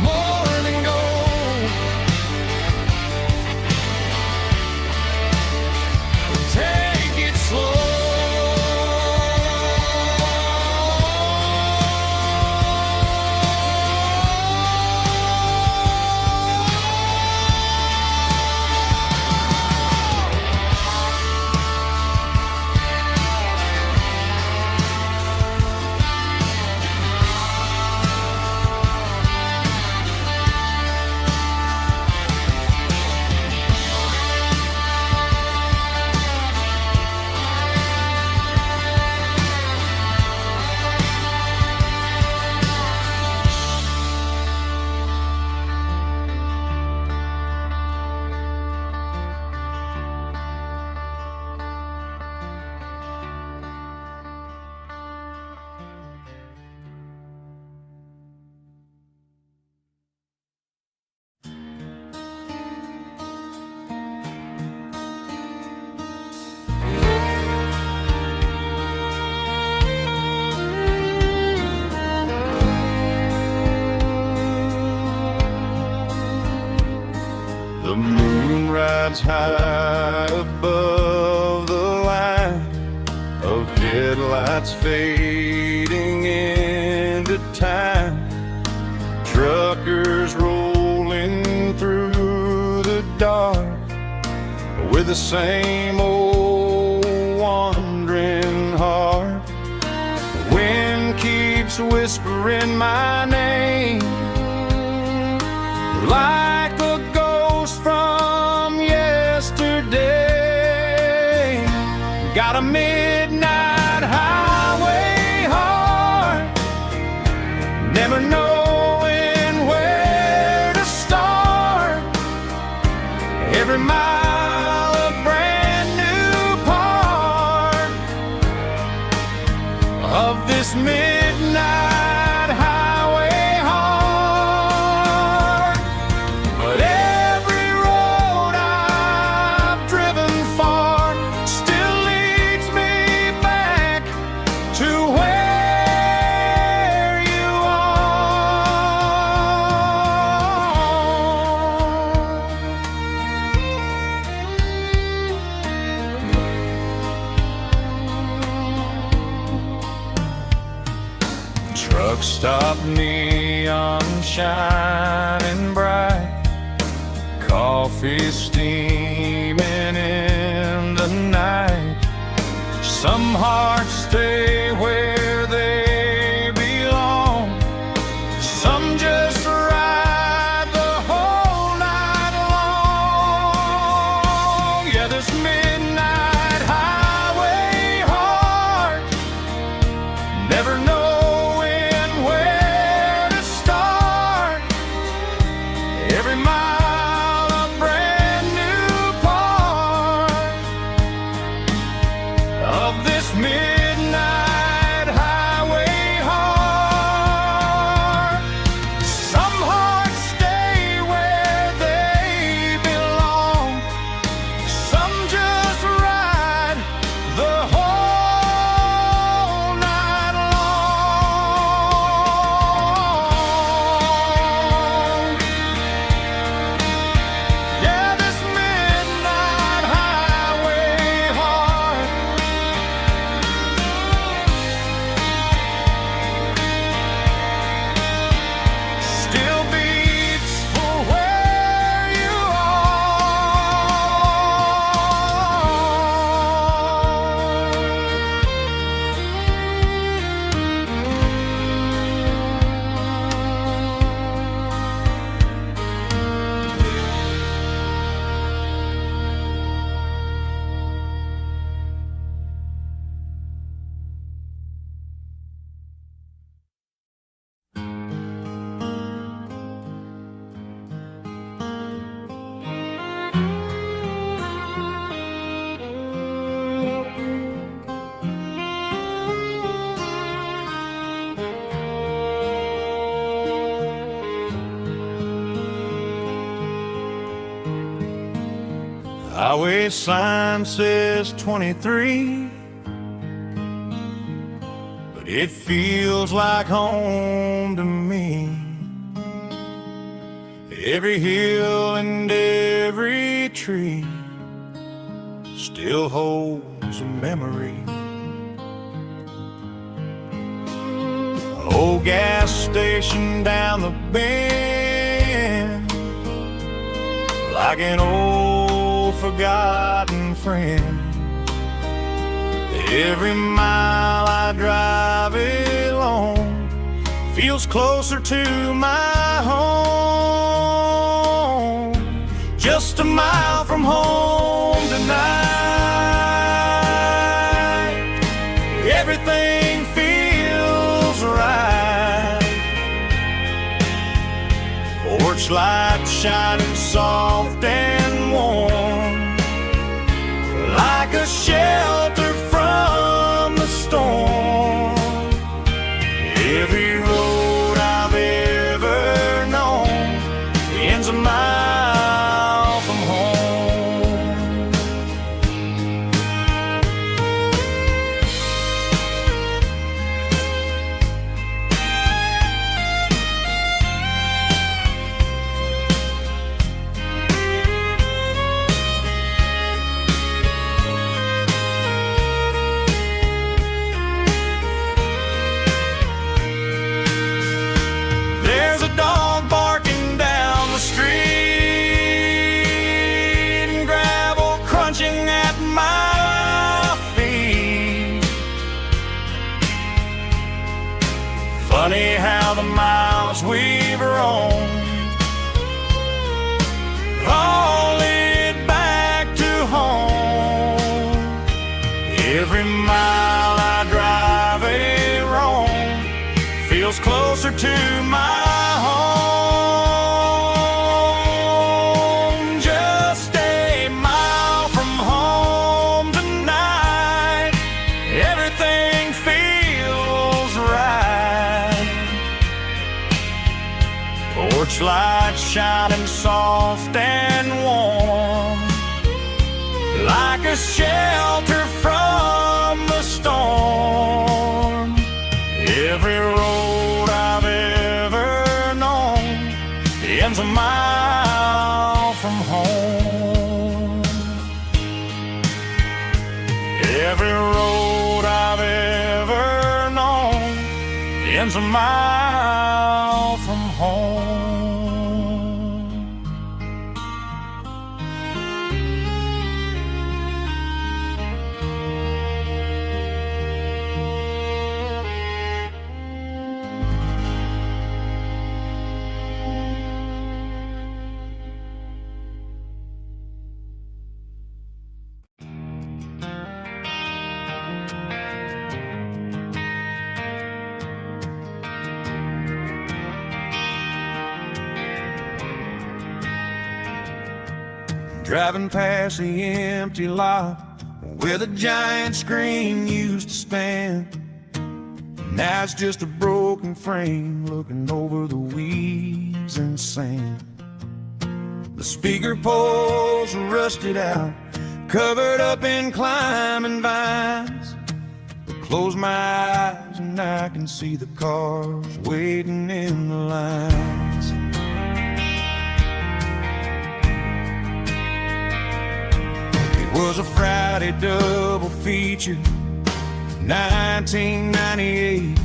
More than gold. Take it slow. The moon rides high above the line of headlights fading into time. Truckers rolling through the dark with the same old wandering heart. The wind keeps whispering my name like a ghost from yesterday. Got a midnight highway heart, never knowing where to start. Every mile a brand new part of this midnight highway heart. But every road I've driven far still leads me back to where you are. Truck stop, neon shining bright, coffee steaming in the night. Some hearts stay where they belong, some just ride the whole night long. Yeah, this midnight highway heart, never knowing where to start. Every mile a brand new part of this midnight Highway sign says 23, but it feels like home to me. Every hill and every tree still holds a memory. An old gas station down the bend, like an old forgotten friend. Every mile I drive along feels closer to my home. Just a mile from home tonight, everything feels right. Porch light shining soft and warm, like a shelter from the storm. Every road I've ever known ends a mile from home. There's a dog barking down the street and gravel crunching at my feet. Funny how the miles we've roamed all lead back to home. Every mile I drive roam feels closer to my home. Just a mile from home tonight, everything feels right. Porch light shining soft and warm, like a shelter from the storm. Every road I've ever known ends a mile from home. Every road I've ever known ends a mile from home. Driving past the empty lot where the giant screen used to stand. Now it's just a broken frame looking over the weeds and sand. The speaker poles are rusted out, covered up in climbing vines. I close my eyes and I can see the cars waiting in the lines. It was a Friday double feature, 1998.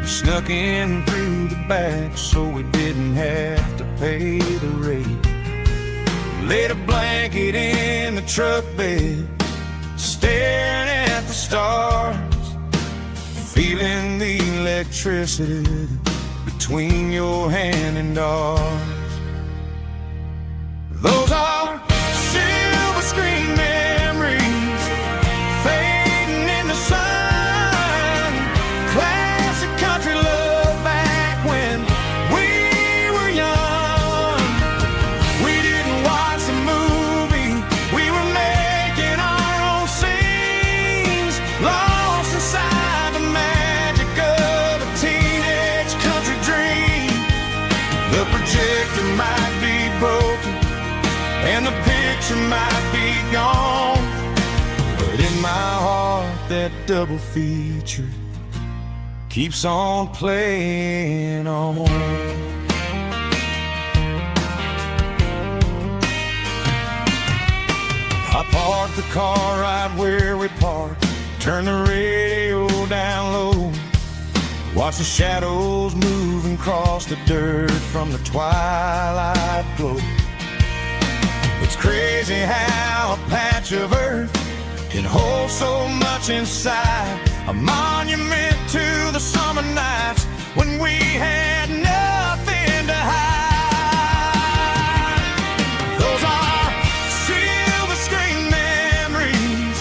We snuck in through the back so we didn't have to pay the rate. Laid a blanket in the truck bed, staring at the stars, feeling the electricity between your hand and ours. Those are silver screen memories fading in the sun. Classic country love back when we were young. We didn't watch the movie, we were making our own scenes, lost inside the magic of a teenage country dream. The projector might be broken and the might be gone, but in my heart that double feature keeps on playing on. I parked the car right where we parked, turn the radio down low, watch the shadows move and cross the dirt from the twilight glow. It's crazy how a patch of earth can hold so much inside, a monument to the summer nights when we had nothing to hide. Those are silver screen memories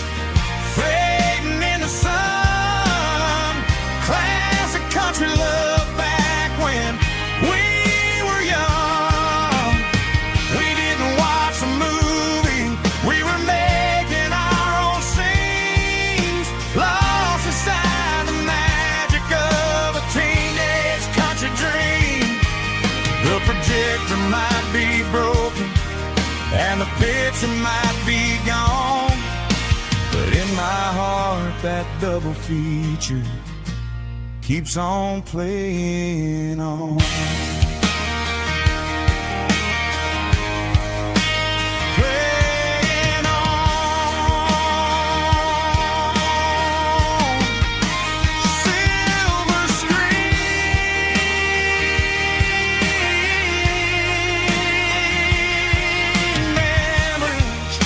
fading in the sun, classic country love back when we were young. We didn't watch a movie, we were making our own scenes, lost inside the magic of a teenage country dream. The projector might be broken and the picture might be gone, but in my heart that double feature keeps on playing on. Playing on. Silver screen memories.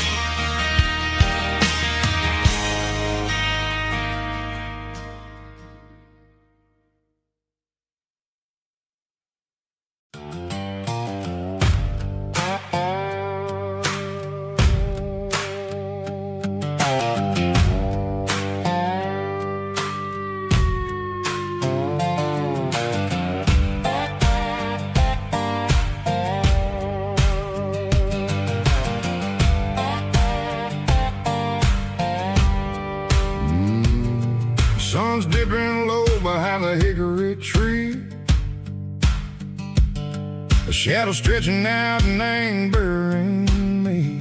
Sun's dipping low behind the hickory tree, a shadow stretching out and ain't burying me.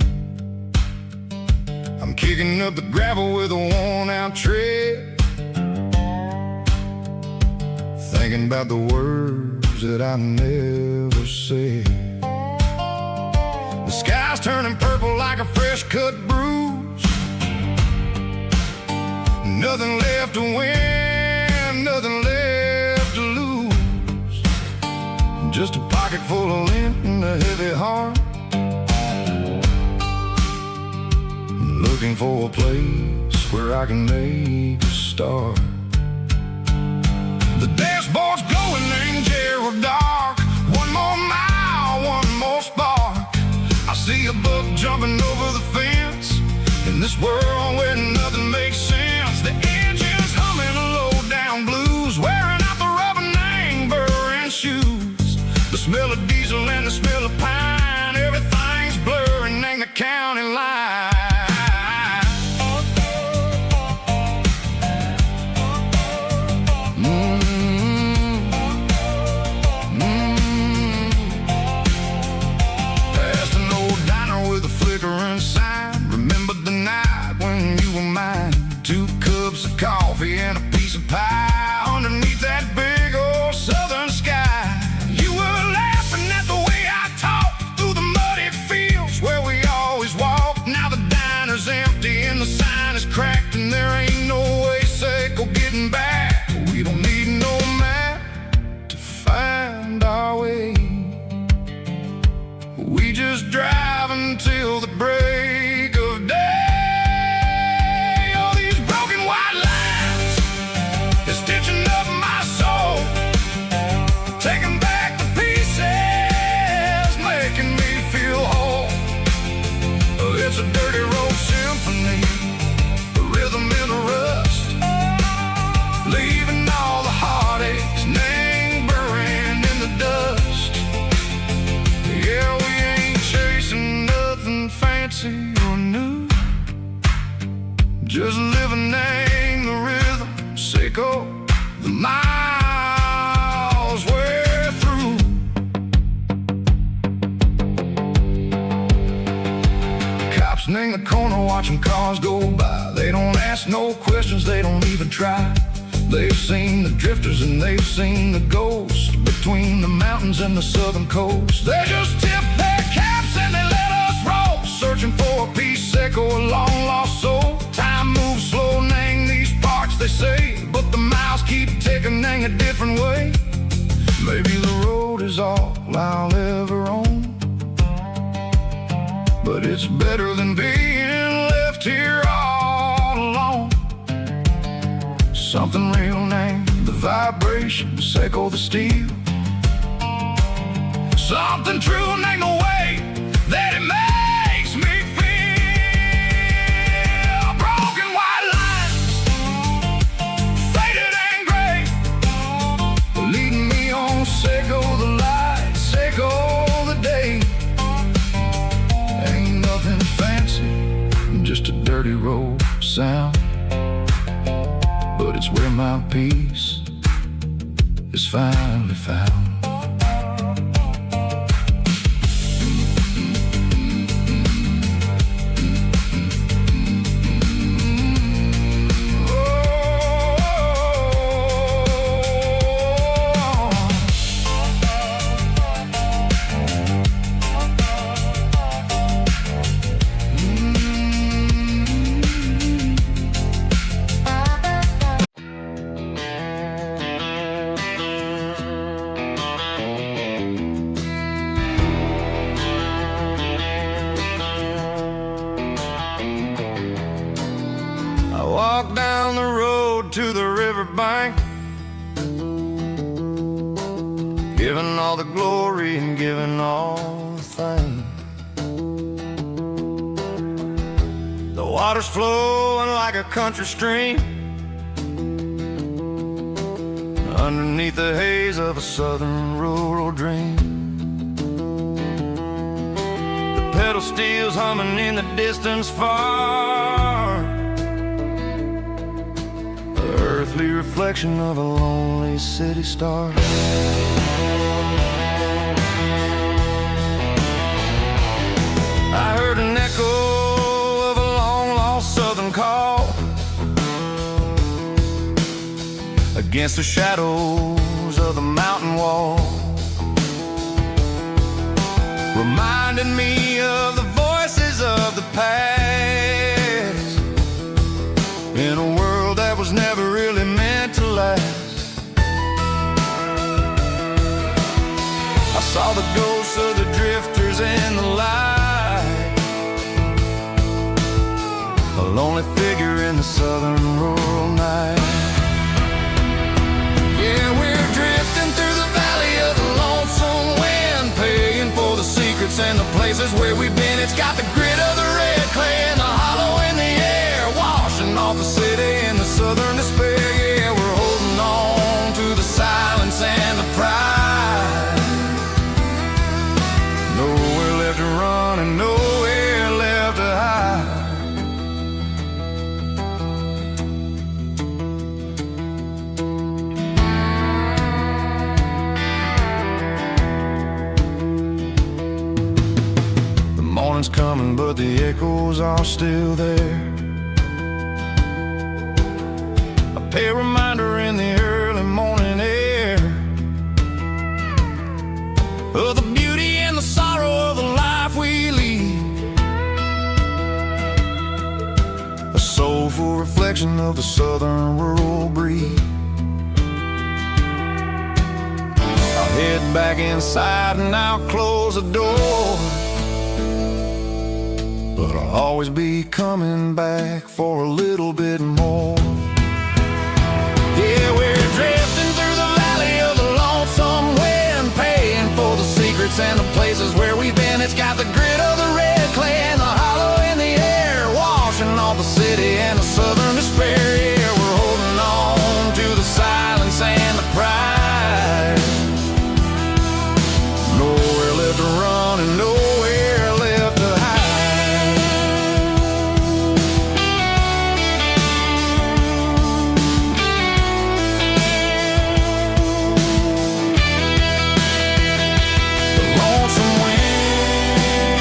I'm kicking up the gravel with a worn-out tread, thinking about the words that I never said. The sky's turning purple like a fresh-cut bruise, nothing left to win, nothing left to lose, just a pocket full of lint and a heavy heart, looking for a place where I can make a start. The dashboard's glowing, ain't Gerald dark. One more mile, one more spark. I see a buck jumping over the fence in this world where nothing makes sense. The engine's humming a low-down blues, wearing out the rubber name burring shoes. The smell of diesel and the smell of pine, everything's blurring, ain't the county line. Past an old diner with a flickering sign, remember the night when you were mine. 2 cups of coffee and a piece of pie underneath that big old southern sky. You were laughing at the way I talked through the muddy fields where we always walked. Now the diner's empty and the sign is cracked, and there ain't no way safe or getting back. We don't need no map to find our way. We just drive until the break of day. It's a dirty road symphony, a rhythm in the rust, leaving all the heartaches, name burning in the dust. Yeah, we ain't chasing nothing fancy or new, just living in the rhythm, sicko, the miles we're through. Cops watching cars go by. They don't ask no questions, they don't even try. They've seen the drifters and they've seen the ghosts between the mountains and the southern coast. They just tip their caps and they let us roll, searching for a piece echo, a long lost soul. Time moves slow, nang these parts they say, but the miles keep ticking, nang a different way. Maybe the road is all I'll ever own, but it's better than being left here all alone. Something real named the vibrations echo the steel. Something true named the way that it makes me feel. Broken white lines, faded and gray, leading me on, echo the lights, echo the day. Ain't nothing fancy, just a dirty road sound, but it's where my peace is finally found. Walk down the road to the riverbank, giving all the glory and giving all the thanks. The water's flowing like a country stream underneath the haze of a southern rural dream. The pedal steel's humming in the distance far, earthly reflection of a lonely city star. I heard an echo of a long-lost southern call against the shadows of the mountain wall, reminding me of the voices of the past in a world that was never really meant to last. I saw the ghosts of the drifters in the light, a lonely figure in the southern rural night. Yeah, we're drifting through the valley of the lonesome wind, paying for the secrets and the places where we've been. It's got the grit of the red clay and the hollow in the air, washing off the city in the southern despair. Yeah, we're holding on to the silence and the pride. Nowhere left to run and nowhere left to hide. The morning's coming, but the echoes are still there. A reminder in the early morning air of the beauty and the sorrow of the life we lead, a soulful reflection of the southern rural breed. I'll head back inside and I'll close the door, but I'll always be coming back for a little bit more. Yeah, we're drifting through the valley of the lonesome wind, paying for the secrets and the places where we've been. It's got the grit of the red clay and the hollow in the air, washing off the city and the southern despair. Yeah, we're holding on to the silence and the pride. Nowhere left to run and nowhere left to hide. The lonesome wind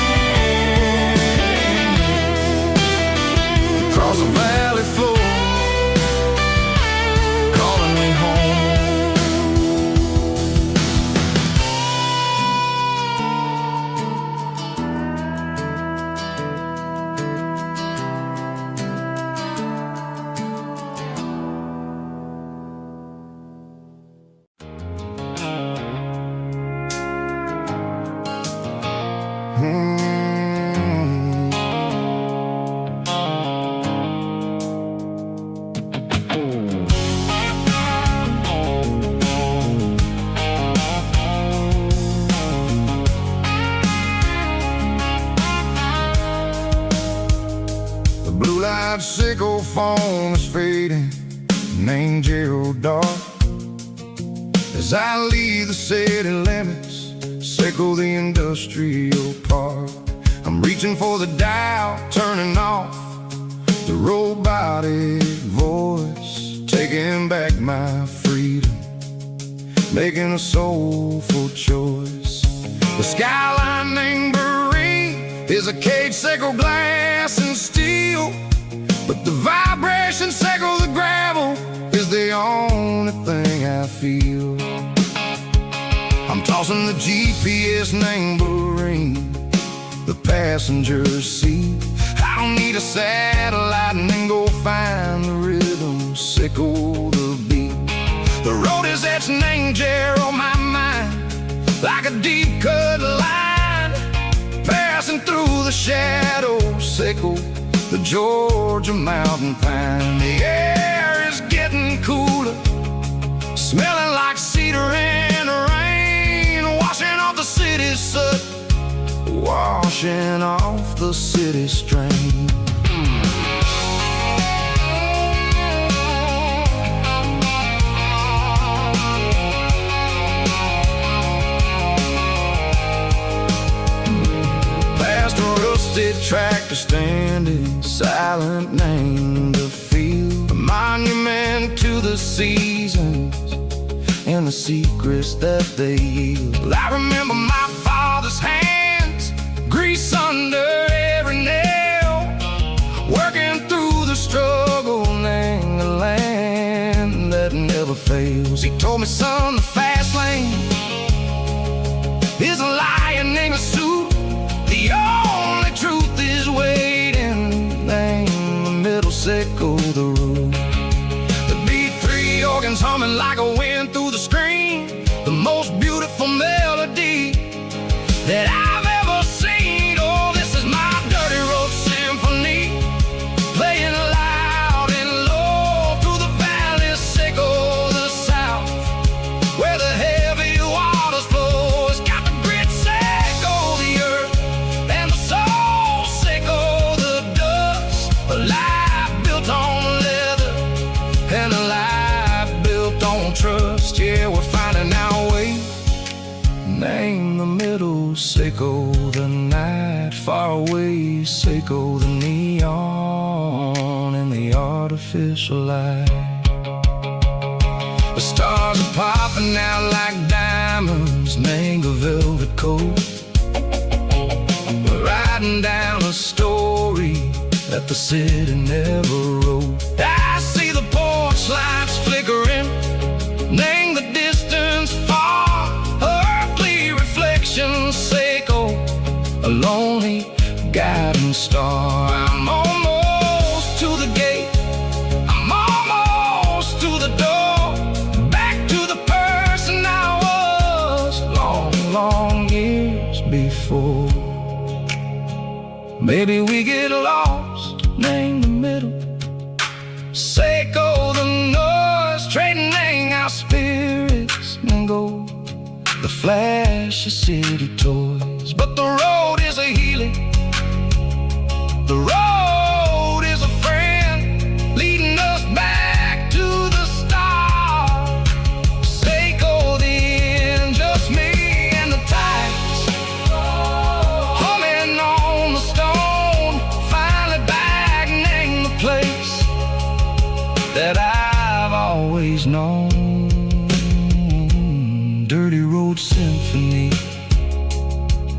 dark. As I leave the city limits, circle the industrial park. I'm reaching for the dial, turning off the robotic voice, taking back my freedom, making a soulful choice. The skyline named Marine is a cage, sickle, glass, and steel, but the vibration, sickle, the gravel is the only thing I feel. I'm tossing the GPS named Marine, the passenger seat. I don't need a satellite and then go find the rhythm, sickle the beat. The road is etched named Geralkyo on my mind, like a deep cut line, passing through the shadows, sickle the Georgia mountain pine. The air is getting cooler, smelling like cedar in the rain, washing off the city's soot, washing off the city strain. Past a rusted tractor standing silent, named the field, a monument to the seasons and the secrets that they yield. I remember my father's hands, grease under every nail, working through the struggle, named the land that never fails. He told me, son, the fast lane is a lion in a suit, the only truth is waiting, named the middle, sickle the root. The B3 organs humming like a wind through the screen, the most beautiful melody that I've ever seen. Oh, this is my dirty road symphony, playing loud and low through the valleys, sickle the south, where the heavy waters flow. It's got the grit, sickle the earth, and the soul, sickle the dust. A life built on leather, and a life built on trust. Yeah, we're finding our way, name the middle, sickle the night, far away, sickle the neon and the artificial light. The stars are popping out like diamonds, mango velvet coat. We're riding down a story that the city never wrote. I see the porch lights flickering, name the distance far, earthly reflections, sickle a lonely guiding star. I'm almost to the gate, I'm almost to the door, back to the person I was long, long years before. Maybe we get lost, name the middle, sickle the noise, trading our spirits and go the flash of city toys. But the road is a healing, the road is a friend, leading us back to the start. Sickle the end, just me and the tides, humming on the stone, finally back, name the place that I've always known. Dirty road symphony,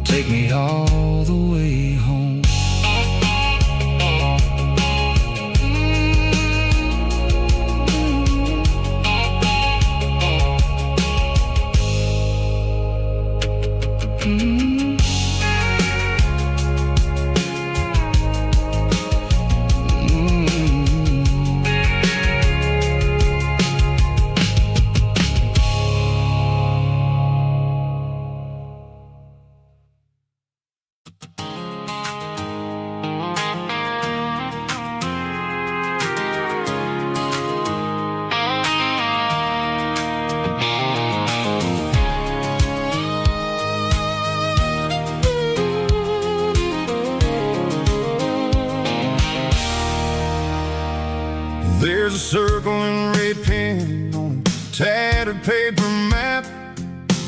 take me all the way home. There's a circle in red pen on tattered paper map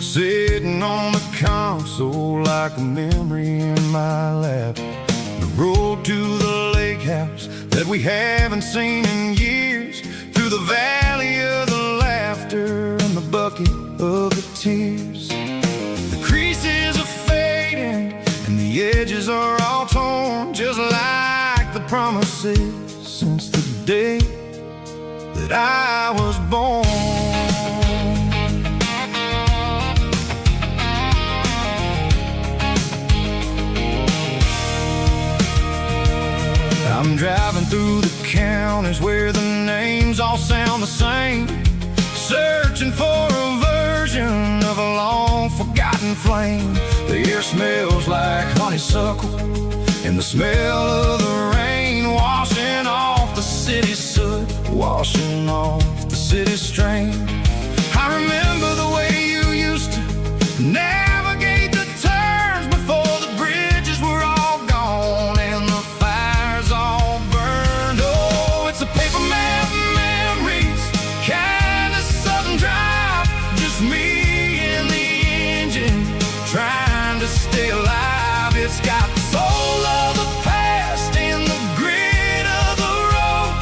sitting on the console like a memory in my lap. The road to the lake house that we haven't seen in years, through the valley of the laughter and the bucket of the tears. The creases are fading and the edges are all torn, just like the promises since the day that I was born. I'm driving through the counties where the names all sound the same, searching for a version of a long forgotten flame. The air smells like honeysuckle and the smell of the rain washing off the city's soot, washing off the city's strain. I remember the way you used to navigate the turns before the bridges were all gone and the fires all burned. Oh, it's a paper map memories, kind of southern drive, just me and the engine trying to stay alive. It's got the soul of the past in the grit of the road,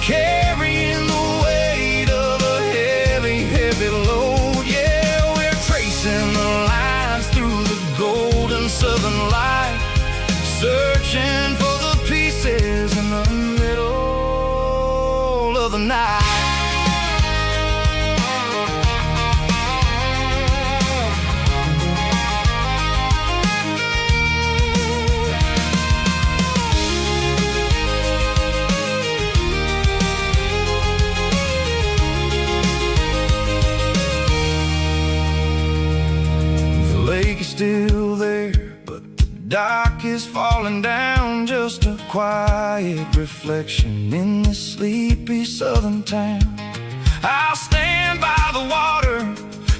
carrying the weight of a heavy, heavy load. Yeah, we're tracing the lines through the golden southern light, searching for the pieces in the middle of the night. The lake is still there, but the dock is falling down, just a quiet reflection in this sleepy southern town. I'll stand by the water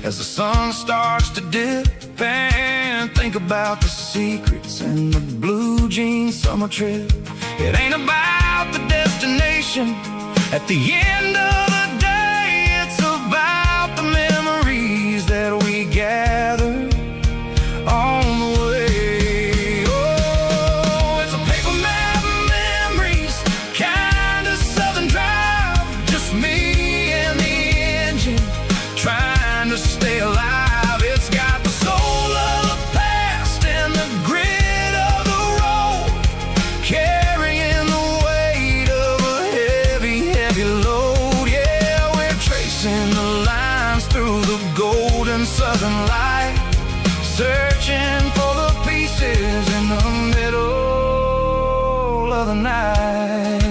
as the sun starts to dip and think about the secrets and the blue jean summer trip. It ain't about the destination at the end of the day, it's about the memories that we gather on the way. Oh, it's a paper map memories, kind of southern drive, just me and the engine trying to stay alive. It's got the soul of the past and the grit of the road, carrying the weight of a heavy, heavy load. Yeah, we're tracing the lines through the golden southern light, searching for the pieces in the middle of the night.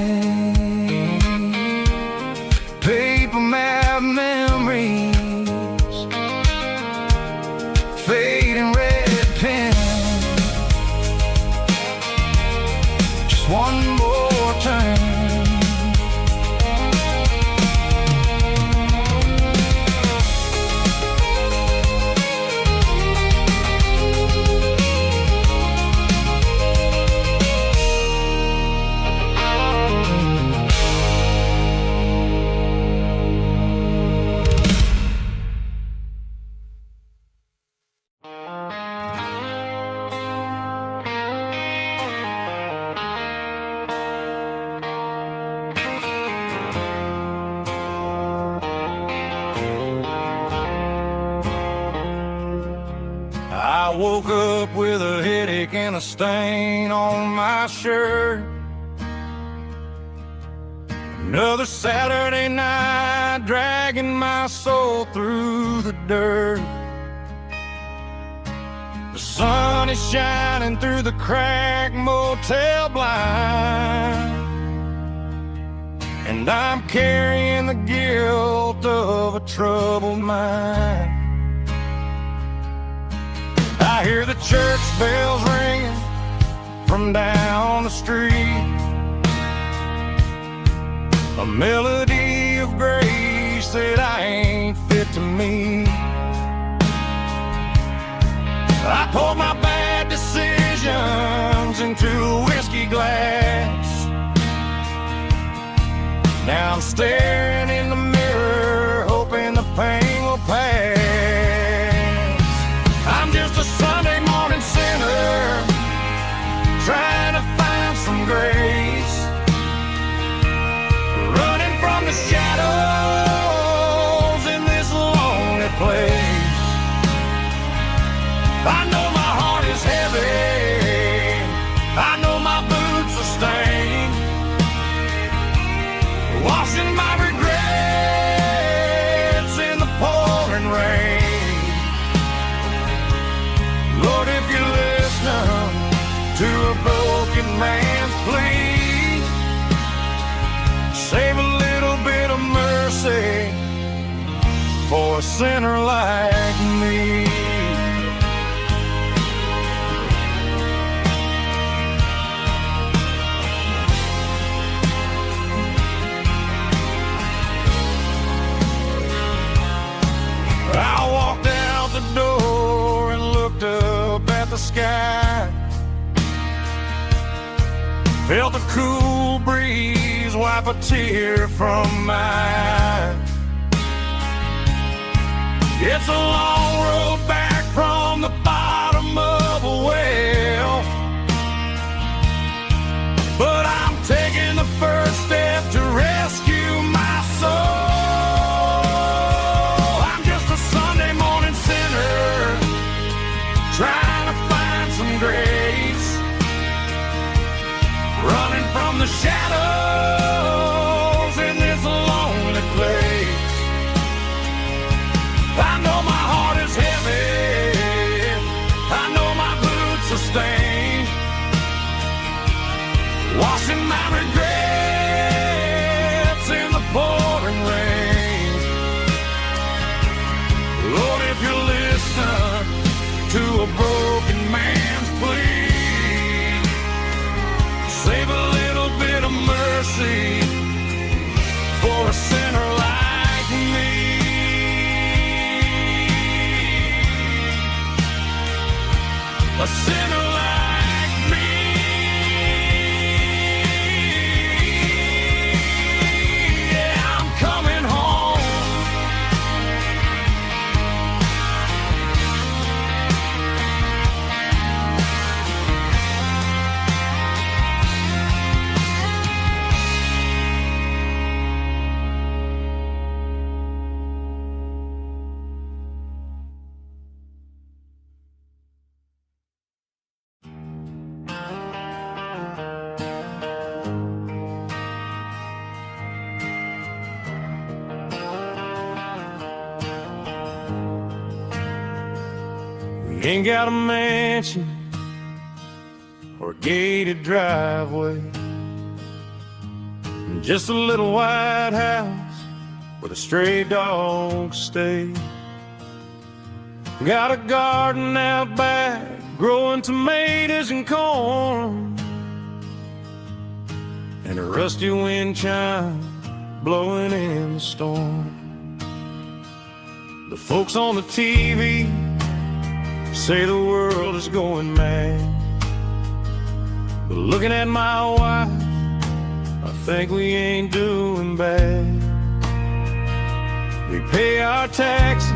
Paper map memories, fading red pen, just one more turn. I woke up with a headache and a stain on my shirt. Another Saturday night, dragging my soul through the dirt. The sun is shining through the cracked motel blind, and I'm carrying the guilt of a troubled mind. I hear the church bells ringing from down the street, a melody of grace that I ain't fit to meet. I poured my bad decisions into a whiskey glass. Now I'm staring in the mirror, hoping the for a sinner like me. I walked out the door and looked up at the sky. Felt a cool breeze wipe a tear from my eye. It's a long road back from the bottom of a well, but I'm taking the first step to rescue my soul. I'm just a Sunday morning sinner trying to find some grace, running from the shadows in this lonely place. I know my heart is heavy, I know my boots are stained, washing my regrets in the pouring rain. Lord, if you listen to a broken man's plea, save a little bit of mercy for a sinner like me. A sinner like me. Yeah, I'm coming home. Ain't got a mansion or a gated driveway, just a little white house where the stray dogs stay. Got a garden out back growing tomatoes and corn, and a rusty wind chime blowing in the storm. The folks on the TV say the world is going mad, but looking at my wife, I think we ain't doing bad. We pay our taxes,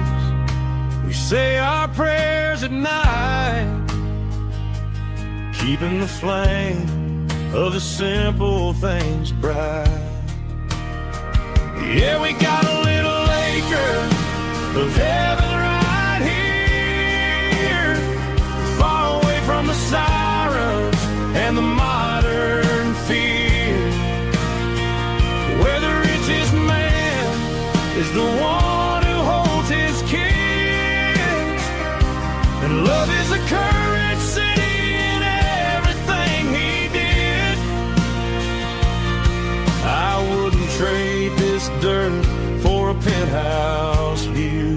we say our prayers at night, keeping the flame of the simple things bright. Yeah, we got a little acre of heaven right here, far away from the sirens and the modern fear, where the richest man is the one who holds his kids, and love is a currency in everything he did. I wouldn't trade this dirt for a penthouse view.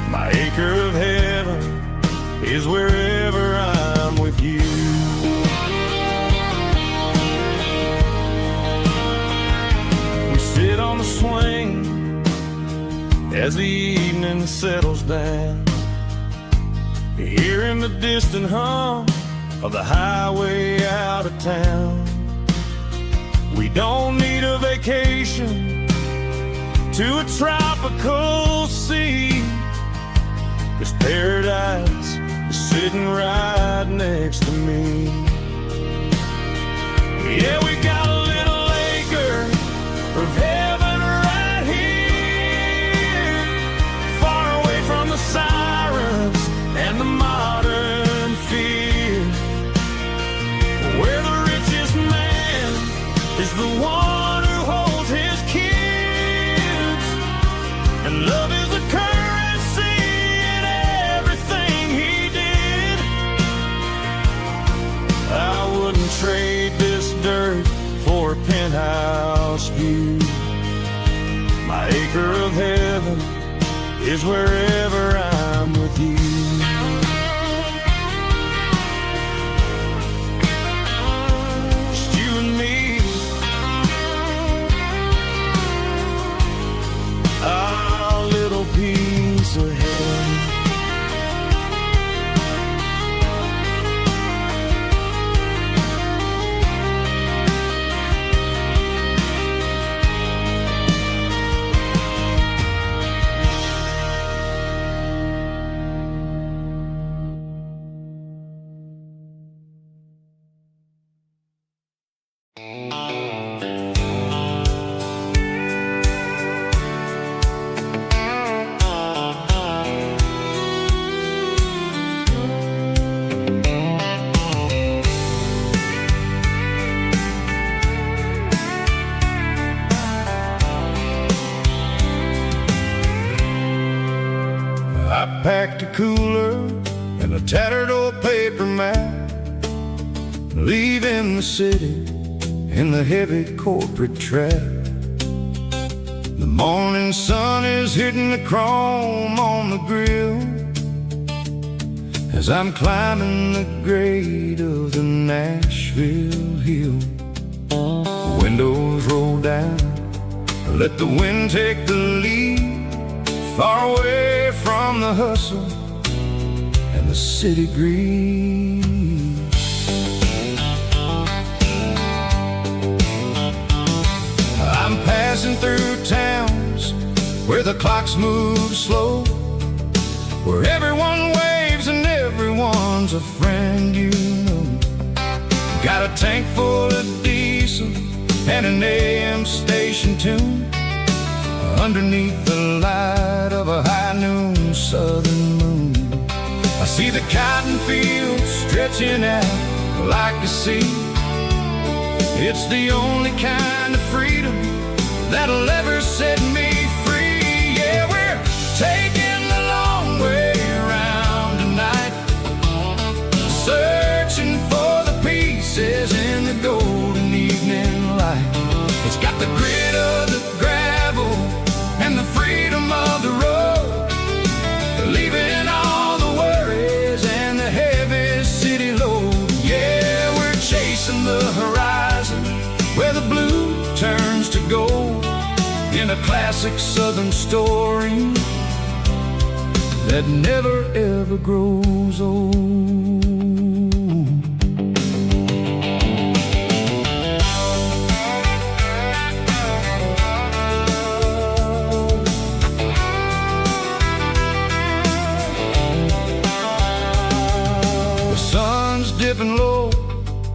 My acre of heaven is wherever I'm with you. We sit on the swing as the evening settles down, hearing the distant hum of the highway out of town. We don't need a vacation to a tropical sea, 'cause paradise is sitting right next to me. Yeah, we got a little acre of heaven right here, far away from the sirens and the modern fear, where the richest man is the one who holds his kids, and love is a currency in everything he did. I wouldn't trade this dirt for a penthouse view. My acre of heaven heaven is wherever I'm with you. Just you and me, our little piece of heaven. I packed a cooler and a tattered old paper map, leaving the city in the heavy corporate trap. The morning sun is hitting the chrome on the grill as I'm climbing the grade of the Nashville hill. Windows roll down, let the wind take the lead, far away from the hustle and the city breeze. I'm passing through towns where the clocks move slow, where everyone waves and everyone's a friend you know. Got a tank full of diesel and an AM station tune underneath the light of a high noon southern moon. I see the cotton fields stretching out like a sea. It's the only kind of freedom that'll ever set me free. Yeah, we're taking the long way around tonight, searching for the pieces in the golden evening light. It's got the grit of the gravel and the freedom of the road, leaving all the worries and the heavy city load. Yeah, we're chasing the horizon where the blue turns to gold, in a classic southern story that never ever grows old. Dipping low,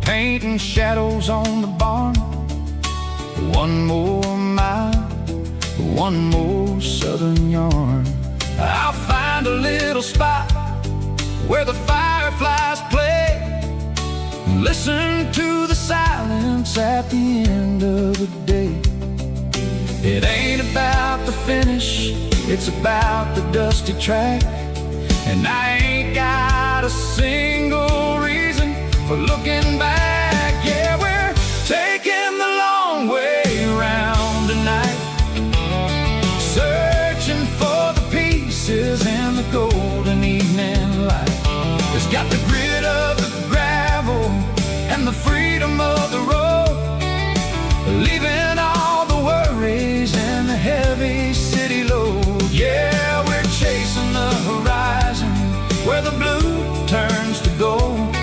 painting shadows on the barn. One more mile, one more southern yarn. I'll find a little spot where the fireflies play, and listen to the silence at the end of the day. It ain't about the finish, it's about the dusty track. And I ain't got a single reason for looking back. Yeah, we're taking the long way around tonight, searching for the pieces in the golden evening light. It's got the grit of the gravel and the freedom of the road, leaving all the worries and the heavy city load. Yeah, we're chasing the horizon where the blue turns to gold,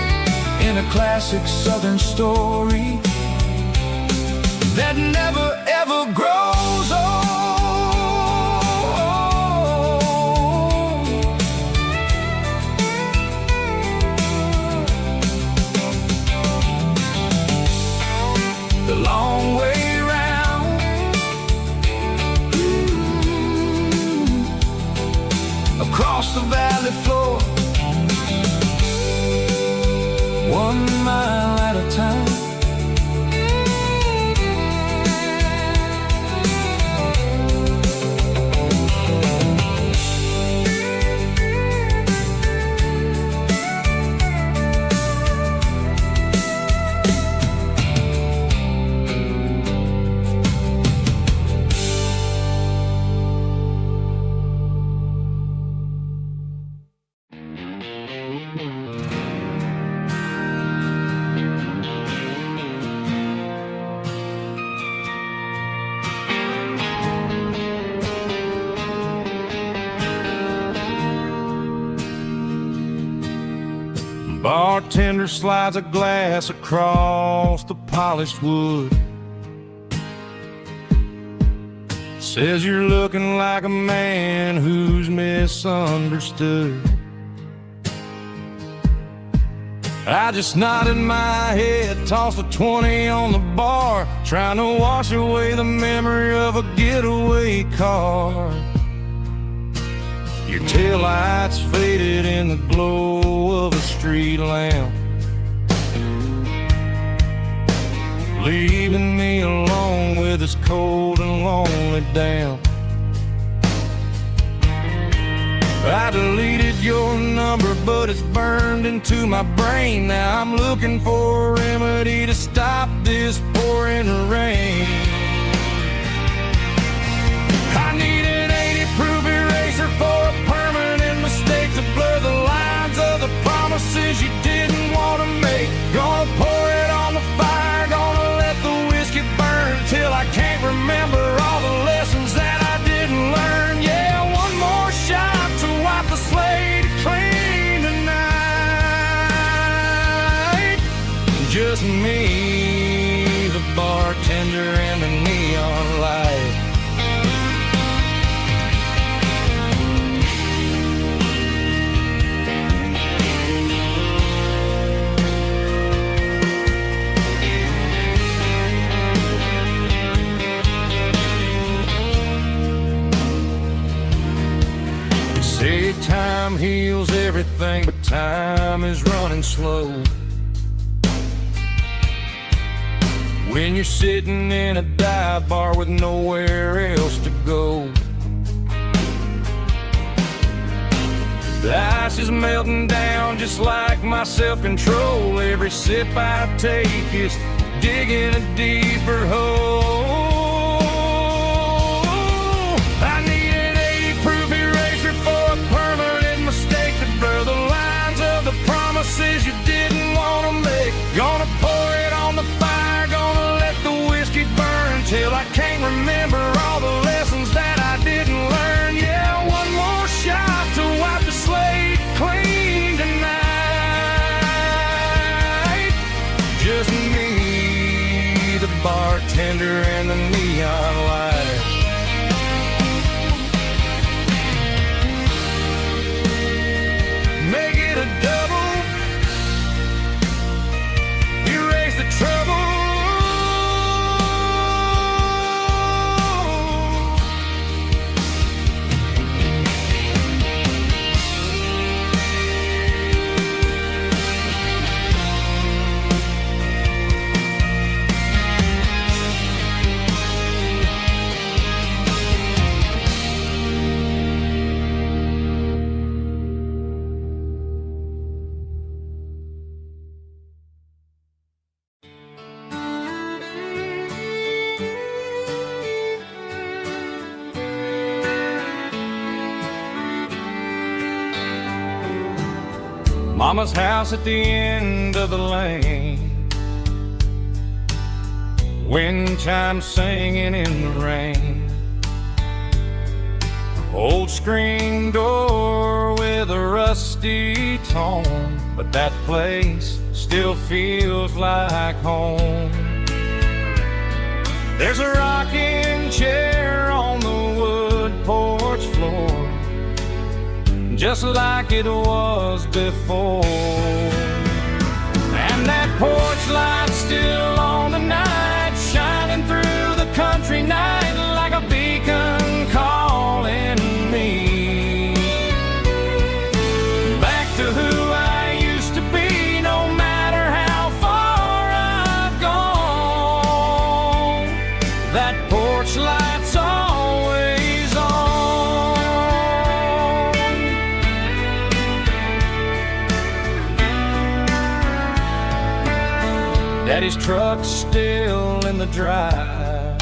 in a classic southern story that never ever grows old. The long way round, across the valley floor, 1 mile at a time. bartender slides a glass across the polished wood. Says you're looking like a man who's misunderstood. I just nodded my head, tossed a 20 on the bar, trying to wash away the memory of a getaway car. Your taillights faded in the glow of a street lamp, leaving me alone with this cold and lonely damp. I deleted your number, but it's burned into my brain. Now I'm looking for a remedy to stop this pouring rain. I need an 80-proof eraser for a permanent mistake, to blur the lines of the promises you didn't want to make. Gonna pour it on the fire, gonna let the whiskey burn till I can't remember all the lessons that I didn't learn. Yeah, one more shot to wipe the slate clean tonight. Just me, the bartender, and the neon light. Say time heals everything, but time is running slow. When you're sitting in a dive bar with nowhere else to go, the ice is melting down just like my self-control. Every sip I take is digging a deeper hole. I need an 80-proof eraser for a permanent mistake, to blur the lines of the promises you didn't want to make. Gonna pour it on the fire, gonna let the whiskey burn till I can't remember all the lessons that I didn't learn. Yeah, one more shot to wipe the slate clean tonight. Just me, the bartender, and the neon light. Make it a double, erase the trouble. Mama's house at the end of the lane, wind chimes singing in the rain. Old screen door with a rusty tone, but that place still feels like home. There's a rocking chair on the wood porch floor, just like it was before. And that porch light's still on tonight, shining through the country night like a beacon calling me back to who I used to be. No matter how far I've gone, that porch light's always on. Daddy's truck's still in the drive,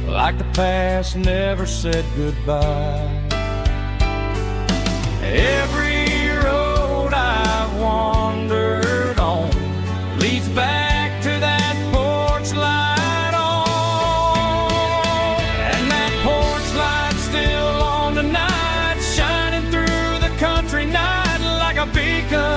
like the past never said goodbye. Every road I've wandered on leads back to that porch light on. And that porch light's still on tonight, shining through the country night like a beacon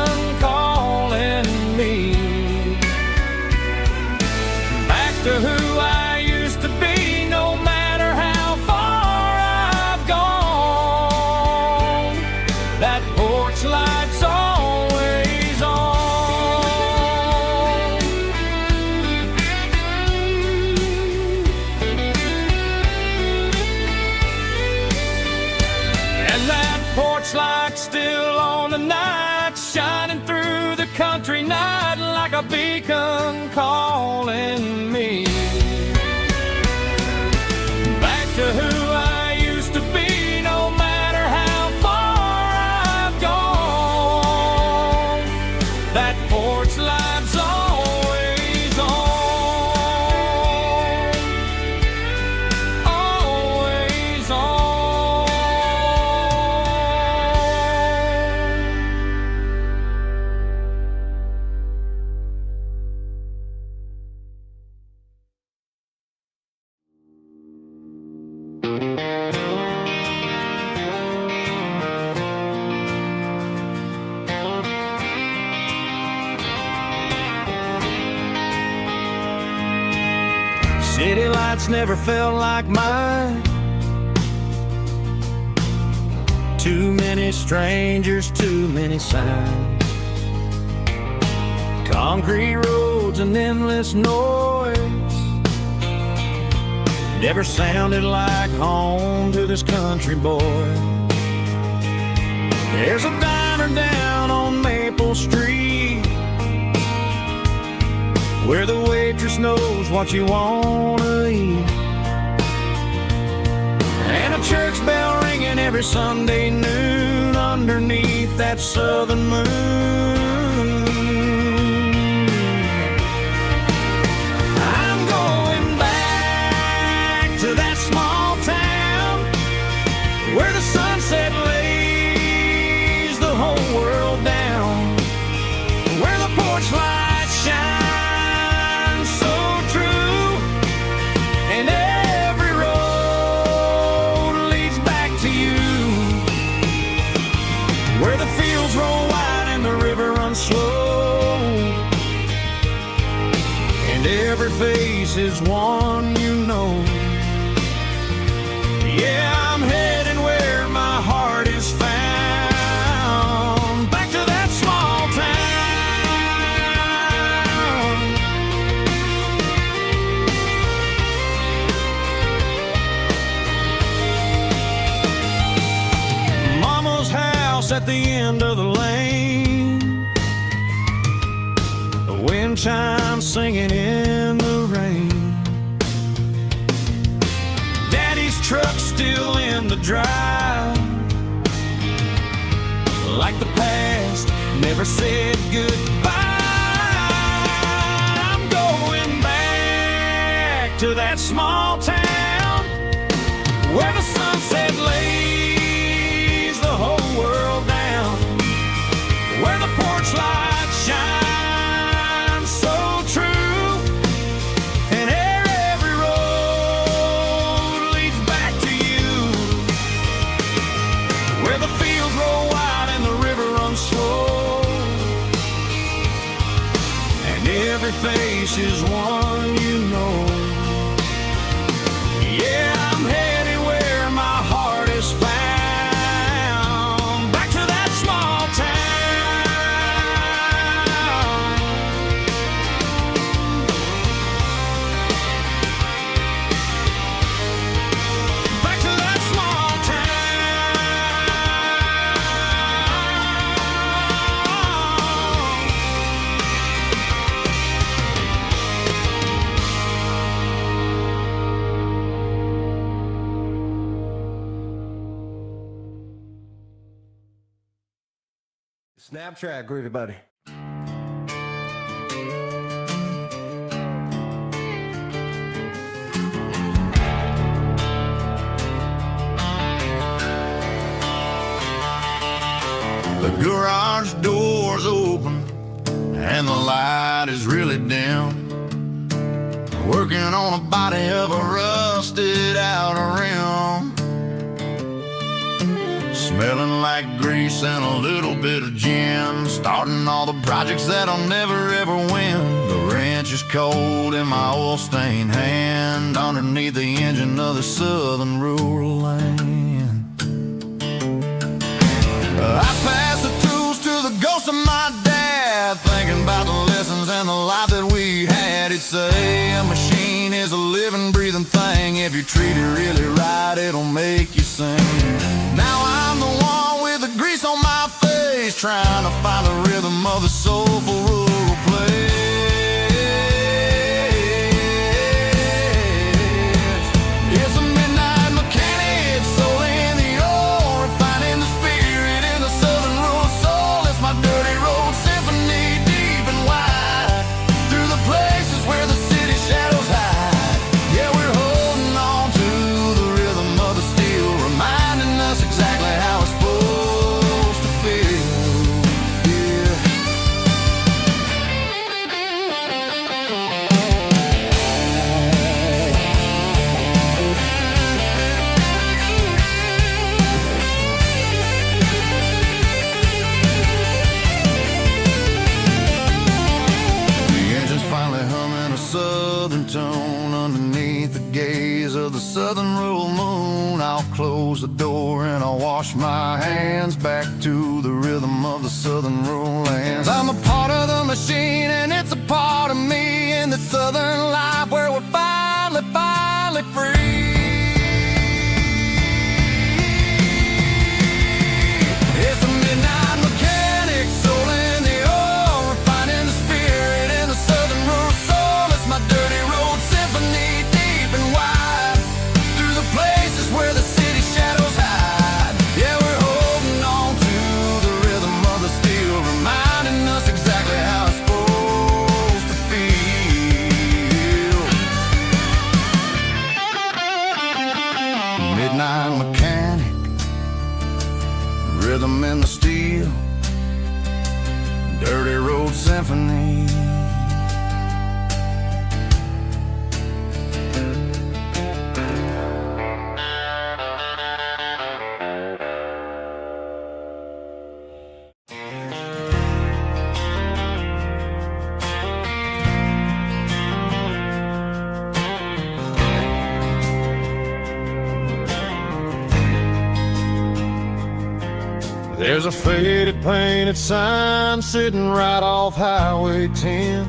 still on the night, shining through the country night like a beacon calling me back to who I used to be, no matter how far I've gone. That porch light's always on, always on. City lights never felt like mine. Too many strangers, too many signs. Concrete roads and endless noise never sounded like home to this country boy. There's a diner down on Maple Street where the waitress knows what you wanna eat, and a church bell ringing every Sunday noon underneath that southern moon. I'm going back to that small town where the sunset lays the whole world down, where the porch lights shine slow, and every face is one you know. Yeah, I'm heading where my heart is found, back to that small town. Mama's house at the end of the lane, wind chimes singing in the rain. Daddy's truck still in the drive, like the past never said goodbye. I'm going back to that small town where the sunset lays the whole world down, where the porch lights shine face is one you know. Yeah, I'm headed where my heart is found, back to that small town. Back to that small Snap track, groovy buddy. The garage door's open and the light is really dim, working on a body of a rusted out rim, smelling like grease and a little bit of gin, starting all the projects that I'll never ever win. The wrench is cold in my oil-stained hand, underneath the engine of the southern rural land. I pass the tools to the ghost of my dad, thinking about the lessons and the life that we had. He'd say a machine is a living, breathing thing. If you treat it really right, it'll make you sing. Now I'm the one with the grease on my trying to find the rhythm of the soulful rural place. It's a midnight mechanic, soul in the ore, refining the spirit in the southern rural soul. It's my dirty road symphony, deep and wide, through the places where the city shadows hide. Yeah, we're holding on to the rhythm of the steel, reminding us exactly how it's supposed to feel. Yeah. The engine's finally humming a southern tone underneath the gaze of the southern rural moon. I'll close the door and I'll wash my hands back to the rhythm of the southern rural lands. I'm a part of the machine and it's a part of me in the southern life where we're finally free. It's a midnight mechanic, soul in the ore, refining the spirit in the southern rural soul. It's my dirty road symphony, deep and wide, through the places where the city shadows hide. Yeah, we're holding on to the rhythm of the steel, reminding us exactly how it's supposed to feel. Midnight mechanic, rhythm in the steel, dirty road symphony. There's a faded painted sign sitting right off Highway 10.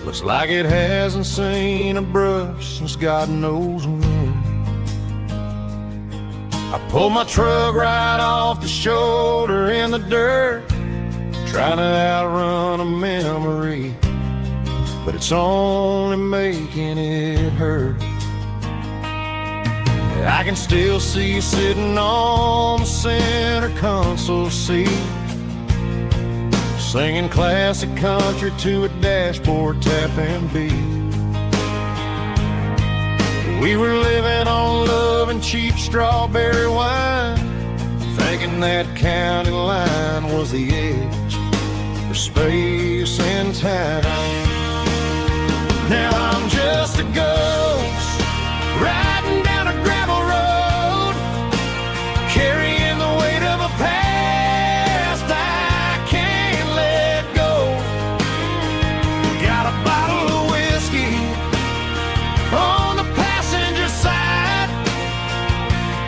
Looks like it hasn't seen a brush since God knows when. I pulled my truck right off the shoulder in the dirt, trying to outrun a memory, but it's only making it hurt. I can still see you sitting on the center console seat, singing classic country to a dashboard tapping beat. We were living on love and cheap strawberry wine, thinking that county line was the edge for space and time. Now I'm just a ghost riding down a gravel road, carrying the weight of a past I can't let go. Got a bottle of whiskey on the passenger side,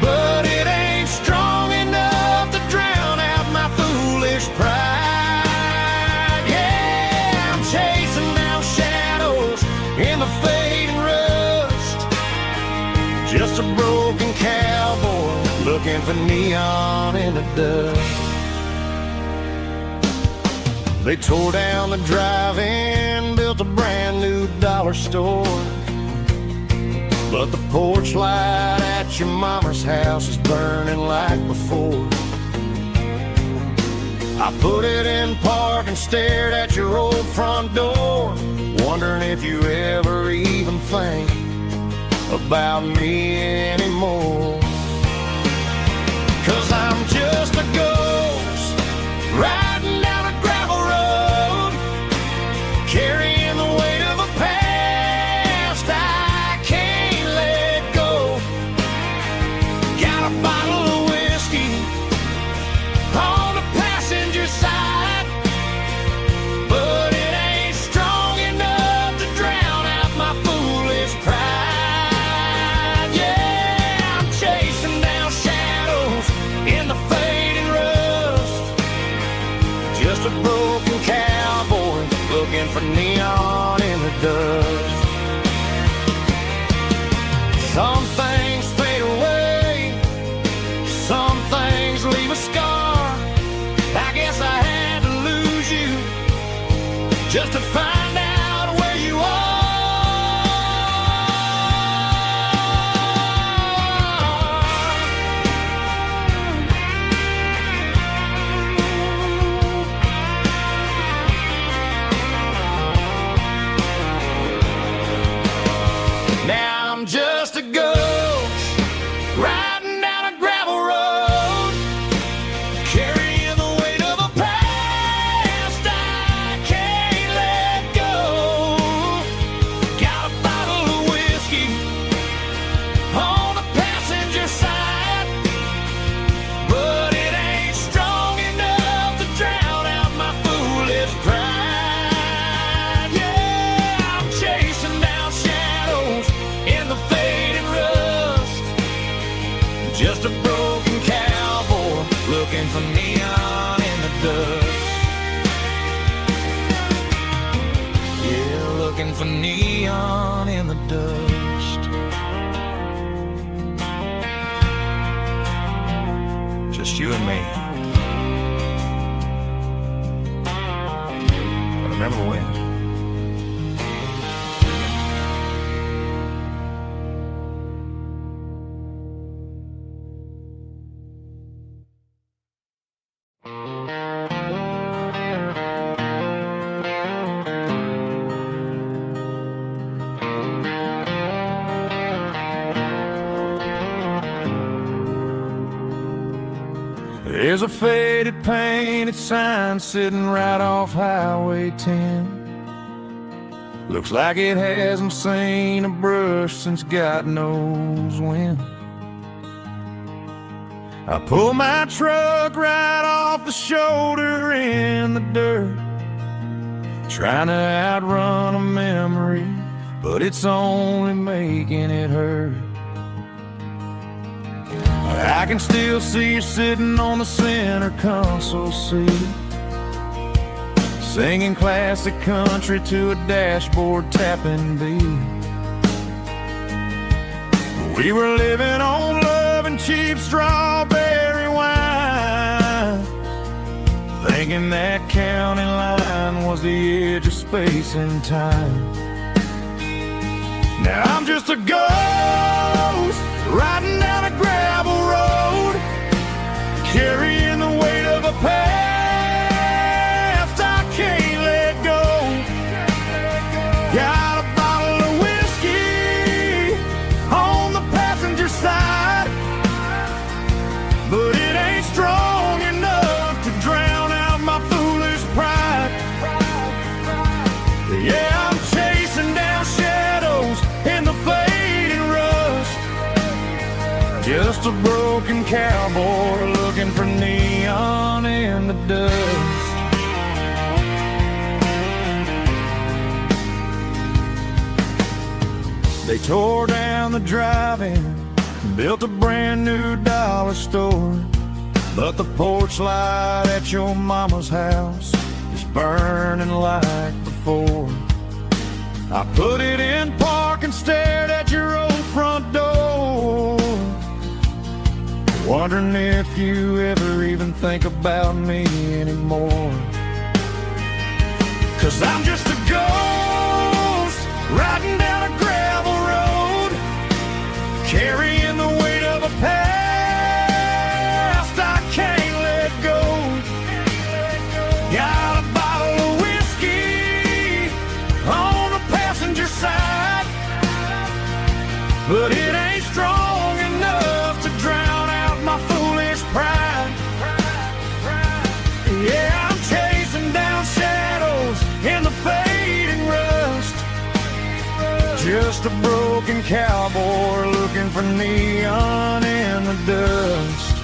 but it ain't strong enough to drown out my foolish pride. Yeah, I'm chasing down shadows in the fading rust, just a broken cowboy looking for neon in the dust. They tore down the drive-in, built a brand new dollar store, but the porch light at your mama's house is burning like before. I put it in park and stared at your old front door, wondering if you ever even think about me anymore. 'Cause I'm just a ghost riding down a gravel road, carrying the weight of a past I can't let go. Got a bottle of whiskey on the passenger side, but it ain't strong enough to drown out my foolish pride. Yeah, I'm chasing down shadows in the fading rust, just a broken cowboy looking for neon in the dust. Some things fade away, some things leave a scar, Just a broken cowboy looking for neon in the dust. Yeah, looking for neon in the dust. Just you and me. I remember when. There's a faded painted sign sitting right off Highway 10. Looks like it hasn't seen a brush since God knows when. I pull my truck right off the shoulder in the dirt, trying to outrun a memory, but it's only making it hurt. I can still see you sitting on the center console seat, singing classic country to a dashboard tapping beat. We were living on love and cheap strawberry wine, thinking that county line was the edge of space and time. Now I'm just a ghost riding down a gravel road, carrying the weight of a past I can't let go. Got a bottle of whiskey on the passenger side, but it ain't strong enough to drown out my foolish pride. Yeah, I'm chasing down shadows in the fading rust, just a broken cowboy looking for neon in the dust. They tore down the drive-in, built a brand new dollar store, but the porch light at your mama's house is burning like before. I put it in park and stared at your old front door, wondering if you ever even think about me anymore. 'Cause I'm just a ghost riding down a gravel road, carrying the weight of a past I can't let go. Got a bottle of whiskey on the passenger side, but it ain't strong enough to drown out my foolish pride. Yeah, I'm chasing down shadows in the fading rust, just a broken cowboy looking for neon in the dust.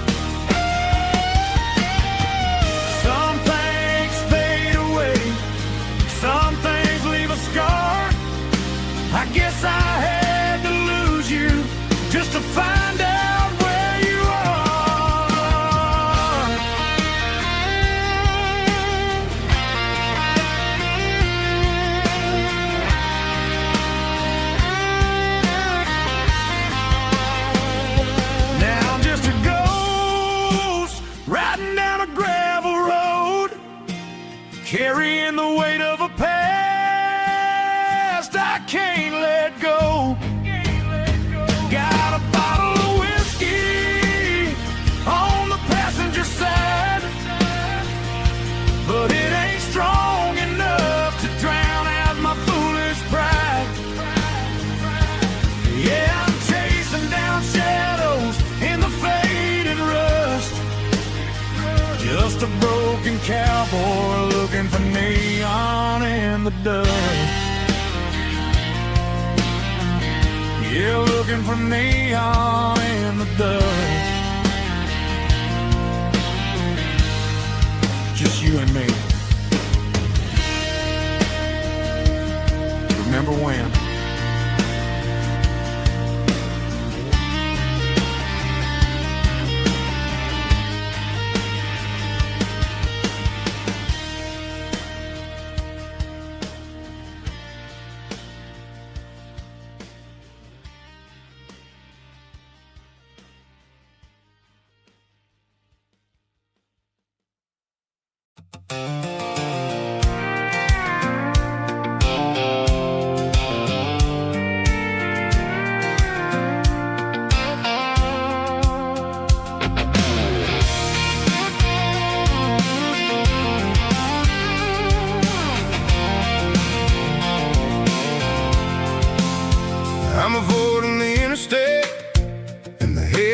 Some things fade away, some things leave a scar. I guess I had to lose you just to find out where you are. Now I'm just a ghost riding down a gravel road, carrying the weight of a past I can't let go. Got a bottle of whiskey on the passenger side, but it ain't strong enough to drown out my foolish pride. Yeah, I'm chasing down shadows in the fading rust, just a broken cowboy looking for neon in the dust. Yeah, looking for neon in the dust. Just you and me. Remember when?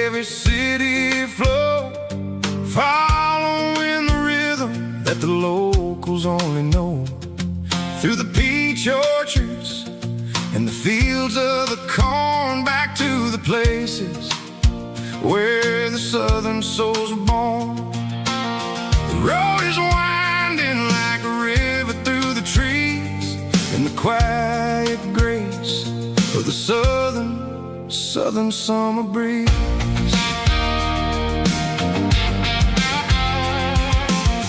every city flow, following the rhythm that the locals only know. Through the peach orchards and the fields of the corn, back to the places where the southern souls were born. The road is winding like a river through the trees, in the quiet grace of the southern summer breeze.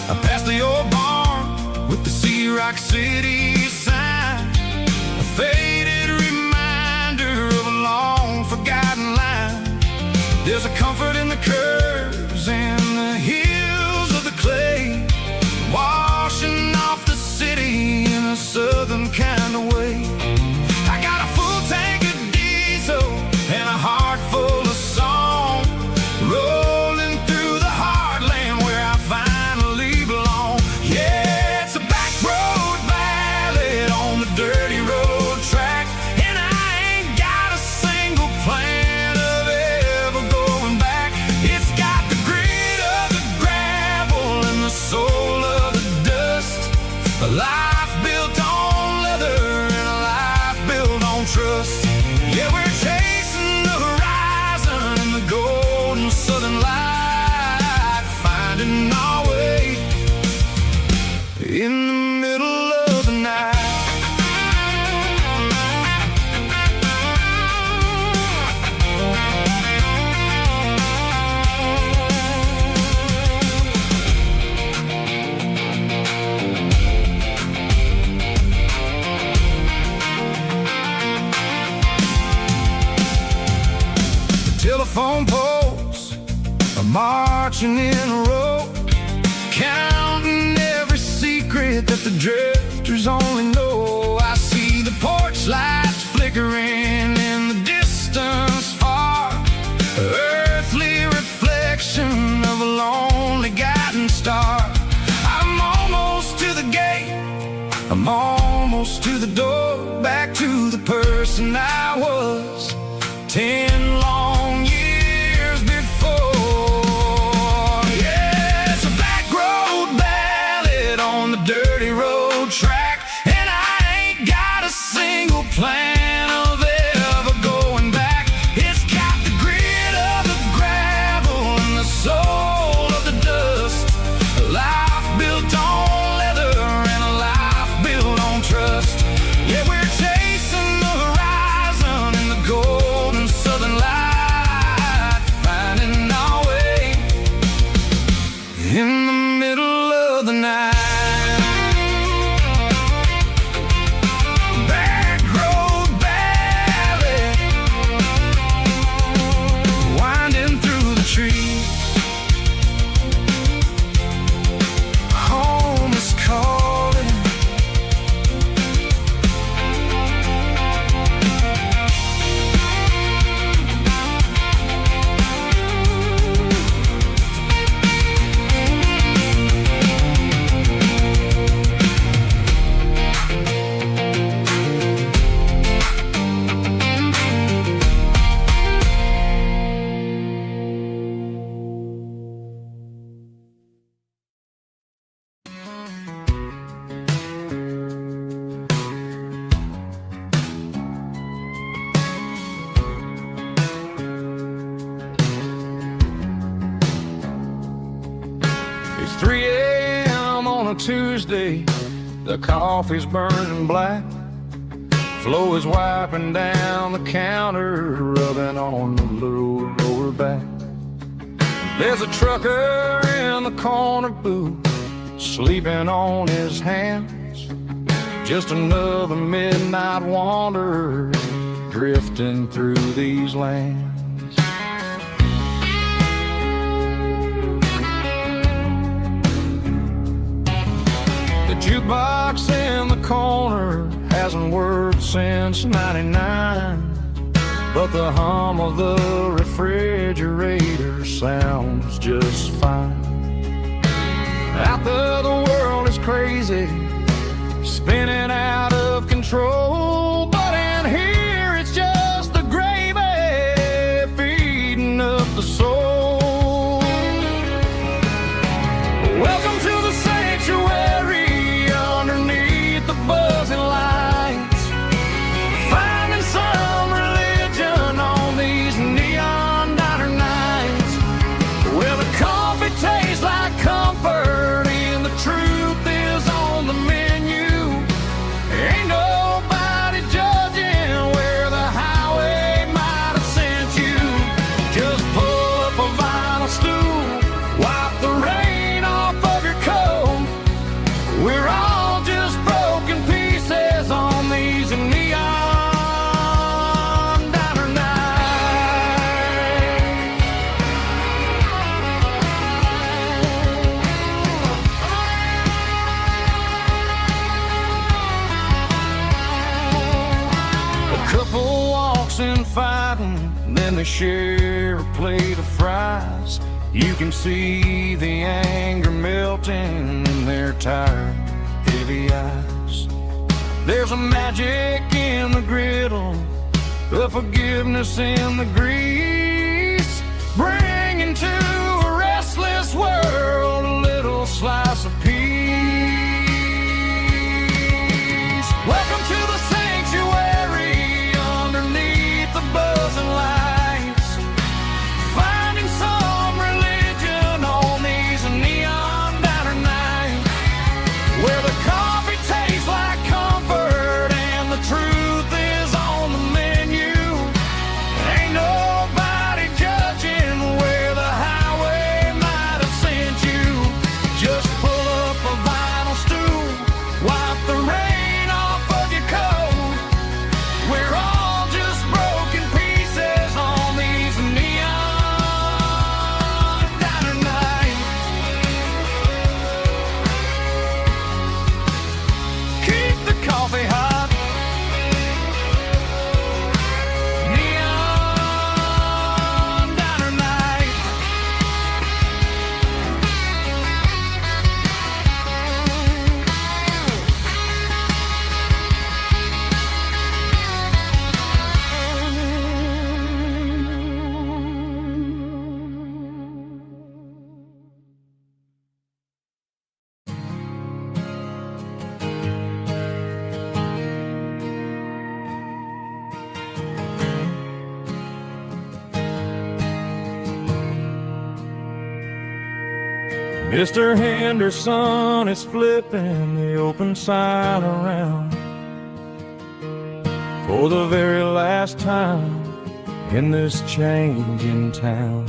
I passed the old barn with the Sea Rock City sign, a faded reminder of a long forgotten line. There's a comfort in the curves and the hills of the clay, washing off the city in a southern kind of way. I got a full tank of diesel and a heart full of song, rolling through the heartland where I finally belong. Yeah, it's a back road ballad on the dirty road track, and I ain't got a single plan of ever going back. It's got the grit of the gravel and the soul of the dust, a life built on leather and a life built on trust. Yeah, we're chasing the horizon in the golden southern light, finding our way in the middle of the night. Telephone poles are marching in a row, counting every secret that the drifters only know. I see the porch lights flickering in the distance far, earthly reflection of a lonely guiding star. I'm almost to the gate, I'm almost to the door, back to the person I was 10 long years before. Yeah, it's a back road ballad on the dirty road track, and I ain't got a single plan of ever going back. It's got the grit of the gravel and the soul of the dust, a life built on leather and a life built on trust. Yeah, we're chasing the horizon in the golden southern light, finding our way in the middle of the night. Back road ballad, winding through the trees. Home is calling. It's 3 a.m. on a Tuesday, the coffee's burning black, Flo is wiping down the counter, rubbing on the little lower back. There's a trucker in the corner booth, sleeping on his hands, just another midnight wanderer drifting through these lands. The jukebox in the corner hasn't worked since '99, but the hum of the refrigerator sounds just fine. Out there the world is crazy, spinning out of control, but in here it's just the gravy feeding up the they share a plate of fries, you can see the anger melting in their tired, heavy eyes. There's a magic in the griddle, a forgiveness in the grease, bringing to a restless world a little slice of peace. Welcome to the sanctuary underneath the buzzing lights, finding some religion on these neon diner nights, where the coffee tastes like comfort and the truth is on the menu. Ain't nobody judging where the highway might have sent you. Just pull up a vinyl stool, wipe the rain off of your coat. We're all just broken pieces on these neon diner nights. Keep the coffee hot. Neon diner night. Mr. Henderson is flipping the open sign around for the very last time in this changing town.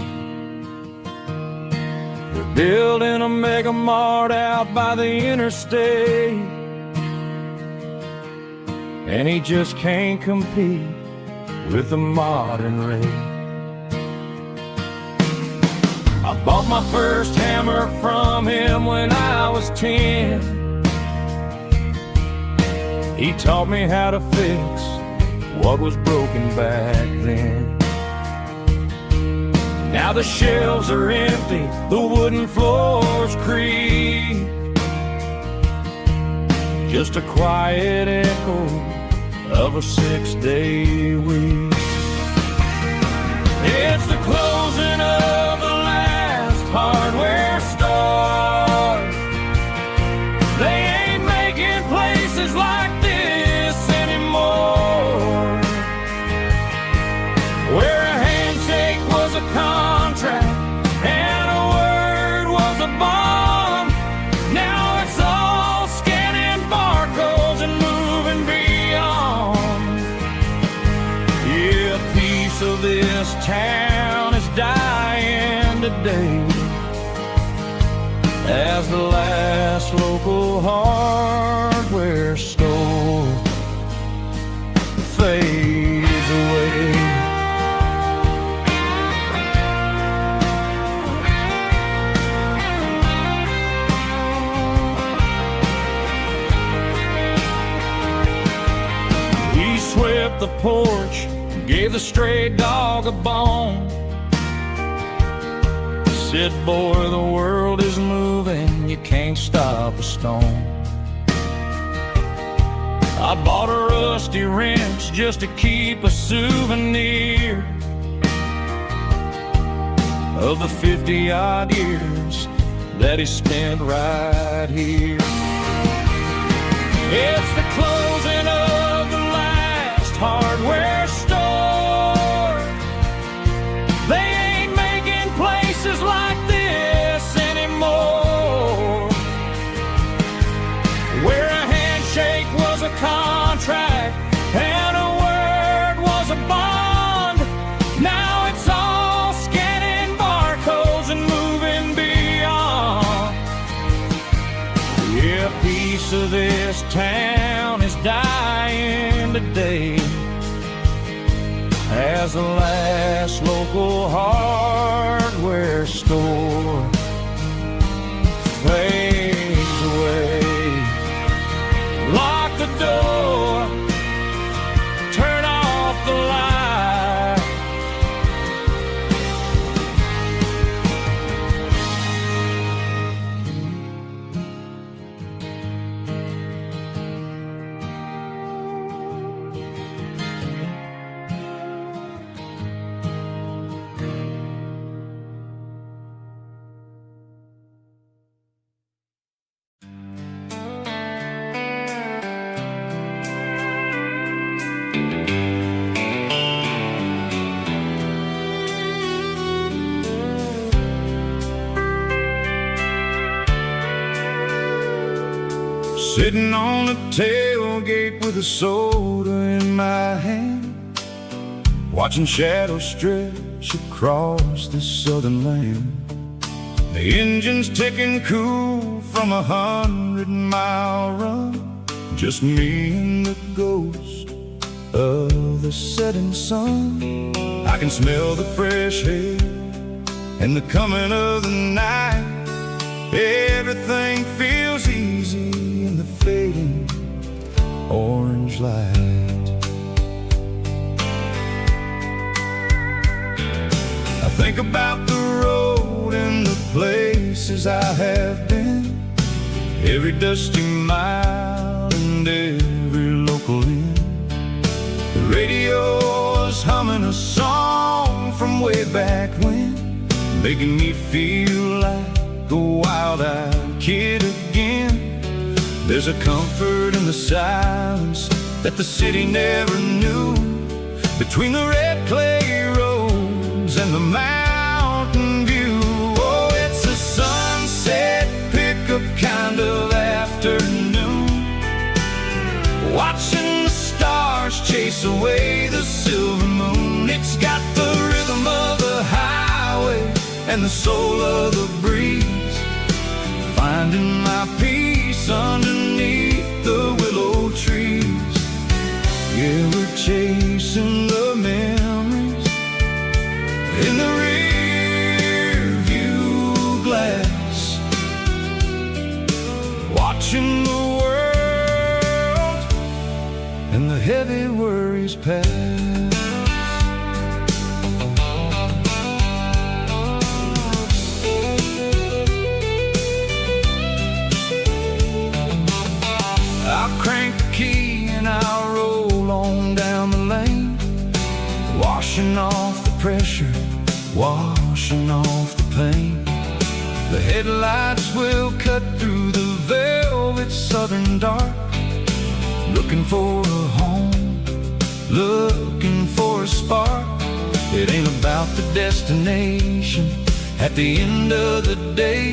They're building a mega mart out by the interstate, and he just can't compete with the modern rate. I bought my first hammer from him when I was 10. He taught me how to fix what was broken back then. Now the shelves are empty, the wooden floors creak, just a quiet echo of a 6-day week. It's the closing of the last hardware store. They ain't making places like this anymore, where a handshake was a contract and a word was a bond. Now it's all scanning barcodes and moving beyond. Yeah, a piece of this town is dying today as the last local hardware store fades away. He swept the porch, gave the stray dog a bone, said, boy, the world is moving, you can't stop a stone. I bought a rusty wrench just to keep a souvenir of the 50-odd years that he spent right here. It's the closing of the last hardware store. They ain't making places like this anymore, where a handshake was a contract and a word was a bond. Now it's all scanning barcodes and moving beyond. Yeah, a piece of this town is dying today as the last local hardware store fades away. Lock the door, turn off the light, Sitting on the tailgate with a soda in my hand, watching shadows stretch across this southern land. The engine's ticking cool from 100-mile run, just me and the ghost of the setting sun. I can smell the fresh air and the coming of the night. Everything feels easy in the fading orange light. I think about the road and the places I have been, every dusty mile and every local inn. The radio is humming a song from way back when, making me feel like a wild-eyed kid again. There's a comfort in the silence that the city never knew, between the red clay roads and the mountain view. Oh, it's a sunset pickup kind of afternoon, watching the stars chase away the silver moon. It's got the rhythm of the highway and the soul of the breeze, finding my peace underneath the willow trees. Yeah, we're chasing the memories in the rear view glass, watching the world and the heavy worries pass. I'll crank the key and I'll roll on down the lane, washing off the pressure, washing off the pain. The headlights will cut through the velvet southern dark, looking for a home, looking for a spark. It ain't about the destination at the end of the day,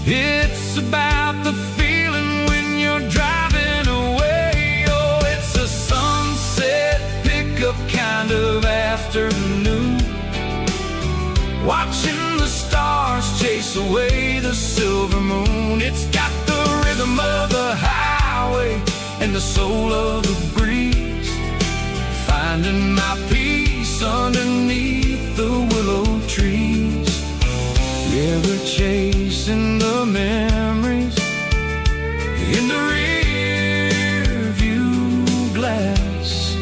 it's about the feeling when you're driving away. Oh, it's a sunset pickup kind of afternoon, watching the stars chase away the silver moon. It's got the rhythm of the highway and the soul of the breeze, finding my peace underneath the willow trees. Yeah, we're chasing the memories in the rear view glass,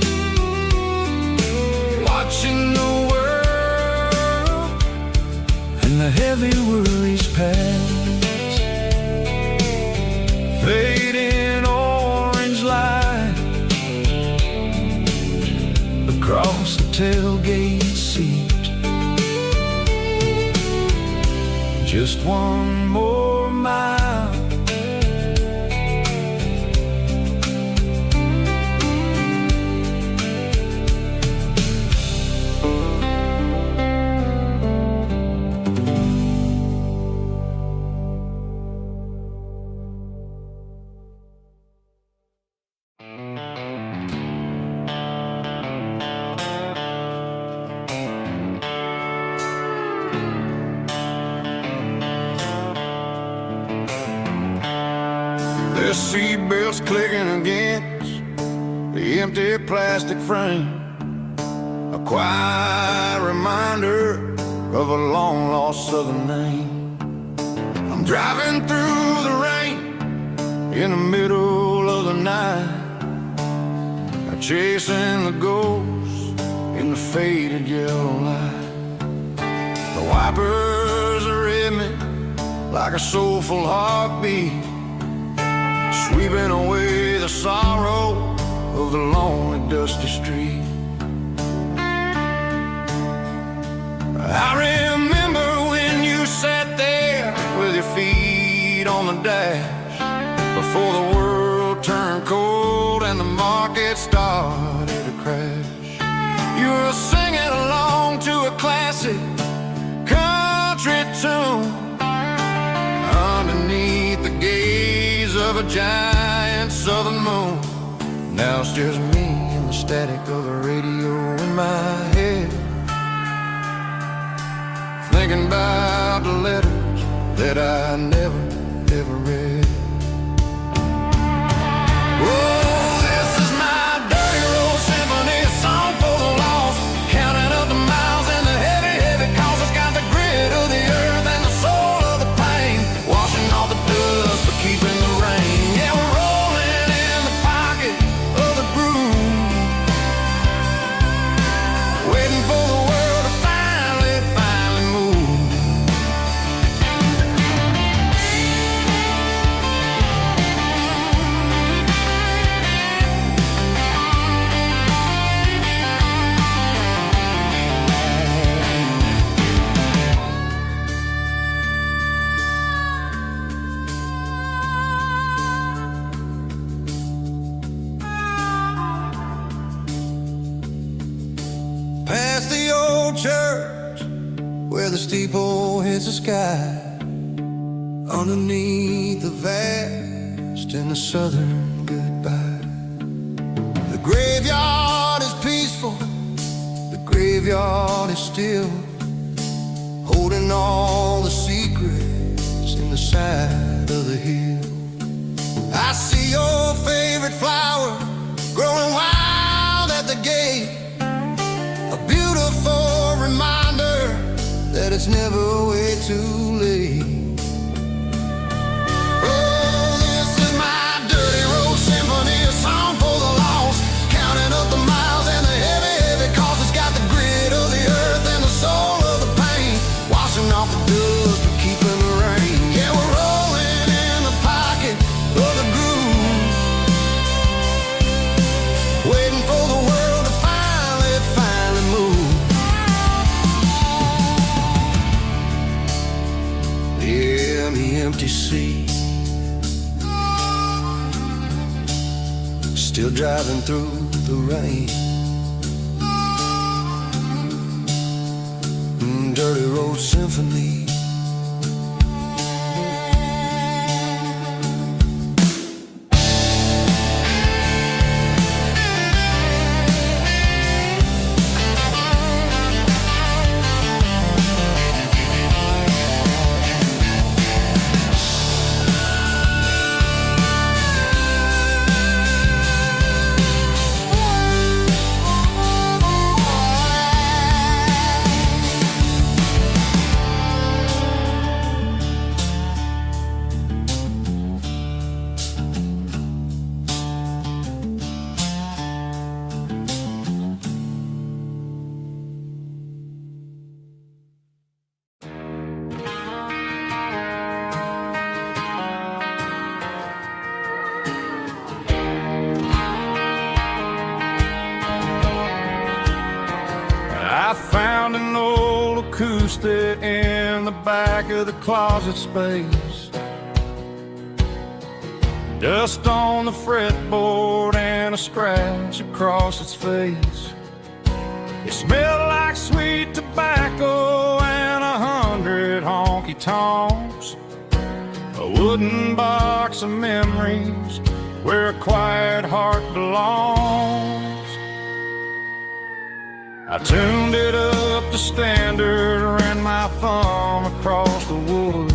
watching the world and the heavy worries pass. Fading orange light across the tailgate seat, just one more mile. The seatbelts clicking against the empty plastic frame, a quiet reminder of a long-lost southern name. I'm driving through the rain in the middle of the night, chasing the ghosts in the faded yellow light. The wipers are in me like a soulful heartbeat, sweeping away the sorrow of the lonely dusty street. I remember when you sat there with your feet on the dash, before the world turned cold and the market started to crash. You were singing along to a classic country tune underneath the gaze of of a giant southern moon. Now it's just me and the static of the radio in my head, thinking about the letters that I never, ever read. Oh, this is my dirty road symphony, a song for the lost, counting up the miles and the heavy, heavy calls. It's got the grit of the earth and the soul of the pain, washing off the dust but keeping the rain. Yeah, we're rolling in the pocket of the groove, waiting for the world to finally, finally move. Past the old church where the steeple hits the sky, underneath the vast and the southern goodbye. The graveyard is peaceful, the graveyard is still, holding all the secrets in the side of the hill. I see your favorite flower growing wild at the gate, a beautiful reminder that it's never way too late. Oh, this is my dirty road symphony, a song for the lost, counting up the miles and the heavy, heavy calls. It's got the grit of the earth and the soul of the pain, washing off the dust but keeping the rain. Yeah, we're rolling in the pocket of the groove, waiting for the world to finally, finally move. Yeah, the empty sea, still driving through the rain. Dirty road symphony. I found an old acoustic in the back of the closet space, dust on the fretboard and a scratch across its face. It smelled like sweet tobacco and 100 honky-tonks, a wooden box of memories where a quiet heart belongs. I tuned it up to standard, ran my thumb across the wood,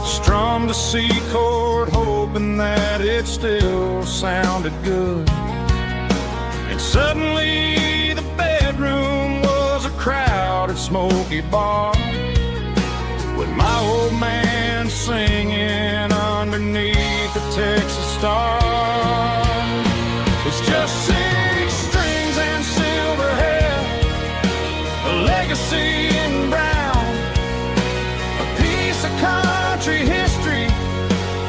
strummed a C chord hoping that it still sounded good. And suddenly the bedroom was a crowded smoky bar, with my old man singing underneath the Texas star. It's just 6 strings and silver hair, a legacy in brown, a piece of country history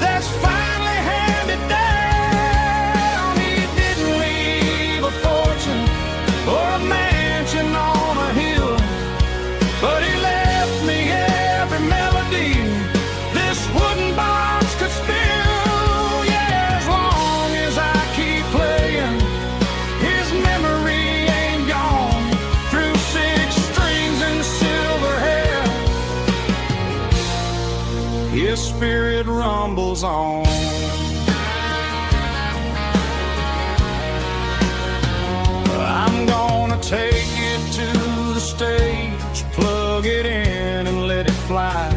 that's finally handed down. He didn't leave a fortune or a mansion on a hill, but he left me every melody this wooden box could spill. Yeah, as long as I keep playing, his memory ain't gone. Through 6 strings and silver His spirit rumbles on. I'm gonna take it to the stage, plug it in and let it fly.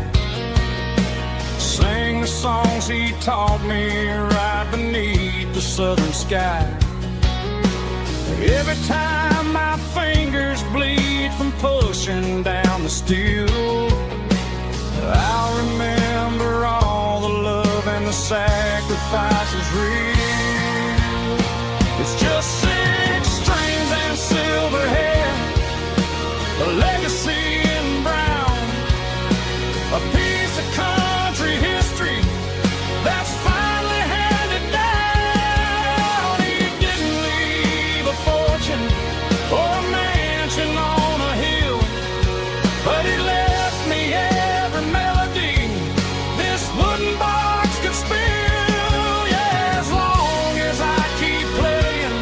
Sing the songs he taught me right beneath the southern sky. Every time my fingers bleed from pushing down the steel, I'll remember all the love and the sacrifices real. It's just 6 strings and silver hair, a legacy in brown, a piece of country history that's finally handed down. He didn't leave a fortune or a mansion on a hill, but he left me every melody this wooden box could spill. Yeah, as long as I keep playing,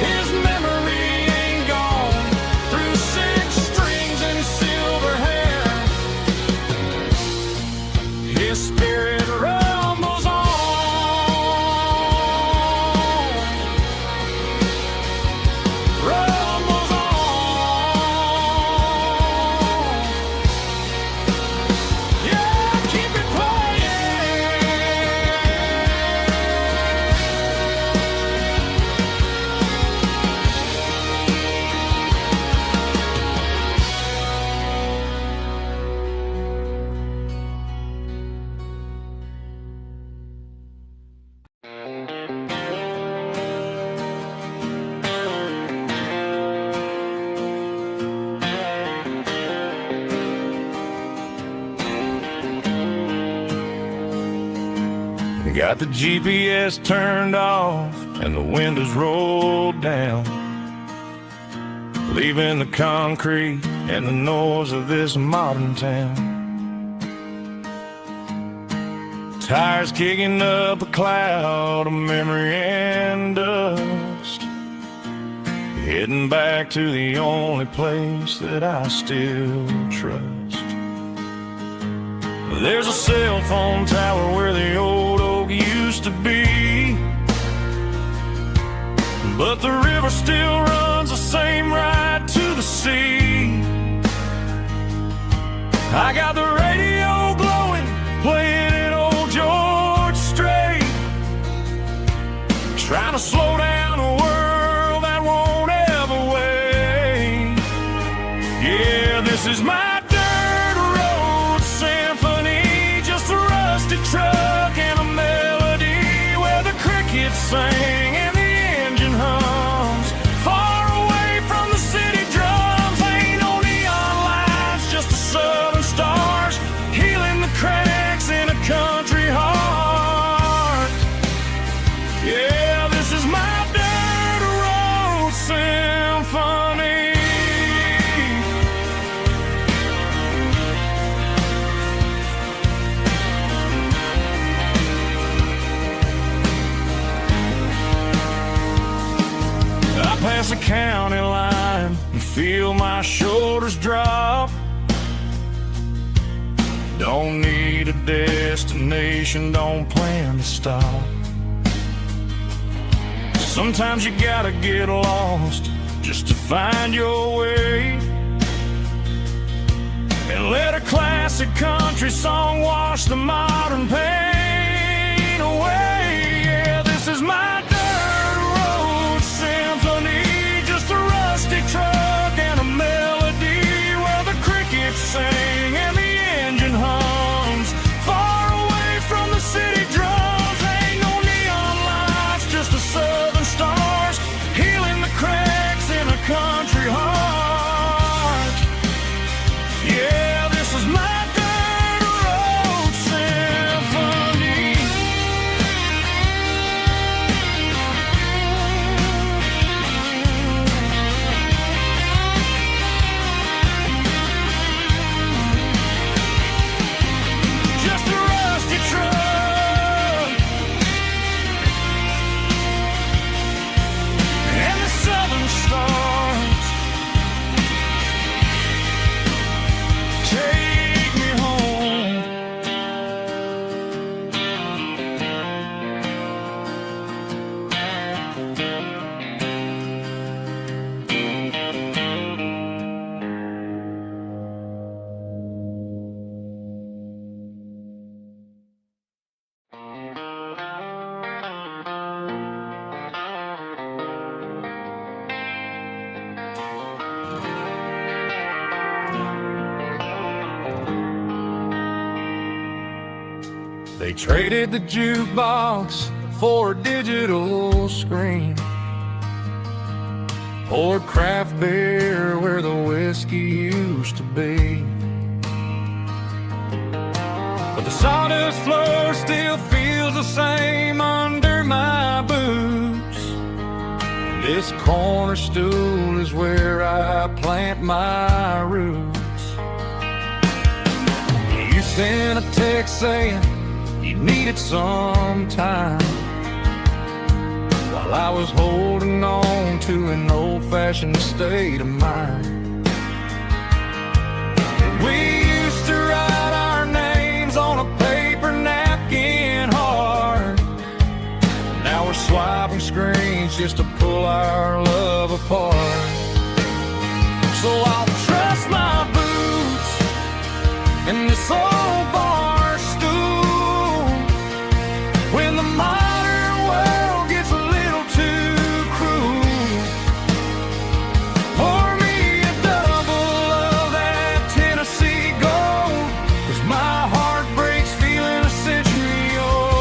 his memory ain't gone. Through 6 strings and silver hair, his spirit rumbles on. Rumbles on. Yeah, keep it playing. Got the GPS turned off and the windows rolled down, leaving the concrete and the noise of this modern town. Tires kicking up a cloud of memory and dust, heading back to the only place that I still trust. There's a cell phone tower where the old oak used to be, but the river still runs the same right to the sea. I got the radio glowing, playing an old George Strait, trying to slow down a world that won't ever wait. Yeah, this is my truck and a melody where the crickets sing and the engine hums, far away from the city drums. Ain't no neon lights, just the southern stars healing the cracks in a country heart. Yeah, this is my dirt road symphony. Past the county line and feel my shoulders drop. Don't need a destination, don't plan to stop. Sometimes you gotta get lost just to find your way, and let a classic country song wash the modern pain away. Yeah, this is my truck and a melody where the crickets sing and the engine hums, far away from the city drums. Ain't no neon lights, just the southern stars healing the cracks in a country heart. Yeah, this is my dirt road symphony. They traded the jukebox for a digital screen, poured craft beer where the whiskey used to be. But the sawdust floor still feels the same under my boots. This corner stool is where I plant my roots. You sent a text saying you needed some time, while I was holding on to an old-fashioned state of mind. We used to write our names on a paper napkin hard. Now we're swiping screens just to pull our love apart. So I'll trust my boots in this old bar stool when the modern world gets a little too cruel. Pour me a double of that Tennessee Gold, 'cause my heart breaks feeling a century old.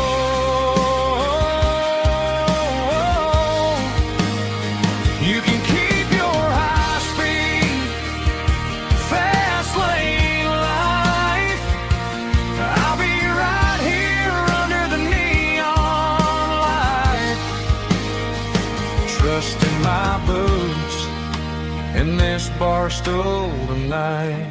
You can keep your high-speed, fast-lane life. I'll be right here under the neon light, trusting my boots in this bar stool tonight.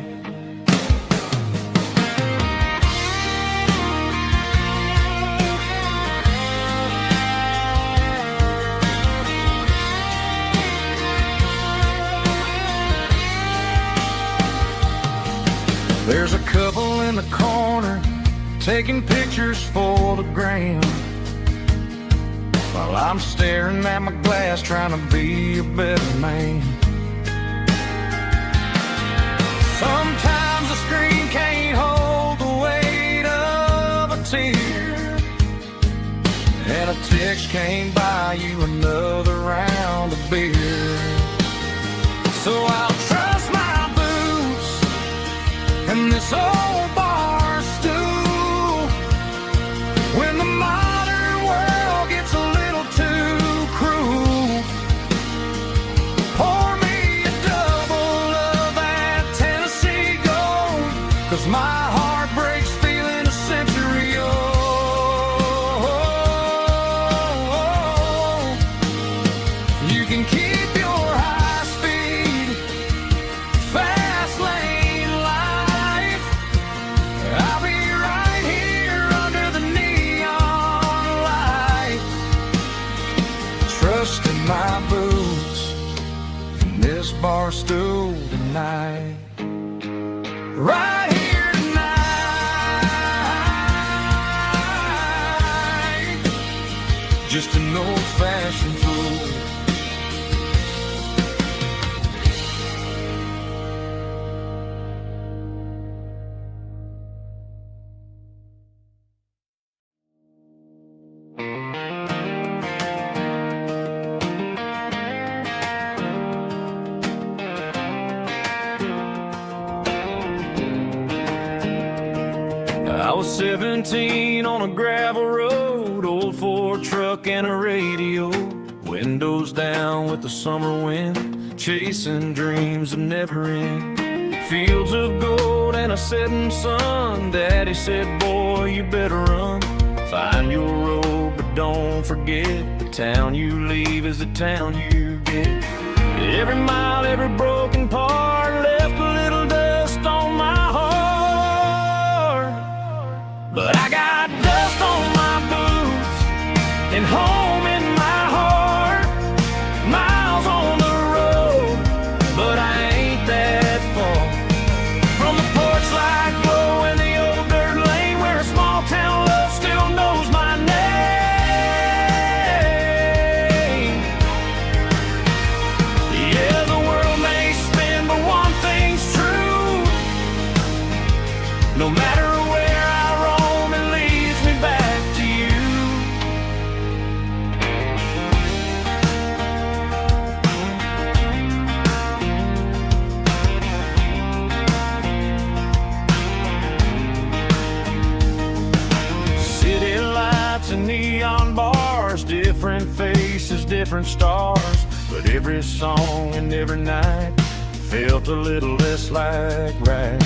There's a couple in the corner taking pictures for the gram, while I'm staring at my glass trying to be a better man. Sometimes the screen can't hold the weight of a tear, and a text can't buy you another round of beer. So I'll trust my boots in this old bar stool when the modern world gets a little too cruel. Pour me a double of that Tennessee Gold, 'cause my heart breaks feeling a century old. You can keep your high-speed, fast-lane life. I'll be right here under the neon light, trusting my boots in this bar stool tonight. Right here tonight, just an old-fashioned fool. I was 17 on a gravel road, old Ford truck and a radio, windows down with the summer wind, chasing dreams that never end. Fields of gold and a setting sun. Daddy said, boy, you better run. Find your road, but don't forget, the town you leave is the town you get. Every mile, every broken part left a little dust on my heart. But I got dust on my boots and home in my heart. Miles on the road, but I ain't that far from the porch light glow and the old dirt lane where a small town love still knows my name. Yeah, the world may spin, but one thing's true. No matter where I roam, it leads me back to you. different faces, different stars, but every song and every night felt a little less like right.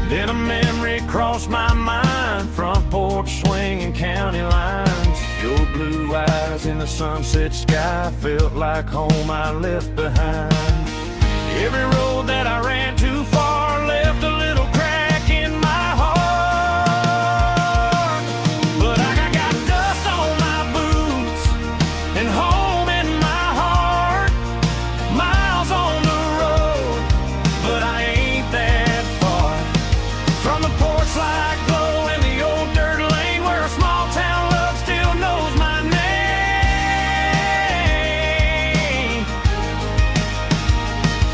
Then a memory crossed my mind, front porch swinging county lines. Your blue eyes in the sunset sky felt like home I left behind. Every road that I ran too far left a little crack in my heart. But I got dust on my boots and home in my heart. Miles on the road, but I ain't that far from the porch light glow and the old dirt lane where a small town love still knows my name.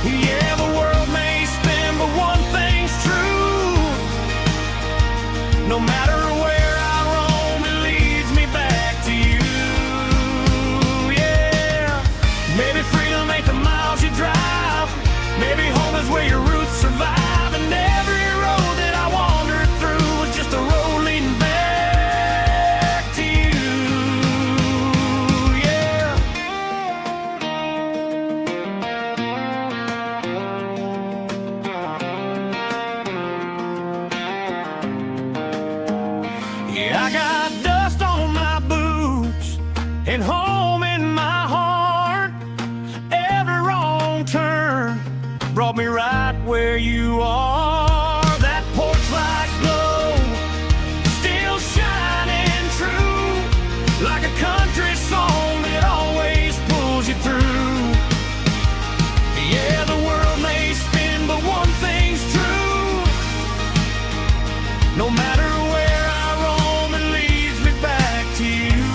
Yeah, the world may spin, but one thing's true. No matter where I roam, it leads me back to you. Yeah, maybe freedom ain't the miles you drive. Maybe home is where your roots survive. And every road that I wandered through was just a road leading back to you. Yeah. Yeah, I got dust on my boots and home in my heart. Every wrong turn brought me right where you are. That porch light glow still shining true, like a country song that always pulls you through. Yeah, the world may spin, but one thing's true. No matter where I roam, it leads me back to you.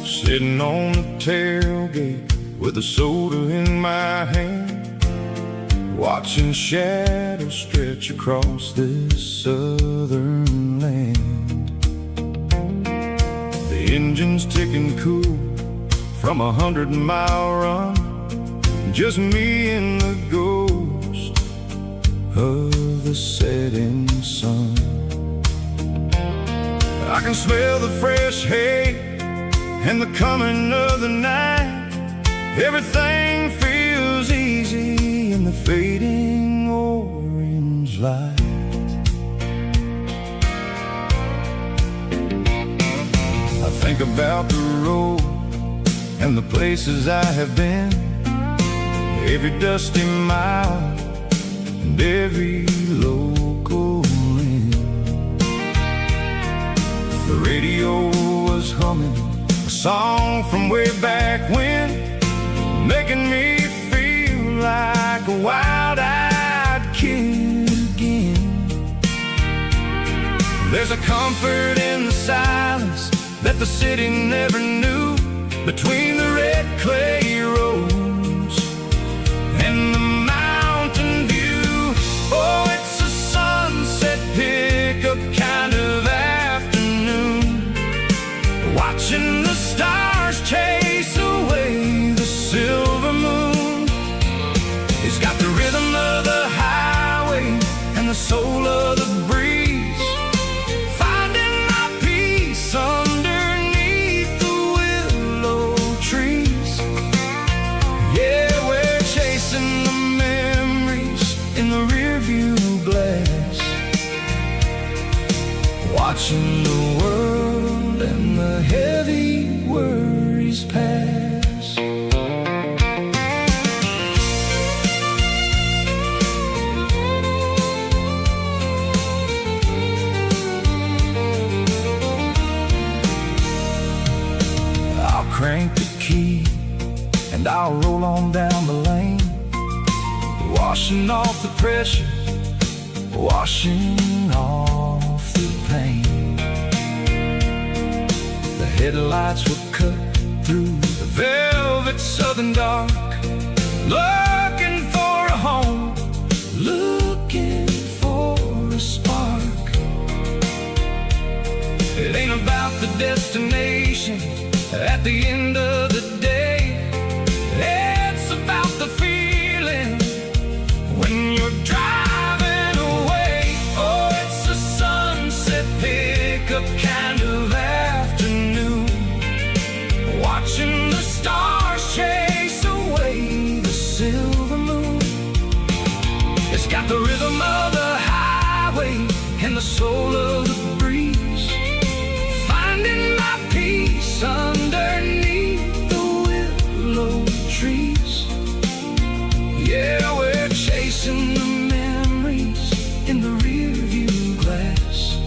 Sitting on the tailgate with a soda in my hand, watching shadows stretch across this southern land. The engine's ticking cool from 100-mile run, just me and the ghost of the setting sun. I can smell the fresh hay and the coming of the night. Everything feels easy in the fading orange light. I think about the road and the places I have been, every dusty mile and every local inn. The radio was humming a song from way back when, making me feel like a wild-eyed kid again. There's a comfort in the silence that the city never knew, between the red clay roads and the mountain view. Oh, it's a sunset pickup kind of afternoon, watching the stars chase away the silver moon. It's got the rhythm of the highway and the soul of the breeze, finding my peace underneath the willow trees. Yeah, we're chasing the memories in the rearview glass, watching the world and the heavy worries pass. I'll crank the key and I'll roll on down the lane, washing off the pressure, washing off the pain. The headlights were cut through the velvet southern dark, looking for a home, looking for a spark. It ain't about the destination at the end of the day, it's about the feeling when you're driving away. Oh, it's a sunset pickup kind of afternoon, watching the stars chase away the silver moon. It's got the rhythm of the highway and the soul of the breeze, finding my peace underneath the willow trees. Yeah, we're chasing the memories in the rearview glass,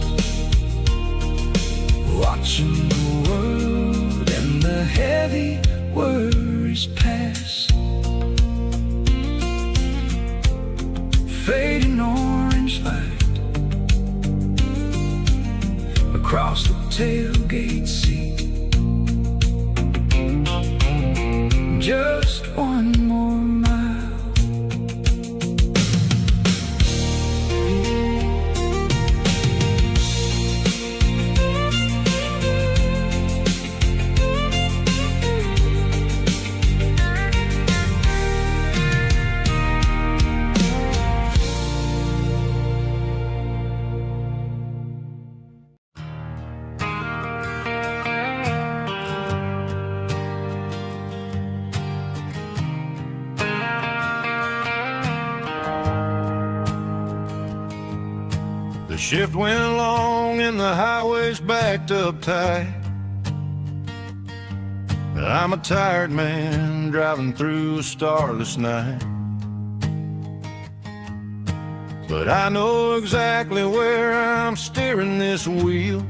watching the world and the heavy worries pass. Fading orange light across the tailgate seat. Just one more mile. The shift went long and the highway's backed up tight. I'm a tired man driving through a starless night, but I know exactly where I'm steering this wheel.